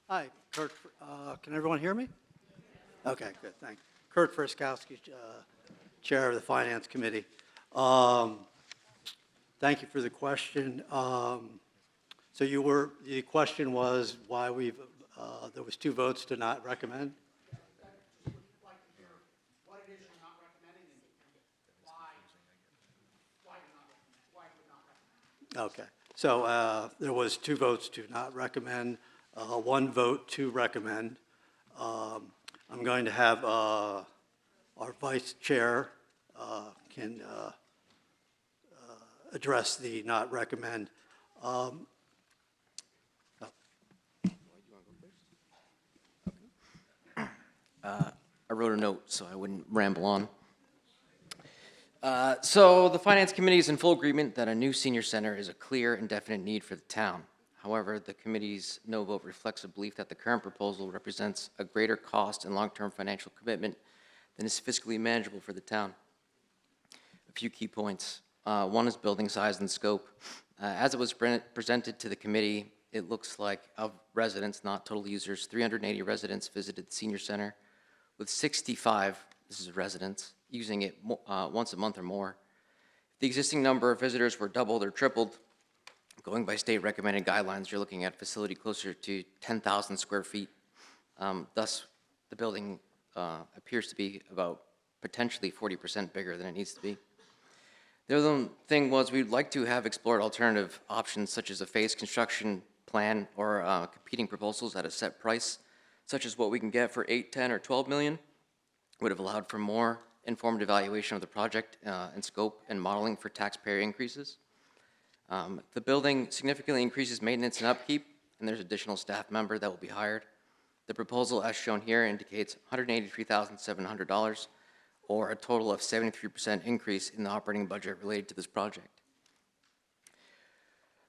Hi, Kurt, can everyone hear me? Okay, good, thanks. Kurt Friskowski, Chair of the Finance Committee. Thank you for the question. The question was why there was 2 votes to not recommend? Okay, so there was 2 votes to not recommend, 1 vote to recommend. I'm going to have our vice chair can address the not recommend. I wrote a note so I wouldn't ramble on. So the Finance Committee is in full agreement that a new senior center is a clear and definite need for the town. However, the committee's no vote reflects a belief that the current proposal represents a greater cost and long-term financial commitment than is fiscally manageable for the town. A few key points. One is building size and scope. As it was presented to the committee, it looks like of residents, not total users, 380 residents visited the senior center, with 65, this is residents, using it once a month or more. If the existing number of visitors were doubled or tripled, going by state recommended guidelines, you're looking at a facility closer to 10,000 square feet. Thus, the building appears to be about potentially 40% bigger than it needs to be. The other thing was we'd like to have explored alternative options such as a phased construction plan or competing proposals at a set price, such as what we can get for 8, 10, or 12 million, would have allowed for more informed evaluation of the project and scope and modeling for taxpayer increases. The building significantly increases maintenance and upkeep, and there's additional staff member that will be hired. The proposal, as shown here, indicates $183,700, or a total of 73% increase in the operating budget related to this project.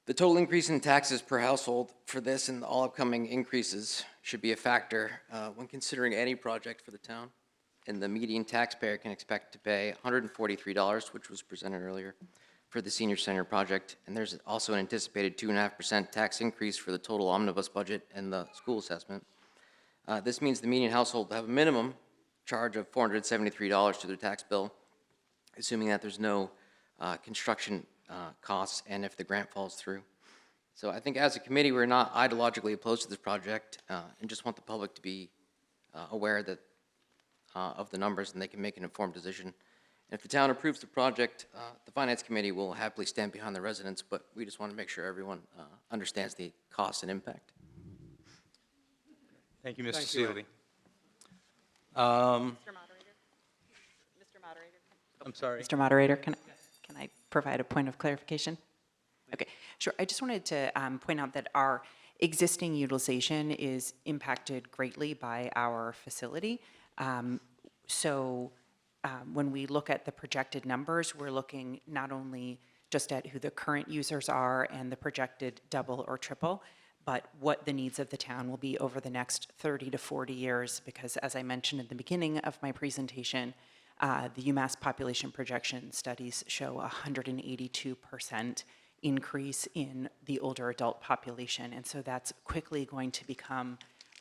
The total increase in taxes per household for this and all upcoming increases should be a factor when considering any project for the town. And the median taxpayer can expect to pay $143, which was presented earlier, for the senior center project. And there's also an anticipated 2.5% tax increase for the total omnibus budget and the school assessment. This means the median household will have a minimum charge of $473 to their tax bill, assuming that there's no construction costs and if the grant falls through. So I think as a committee, we're not ideologically opposed to this project and just want the public to be aware that of the numbers and they can make an informed decision. And if the town approves the project, the Finance Committee will happily stand behind the residents, but we just want to make sure everyone understands the cost and impact. Thank you, Mr. Thank you, Seeley. Mr. Moderator? Mr. Moderator? I'm sorry. Mr. Moderator, can I provide a point of clarification? Okay, sure. I just wanted to point out that our existing utilization is impacted greatly by our facility. When we look at the projected numbers, we're looking not only just at who the current users are and the projected double or triple, but what the needs of the town will be over the next 30 to 40 years, because as I mentioned at the beginning of my presentation, the UMass population projection studies show a 182% increase in the older adult population. And so that's quickly going to become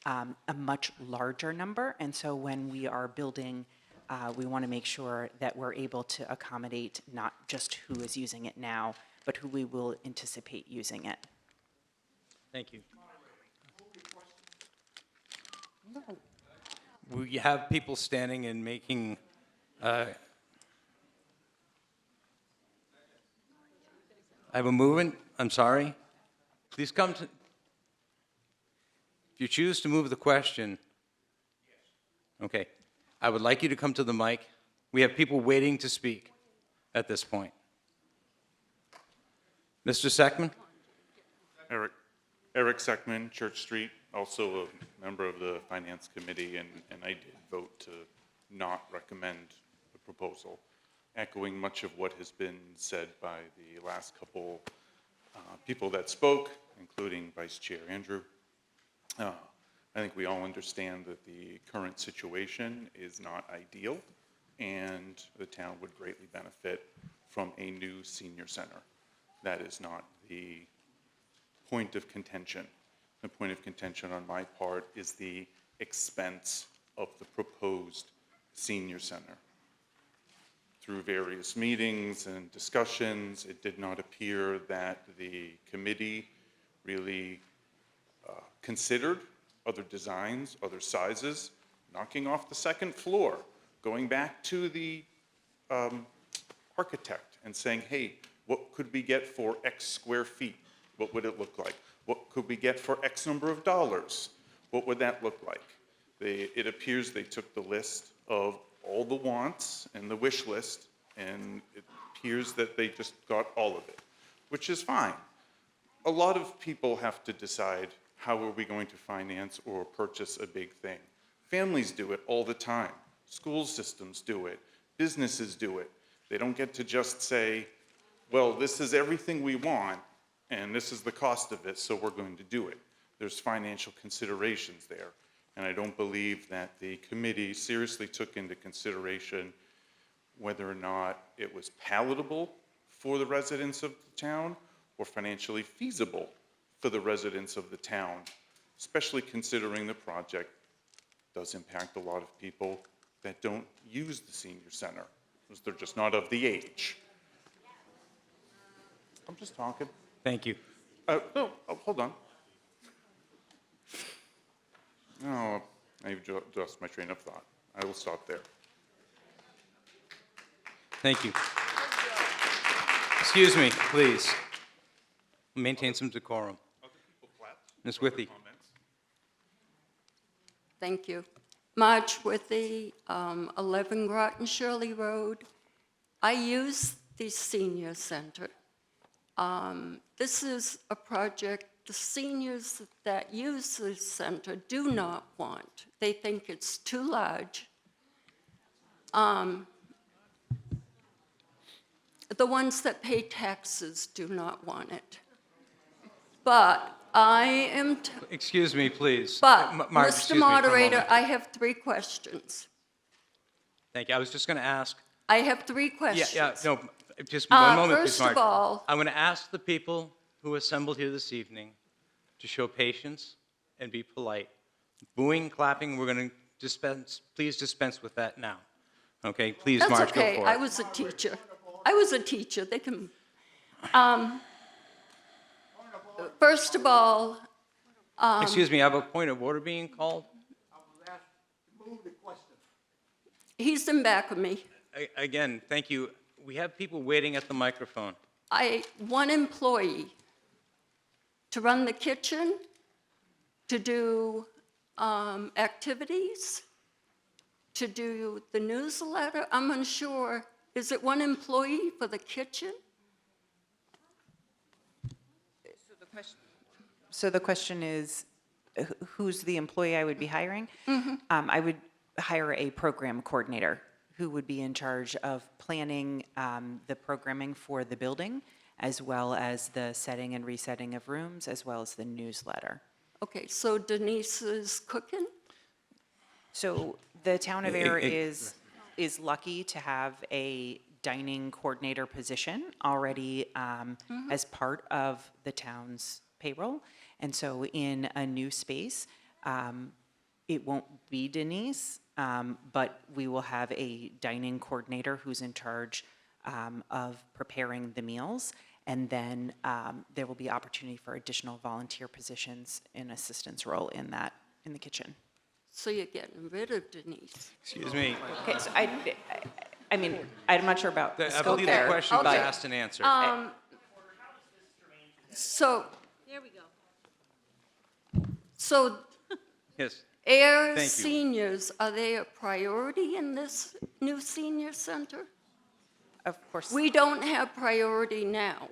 a much larger number. And so when we are building we want to make sure that we're able to accommodate not just who is using it now, but who we will anticipate using it. Thank you. We have people standing and making, I have a movement, I'm sorry. Please come to, if you choose to move the question, okay, I would like you to come to the mic. We have people waiting to speak at this point. Mr. Seckman? Eric Seckman, Church Street, also a member of the Finance Committee, and I did vote to not recommend the proposal, echoing much of what has been said by the last couple people that spoke, including Vice Chair Andrew. I think we all understand that the current situation is not ideal, and the town would greatly benefit from a new senior center. That is not the point of contention. The point of contention on my part is the expense of the proposed senior center. Through various meetings and discussions, it did not appear that the committee really considered other designs, other sizes, knocking off the second floor, going back to the architect and saying, hey, what could we get for X square feet? What would it look like? What could we get for X number of dollars? What would that look like? It appears they took the list of all the wants and the wish list, and it appears that they just got all of it, which is fine. A lot of people have to decide how are we going to finance or purchase a big thing. Families do it all the time. School systems do it. Businesses do it. They don't get to just say, well, this is everything we want, and this is the cost of it, so we're going to do it. There's financial considerations there, and I don't believe that the committee seriously took into consideration whether or not it was palatable for the residents of the town or financially feasible for the residents of the town, especially considering the project does impact a lot of people that don't use the senior center, because they're just not of the age. I'm just talking. Thank you. Hold on. No, I've lost my train of thought. I will stop there. Thank you. Excuse me, please. Maintain some decorum. Ms. Withy. Thank you. March Withy, 11 Groton Shirley Road. I use the senior center. This is a project the seniors that use the center do not want. They think it's too large. The ones that pay taxes do not want it. But I am... Excuse me, please. But, Excuse me Mr. for a Moderator, moment. I have 3 questions. Thank you. I was just going to ask. I have 3 questions. No, just one moment, please, First Mark. of all... I'm going to ask the people who assembled here this evening to show patience and be polite. Booing, clapping, we're going to dispense. Please dispense with that now. Okay, please, That's Marge, okay. go for it. I was a teacher. I was a teacher. They can... First of all... Excuse me, I have a point of order being called. He's in back of me. Again, thank you. We have people waiting at the microphone. One employee to run the kitchen, to do activities, to do the newsletter. I'm unsure. Is it one employee for the kitchen? So the question is, who's the employee I would be hiring? I would hire a program coordinator who would be in charge of planning the programming for the building, as well as the setting and resetting of rooms, as well as the newsletter. Okay, so Denise is cooking? So the town of Ayer is lucky to have a dining coordinator position already as part of the town's payroll. And so in a new space, it won't be Denise. but we will have a dining coordinator who's in charge of preparing the meals. And then there will be opportunity for additional volunteer positions in assistance role in the kitchen. So you're getting rid of Denise. Excuse me. Okay, so I mean, I'm not sure about the I scope believe the there. question was but- asked and answered. So, There we go. so Yes. Air Thank you. seniors, are they a priority in this new senior center? Of course. We don't have priority now.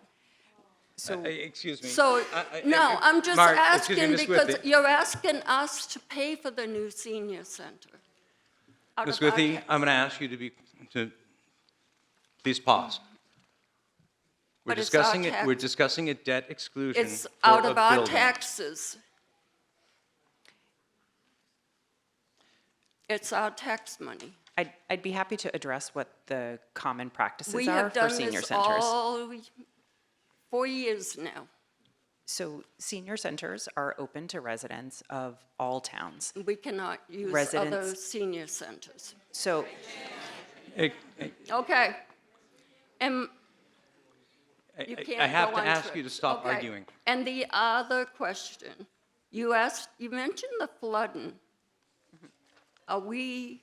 Excuse me. So, no, I'm just Mark, excuse me, asking Ms. because Withy. you're asking us to pay for the new senior center. out Ms. of our Withy, tax- I'm going to ask you to please pause. We're But it's our discussing it. tax- We're discussing a debt exclusion It's for out a of our building. taxes. It's our tax money. I'd be happy to address what the common practices We are have for done senior this centers. all for years now. So senior centers are open to residents of all towns. We cannot use other Residents- senior centers. So Okay. And you I can't have go to on ask you to trips. stop Okay. arguing. And the other question, you mentioned the flooding. Are we,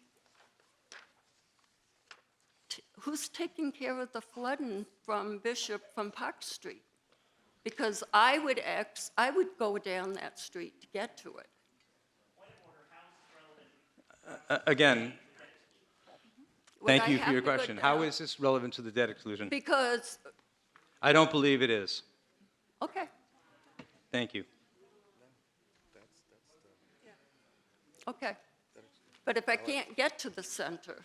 who's taking care of the flooding from Park Street? Because I would go down that street to get to it. Again, Would thank I you for have your to go question. How down? is this relevant to the debt exclusion? Because, I don't believe it is. okay, Thank you. okay. But if I can't get to the center,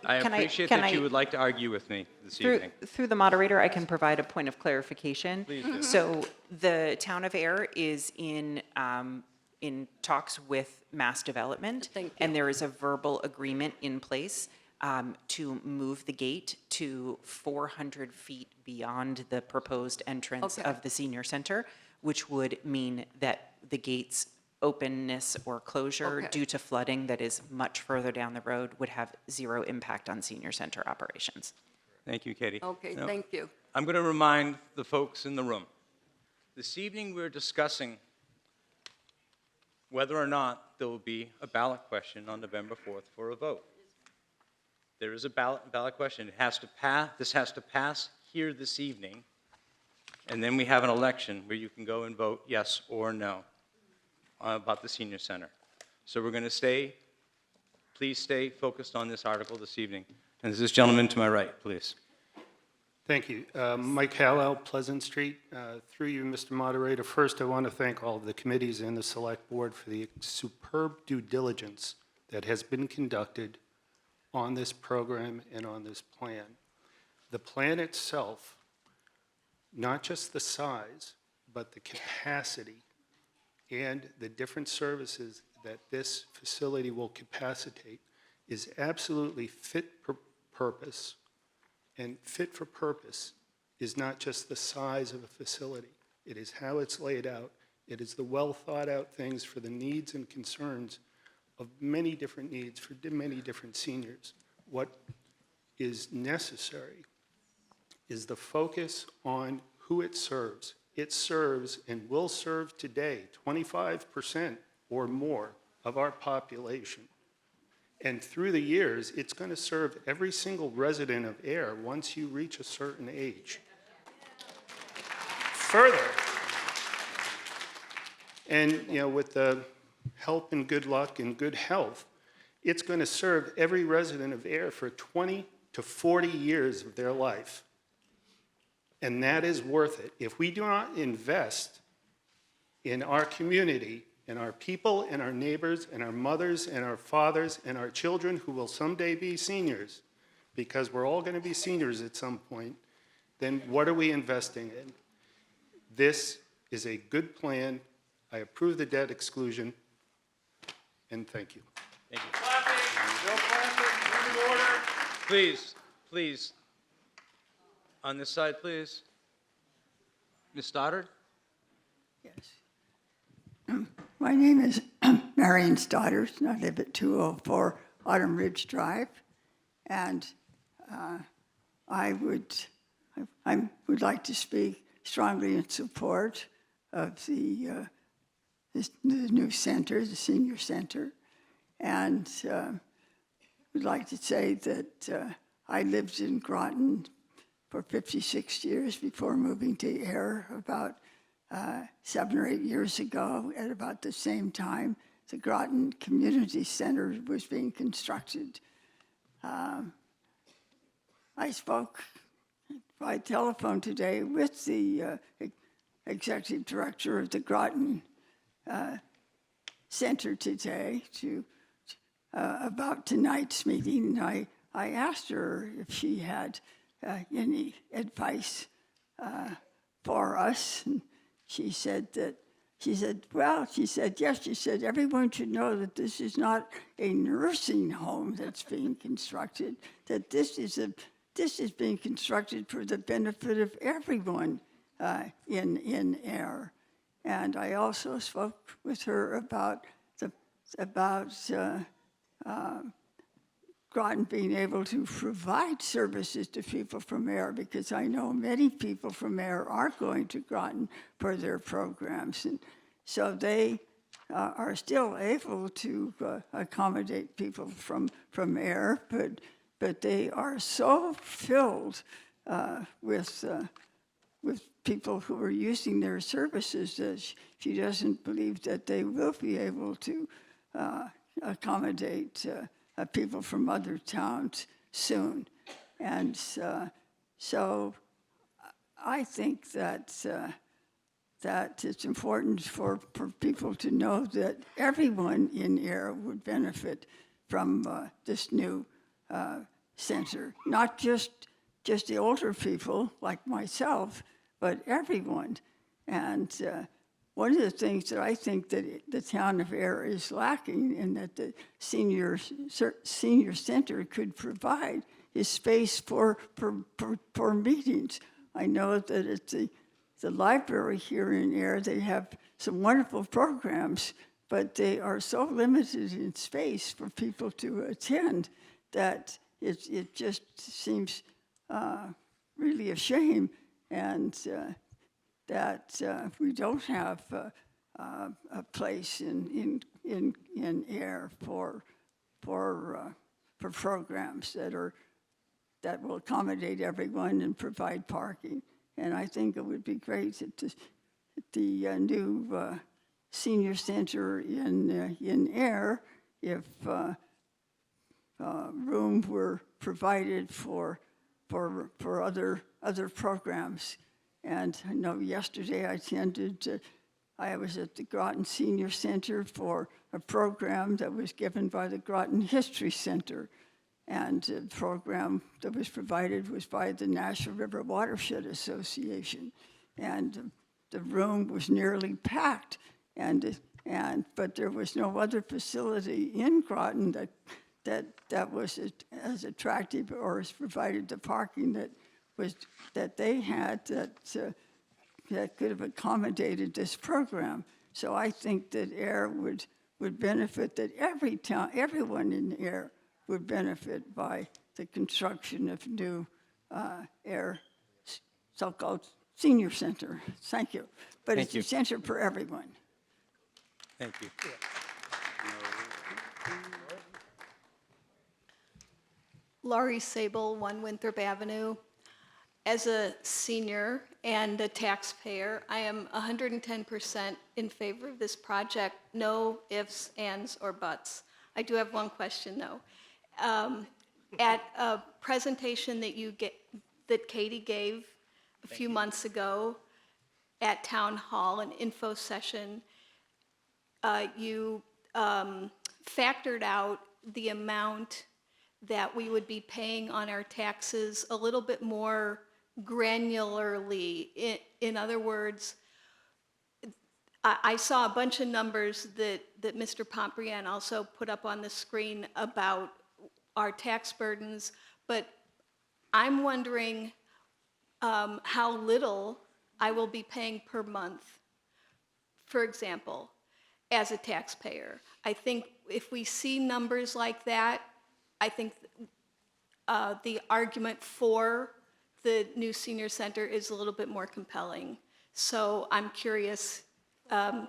I Can I- appreciate can that you I- would like to argue with me this Through, evening. through the moderator, I can provide a point of clarification. Please do. So the town of Ayer is in talks with Mass Development. Thank you. And there is a verbal agreement in place to move the gate to 400 feet beyond the proposed entrance Okay. of the senior center, which would mean that the gate's openness or closure Okay. due to flooding that is much further down the road would have zero impact on senior center operations. Thank you, Katie. okay, Now, thank you. I'm going to remind the folks in the room. This evening, we're discussing whether or not there will be a ballot question on November 4th for a vote. There is a ballot question. It has to pass. This has to pass here this evening, and then we have an election where you can go and vote yes or no about the senior center. So we're going to please stay focused on this article this evening. And there's this gentleman to my right, please. Thank you. Mike Hallel, Pleasant Street. Through you, Mr. Moderator, first I want to thank all of the committees and the Select Board for the superb due diligence that has been conducted on this program and on this plan. The plan itself, not just the size, but the capacity and the different services that this facility will capacitate is absolutely fit for purpose. And fit for purpose is not just the size of a facility. It is how it's laid out. It is the well-thought-out things for the needs and concerns of many different needs for many different seniors. What is necessary is the focus on who it serves. It serves and will serve today 25% or more of our population. And through the years, it's going to serve every single resident of Ayer once you reach a certain age. Further, and with the help and good luck and good health, it's going to serve every resident of Ayer for 20 to 40 years of their life. And that is worth it. If we do not invest in our community, in our people, in our neighbors, in our mothers, and our fathers, and our children who will someday be seniors, because we're all going to be seniors at some point, then what are we investing in? This is a good plan. I approve the debt exclusion, and thank you. Thank you. Please, please. On this side, please. Ms. Stoddard? My name is Marion's daughters, and I live at 204 Autumn Ridge Drive. And I would like to speak strongly in support of the new center, the senior center. And would like to say that I lived in Groton for 56 years before moving to Ayer about 7 or 8 years ago. At about the same time, the Groton Community Center was being constructed. I spoke by telephone today with the executive director of the Groton Center today about tonight's meeting. I asked her if she had any advice for us. And she said, yes, she said, everyone should know that this is not a nursing home that's being constructed, that this is being constructed for the benefit of everyone in Ayer. And I also spoke with her about Groton being able to provide services to people from Ayer, because I know many people from Ayer are going to Groton for their programs. And so they are still able to accommodate people from Ayer, but they are so filled with people who are using their services that she doesn't believe that they will be able to accommodate people from other towns soon. And so I think that it's important for people to know that everyone in Ayer would benefit from this new center, not just the older people like myself, but everyone. And one of the things that I think that the town of Ayer is lacking and that the senior center could provide is space for meetings. I know that at the library here in Ayer, they have some wonderful programs, but they are so limited in space for people to attend that it just seems really a shame, and that we don't have a place in Ayer for programs that will accommodate everyone and provide parking. And I think it would be great that the new senior center in Ayer, if room were provided for other programs. And I know yesterday I was at the Groton Senior Center for a program that was given by the Groton History Center. And the program that was provided was by the National River Watershed Association. And the room was nearly packed. But there was no other facility in Groton that was as attractive or as provided the parking that they had that could have accommodated this program. So I think that Ayer would benefit, that everyone in Ayer would benefit by the construction of new Ayer so-called senior center. Thank you. But Thank it's you. a center for everyone. Thank you. Laurie Sable, 1 Winthrop Avenue. As a senior and a taxpayer, I am 110% in favor of this project. No ifs, ands, or buts. I do have one question, though. At a presentation that Katie gave a few months ago at Town Hall, an info session, you factored out the amount that we would be paying on our taxes a little bit more granularly. In other words, I saw a bunch of numbers that Mr. Pomprian also put up on the screen about our tax burdens, but I'm wondering how little I will be paying per month, for example. as a taxpayer. I think if we see numbers like that, I think the argument for the new senior center is a little bit more compelling. So I'm curious. I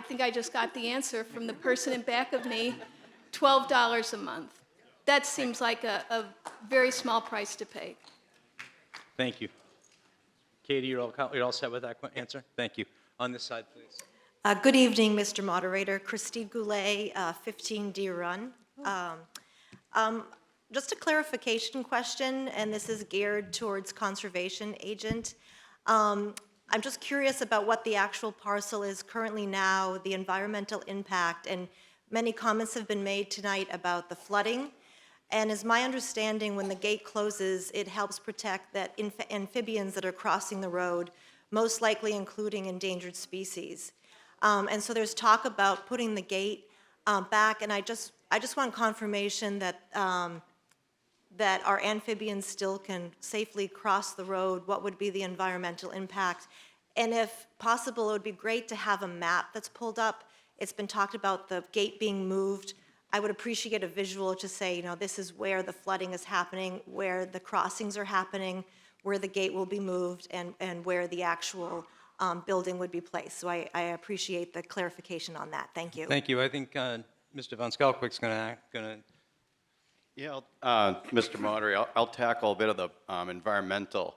think I just got the answer from the person in back of me, $12 a month. That seems like a very small price to pay. Thank you. Katie, you're all set with that answer? Thank you. On this side, please. Good evening, Mr. Moderator. Christine Goulet, 15 Deer Run. Just a clarification question, and this is geared towards conservation agent. I'm just curious about what the actual parcel is currently now, the environmental impact, and many comments have been made tonight about the flooding. And as my understanding, when the gate closes, it helps protect that amphibians that are crossing the road, most likely including endangered species. And so there's talk about putting the gate back, and I just want confirmation that that our amphibians still can safely cross the road. What would be the environmental impact? And if possible, it would be great to have a map that's pulled up. It's been talked about the gate being moved. I would appreciate a visual to say, you know, this is where the flooding is happening, where the crossings are happening, where the gate will be moved, and where the actual building would be placed. So I appreciate the clarification on that. Thank you. Thank you. I think Mr. Von Skalkwyk's going to. Yeah, Mr. Moderator, I'll tackle a bit of the environmental.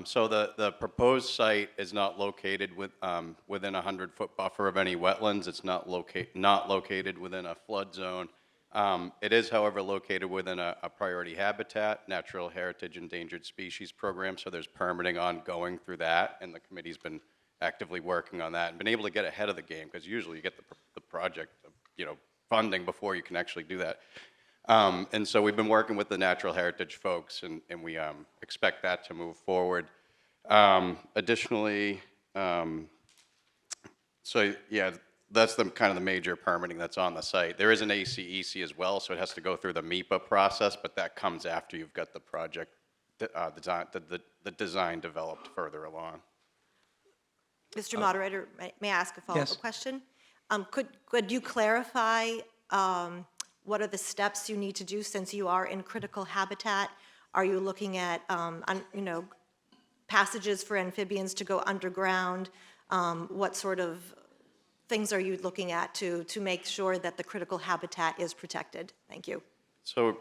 So the proposed site is not located within a 100-foot buffer of any wetlands. It's not located within a flood zone. It is, however, located within a priority habitat, natural heritage endangered species program. So there's permitting ongoing through that, and the committee's been actively working on that and been able to get ahead of the game, because usually you get the project, funding before you can actually do that. And so we've been working with the natural heritage folks, and we expect that to move forward. Additionally, so yeah, that's kind of the major permitting that's on the site. There is an ACEC as well, so it has to go through the MEPA process, but that comes after you've got the project, the design developed further along. Mr. Moderator, may I ask a follow-up question? Could you clarify what are the steps you need to do since you are in critical habitat? Are you looking at, passages for amphibians to go underground? What sort of things are you looking at to make sure that the critical habitat is protected? Thank you. So,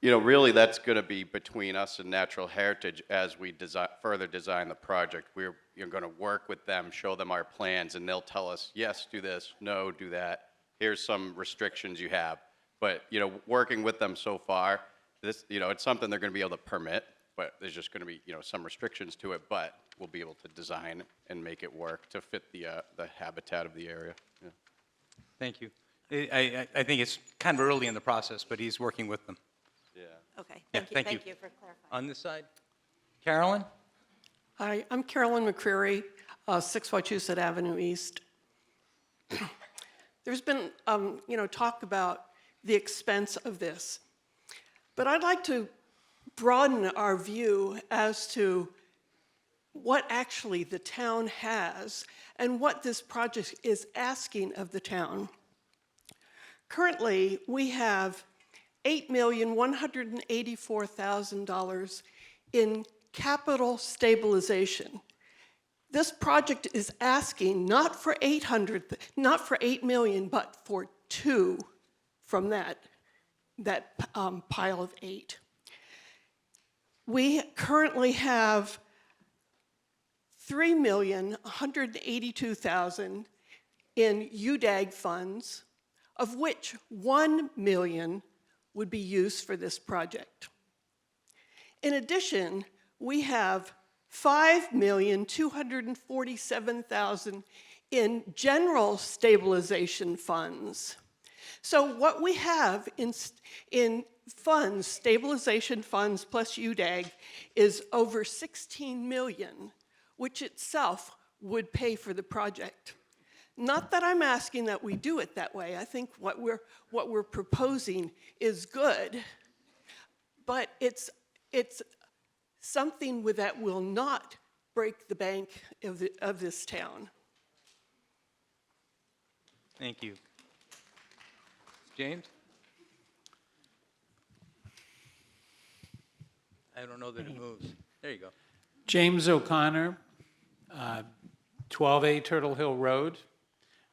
really that's going to be between us and Natural Heritage as we further design the project. We're going to work with them, show them our plans, and they'll tell us, yes, do this, no, do that. Here's some restrictions you have. But, working with them so far, this, it's something they're going to be able to permit, but there's just going to be, some restrictions to it, but we'll be able to design and make it work to fit the habitat of the area. Yeah. Thank you. I think it's kind of early in the process, but he's working with them. Yeah. Okay, Yeah, thank you for clarifying. On this side, Carolyn? Hi, I'm Carolyn McCreary, 6 Wachusett Avenue East. There's been, talk about the expense of this, but I'd like to broaden our view as to what actually the town has and what this project is asking of the town. Currently, we have $8,184,000 in capital stabilization. This project is asking not for $8 million, but for 2 from that pile of 8. We currently have $3,182,000 in UDAG funds, of which $1 million would be used for this project. In addition, we have $5,247,000 in general stabilization funds. So what we have in funds, stabilization funds plus UDAG, is over $16 million, which itself would pay for the project. Not that I'm asking that we do it that way. I think what we're proposing is good, but it's something that will not break the bank of this town. Thank you. James? I don't know that it moves. There you go. James O'Connor, 12A Turtle Hill Road,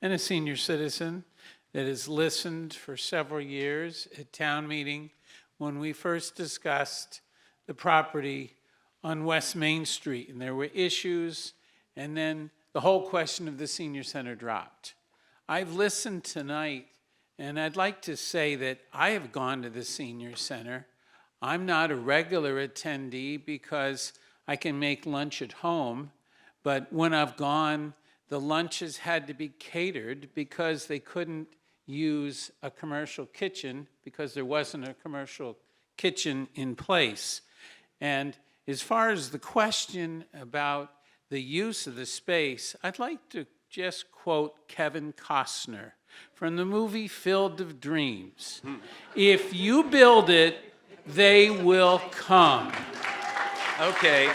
and a senior citizen that has listened for several years at town meeting when we first discussed the property on West Main Street, and there were issues, and then the whole question of the senior center dropped. I've listened tonight, and I'd like to say that I have gone to the senior center. I'm not a regular attendee because I can make lunch at home, but when I've gone, the lunches had to be catered because they couldn't use a commercial kitchen because there wasn't a commercial kitchen in place. And as far as the question about the use of the space, I'd like to just quote Kevin Costner from the movie Field of Dreams. If you build it, they will come. Okay.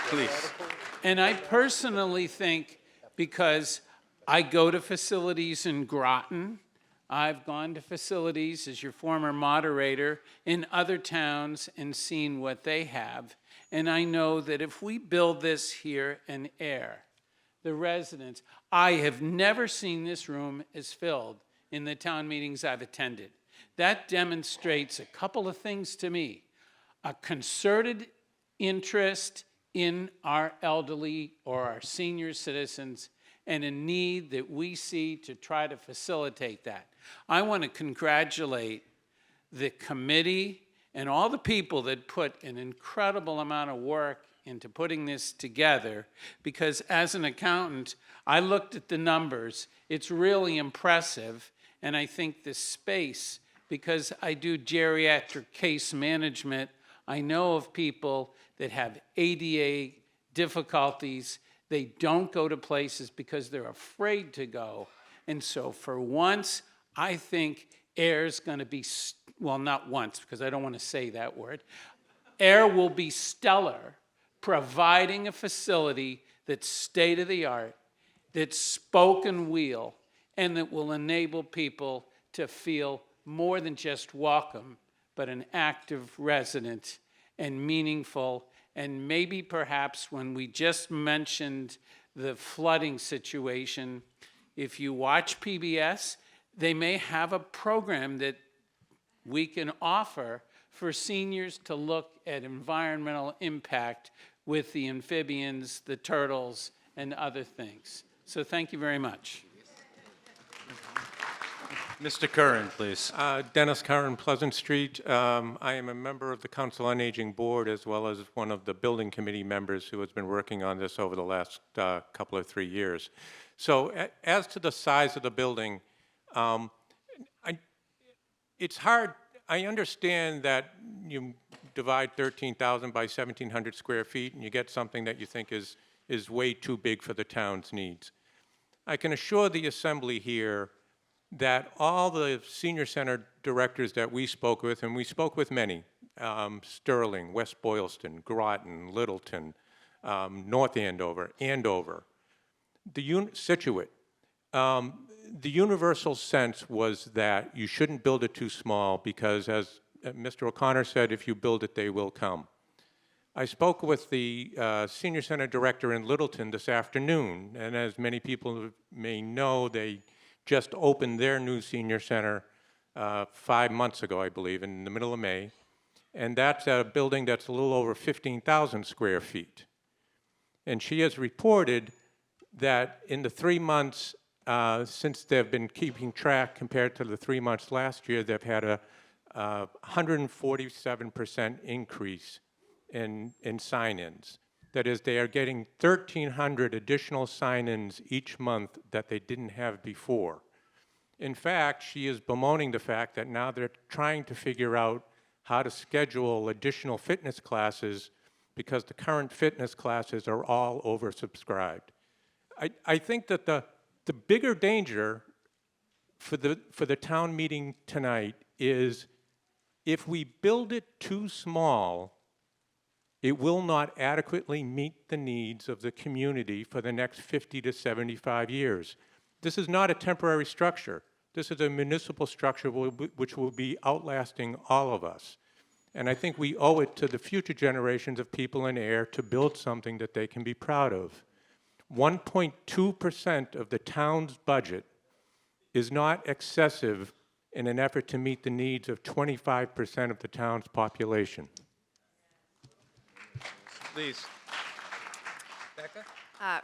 Please. And I personally think, because I go to facilities in Groton, I've gone to facilities as your former moderator in other towns and seen what they have. And I know that if we build this here in Ayer, the residents, I have never seen this room as filled in the town meetings I've attended. That demonstrates a couple of things to me. A concerted interest in our elderly or our senior citizens, and a need that we see to try to facilitate that. I want to congratulate the committee and all the people that put an incredible amount of work into putting this together, because as an accountant, I looked at the numbers. It's really impressive, and I think the space, because I do geriatric case management, I know of people that have ADA difficulties. They don't go to places because they're afraid to go. And so for once, I think Ayer's going to be, well, not once, because I don't want to say that word. Ayer will be stellar, providing a facility that's state-of-the-art, that's spoken wheel, and that will enable people to feel more than just welcome, but an active resident and meaningful. And maybe perhaps when we just mentioned the flooding situation, if you watch PBS, they may have a program that we can offer for seniors to look at environmental impact with the amphibians, the turtles, and other things. So thank you very much. Mr. Curran, please. Dennis Curran, Pleasant Street. I am a member of the Council on Aging Board, as well as one of the building committee members who has been working on this over the last couple of 3 years. So as to the size of the building, it's hard. I understand that you divide 13,000 by 1,700 square feet and you get something that you think is way too big for the town's needs. I can assure the assembly here that all the senior center directors that we spoke with, and we spoke with many, Sterling, West Boylston, Groton, Littleton, North Andover, Situate, the universal sense was that you shouldn't build it too small because, as Mr. O'Connor said, if you build it, they will come. I spoke with the senior center director in Littleton this afternoon, and as many people may know, they just opened their new senior center 5 months ago, I believe, in the middle of May. And that's a building that's a little over 15,000 square feet. And she has reported that in the 3 months since they've been keeping track compared to the 3 months last year, they've had a 147% increase in sign-ins. That is, they are getting 1,300 additional sign-ins each month that they didn't have before. In fact, she is bemoaning the fact that now they're trying to figure out how to schedule additional fitness classes because the current fitness classes are all oversubscribed. I think that the bigger danger for the town meeting tonight is if we build it too small, it will not adequately meet the needs of the community for the next 50 to 75 years. This is not a temporary structure. This is a municipal structure which will be outlasting all of us. And I think we owe it to the future generations of people in Ayer to build something that they can be proud of. 1.2% of the town's budget is not excessive in an effort to meet the needs of 25% of the town's population. Please. Becca?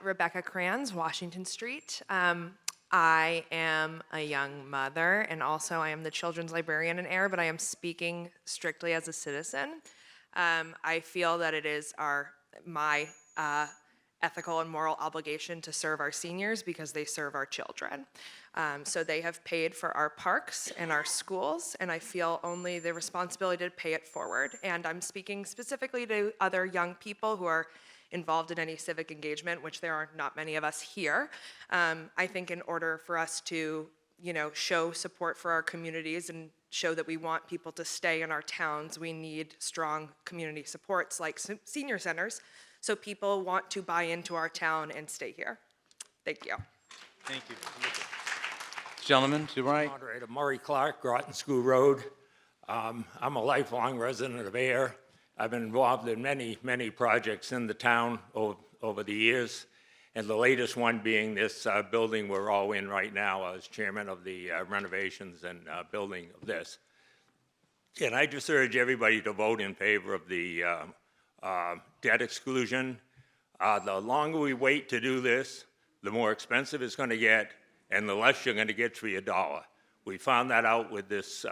Rebecca Kranz, Washington Street. I am a young mother, and also I am the children's librarian in Ayer, but I am speaking strictly as a citizen. I feel that it is my ethical and moral obligation to serve our seniors because they serve our children. So they have paid for our parks and our schools, and I feel only the responsibility to pay it forward. And I'm speaking specifically to other young people who are involved in any civic engagement, which there are not many of us here. I think in order for us to, show support for our communities and show that we want people to stay in our towns, we need strong community supports like senior centers, so people want to buy into our town and stay here. Thank you. Thank you. Gentleman to the right. Moderator Murray Clark, Groton School Road. I'm a lifelong resident of Ayer. I've been involved in many, many projects in the town over the years, and the latest one being this building we're all in right now as chairman of the renovations and building of this. And I just urge everybody to vote in favor of the debt exclusion. The longer we wait to do this, the more expensive it's going to get, and the less you're going to get for your dollar. We found that out with this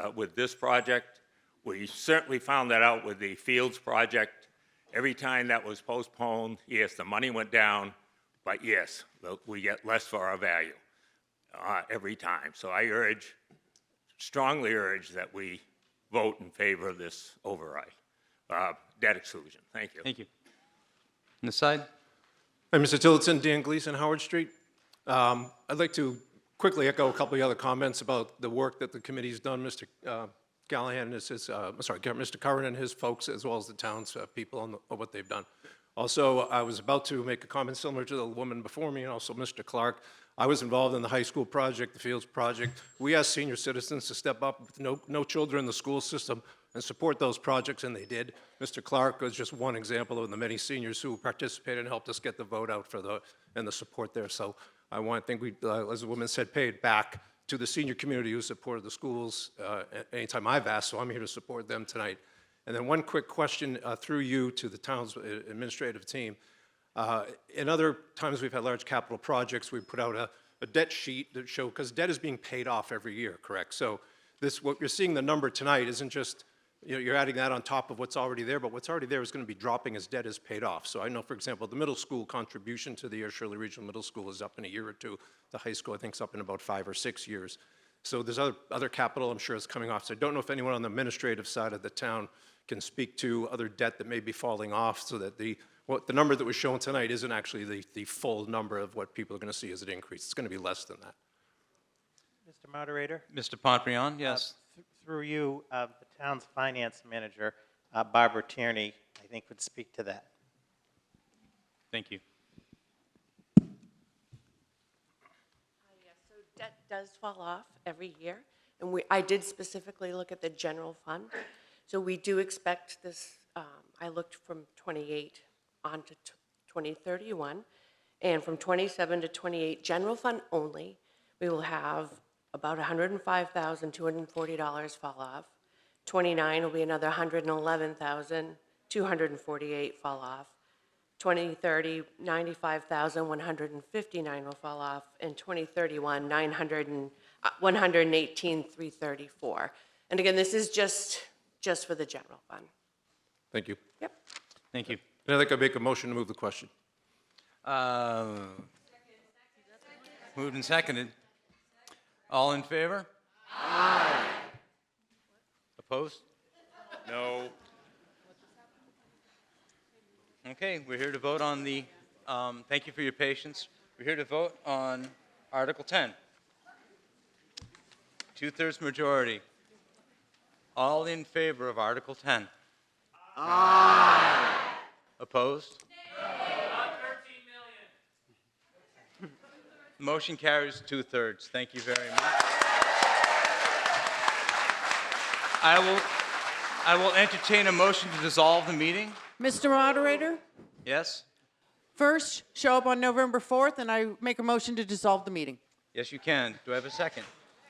project. We certainly found that out with the Fields project. Every time that was postponed, yes, the money went down, but yes, we get less for our value every time. So I strongly urge that we vote in favor of this override, debt exclusion. Thank you. Thank you. On this side? Hi, Mr. Tillotson, Dan Gleason, Howard Street. I'd like to quickly echo a couple of other comments about the work that the committee's done. Mr. Callahan and Mr. Curran and his folks, as well as the town's people on what they've done. Also, I was about to make a comment similar to the woman before me, and also Mr. Clark. I was involved in the high school project, the Fields project. We asked senior citizens to step up with no children in the school system and support those projects, and they did. Mr. Clark was just one example of the many seniors who participated and helped us get the vote out and the support there. So I think we, as the woman said, pay it back to the senior community who supported the schools anytime I've asked, so I'm here to support them tonight. And then one quick question through you to the town's administrative team. In other times we've had large capital projects, we put out a debt sheet that show, because debt is being paid off every year, correct? So what you're seeing the number tonight isn't just, you're adding that on top of what's already there, but what's already there is going to be dropping as debt is paid off. So I know, for example, the middle school contribution to the Ayer Shirley Regional Middle School is up in a year or two. The high school, I think, is up in about 5 or 6 years. So there's other capital, I'm sure, is coming off. So I don't know if anyone on the administrative side of the town can speak to other debt that may be falling off, so that the number that was shown tonight isn't actually the full number of what people are going to see as an increase. It's going to be less than that. Mr. Moderator? Mr. Pomprion, yes. Through you, the town's finance manager, Barbara Tierney, I think would speak to that. Thank you. Yes, so debt does fall off every year, and I did specifically look at the general fund. So we do expect this, I looked from 28 on to 2031, and from 27 to 28, general fund only, we will have about $105,240 fall off. 29 will be another $111,248 fall off. 2030, $95,159 will fall off, and 2031, $118,334. And again, this is just for the general fund. Thank you. Yep. Thank you. And I'd like to make a motion to move the question. Moved and seconded. All in favor? Aye. Opposed? No. Okay, we're here to vote on the, thank you for your patience. We're here to vote on Article 10. 2/3 majority. All in favor of Article 10? Aye. Opposed? Motion carries 2/3. Thank you very much. I will entertain a motion to dissolve the meeting. Mr. Moderator, Yes? first, show up on November 4th, and I make a motion to dissolve the meeting. Yes, you can. Do I have a second?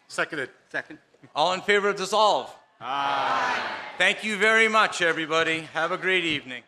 Seconded. Second. All in favor of dissolve? Aye. Thank you very much, everybody. Have a great evening.